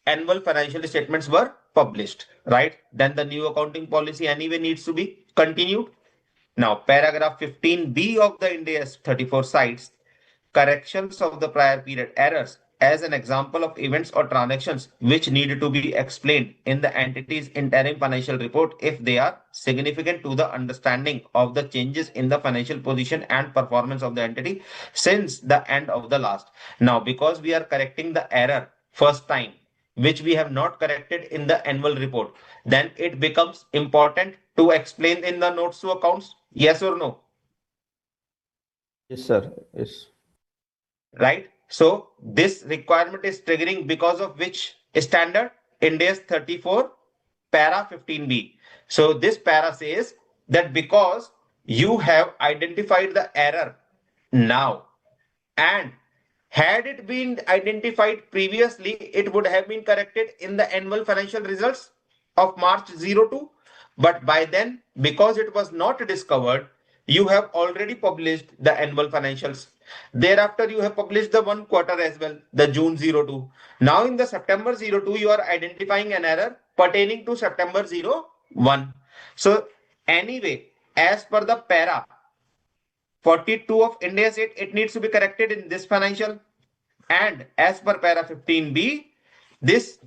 annual financial statements were published, right? Then the new accounting policy anyway needs to be continued. Now, paragraph 15b of the Ind AS 34 cites corrections of the prior period errors as an example of events or transactions which need to be explained in the entity's interim financial report if they are significant to the understanding of the changes in the financial position and performance of the entity since the end of the last. Now, because we are correcting the error first time, which we have not corrected in the annual report, then it becomes important to explain in the notes to accounts. Yes or no? Yes, sir. Yes. Right? So this requirement is triggering because of which standard? Ind AS 34 para 15b. So this para says that because you have identified the error now, and had it been identified previously, it would have been corrected in the annual financial results of March 02. But by then, because it was not discovered, you have already published the annual financials. Thereafter, you have published the one quarter as well, the June 02. Now in the September 02, you are identifying an error pertaining to September 01. So anyway, as per the para 42 of Ind AS 8, it needs to be corrected in this financial. And as per para 15b, this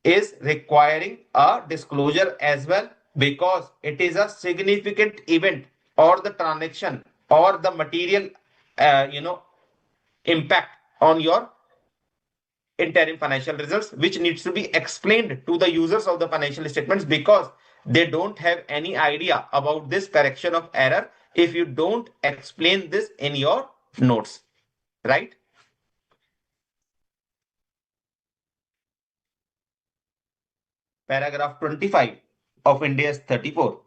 is requiring a disclosure as well because it is a significant event or the transaction or the material, impact on your interim financial results, which needs to be explained to the users of the financial statements because they don't have any idea about this correction of error if you don't explain this in your notes, right? Paragraph 25 of Ind AS 34,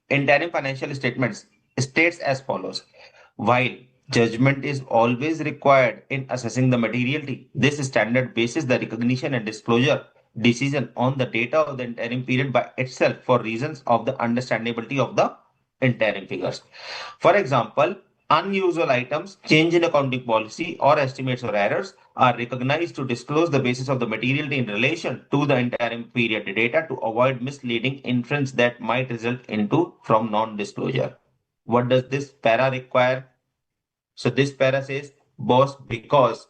interim financial statements states as follows. While judgment is always required in assessing the materiality, this standard bases the recognition and disclosure decision on the data of the interim period by itself for reasons of the understandability of the interim figures. For example, unusual items, change in accounting policy, or estimates or errors are recognized to disclose the basis of the materiality in relation to the interim period data to avoid misleading inference that might result into from non-disclosure. What does this para require? So this para says, boss, because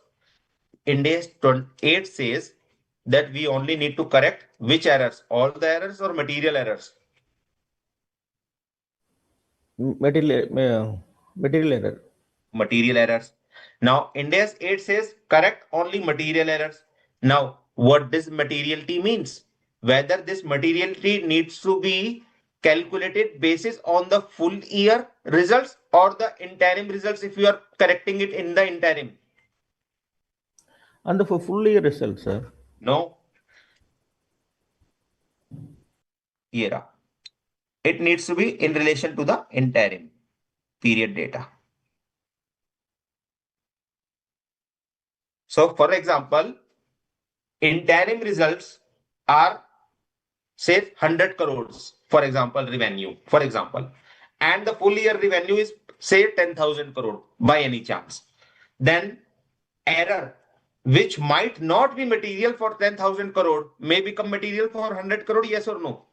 Ind AS 28 says that we only need to correct which errors, all the errors or material errors? Material error. Material errors. Now, Ind AS 8 says correct only material errors. Now, what does materiality means? Whether this materiality needs to be calculated basis on the full year results or the interim results if you are correcting it in the interim. And for full year results, sir. No. Era. It needs to be in relation to the interim period data. So, for example, interim results are say 100 crores, for example, revenue, for example, and the full year revenue is say 10,000 crore by any chance, then error which might not be material for 10,000 crore may become material for 100 crore, yes or no?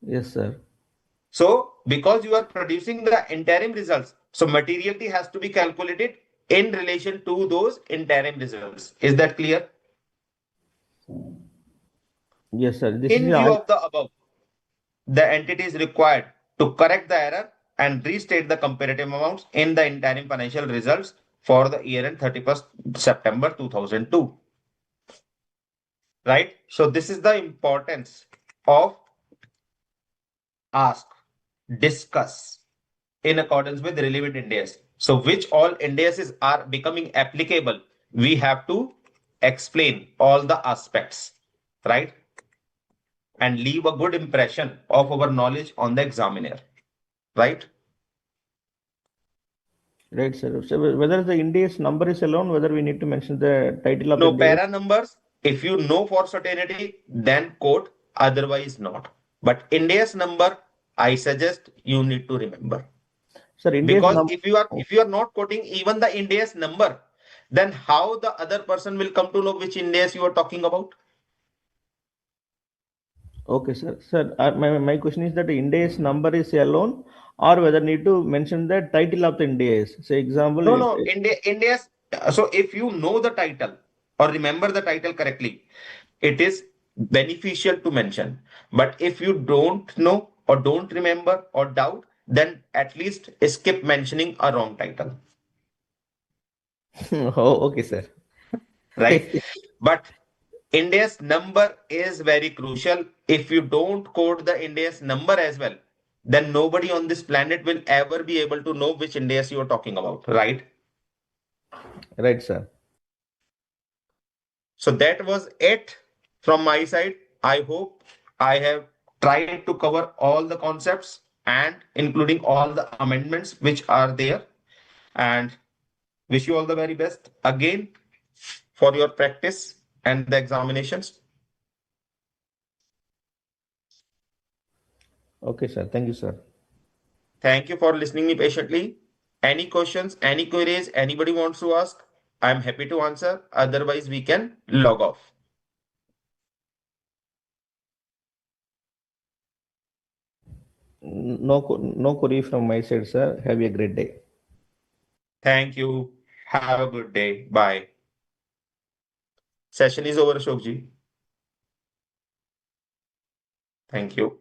Yes, sir. So because you are producing the interim results, so materiality has to be calculated in relation to those interim results. Is that clear? Yes, sir. This In is view all. of the above, the entity is required to correct the error and restate the comparative amounts in the interim financial results for the year end 31st September 2002. Right? So this is the importance of ask, discuss in accordance with relevant Ind AS. So which all Ind ASs are becoming applicable, we have to explain all the aspects, right? And leave a good impression of our knowledge on the examiner, right? Right, sir. So whether the Ind AS number is alone, whether we need to mention the title of No, Ind AS. para numbers, if you know for certainty, then quote, otherwise not. But Ind AS number, I suggest you need to remember. Sir, Ind AS Because number. if you are not quoting even the Ind AS number, then how the other person will come to know which Ind AS you are talking about? Okay, sir. Sir, my question is that the Ind AS number is alone, or whether need to mention the title of the Ind AS. Say example. No, Ind AS. So if you know the title or remember the title correctly, it is beneficial to mention. But if you don't know or don't remember or doubt, then at least skip mentioning a wrong title, Oh, okay, sir. right? But Ind AS number is very crucial. If you don't code the Ind AS number as well, then nobody on this planet will ever be able to know which Ind AS you are talking about, right? Right, sir. So that was it from my side. I hope I have tried to cover all the concepts and including all the amendments which are there, and wish you all the very best again for your practice and the examinations. Okay, sir. Thank you, sir. Thank you for listening me patiently. Any questions, any queries anybody wants to ask, I'm happy to answer. Otherwise, we can log off. No query from my side, sir. Have a great day. Thank you. Have a good day. Bye. Session is over, Ashokji. Thank you.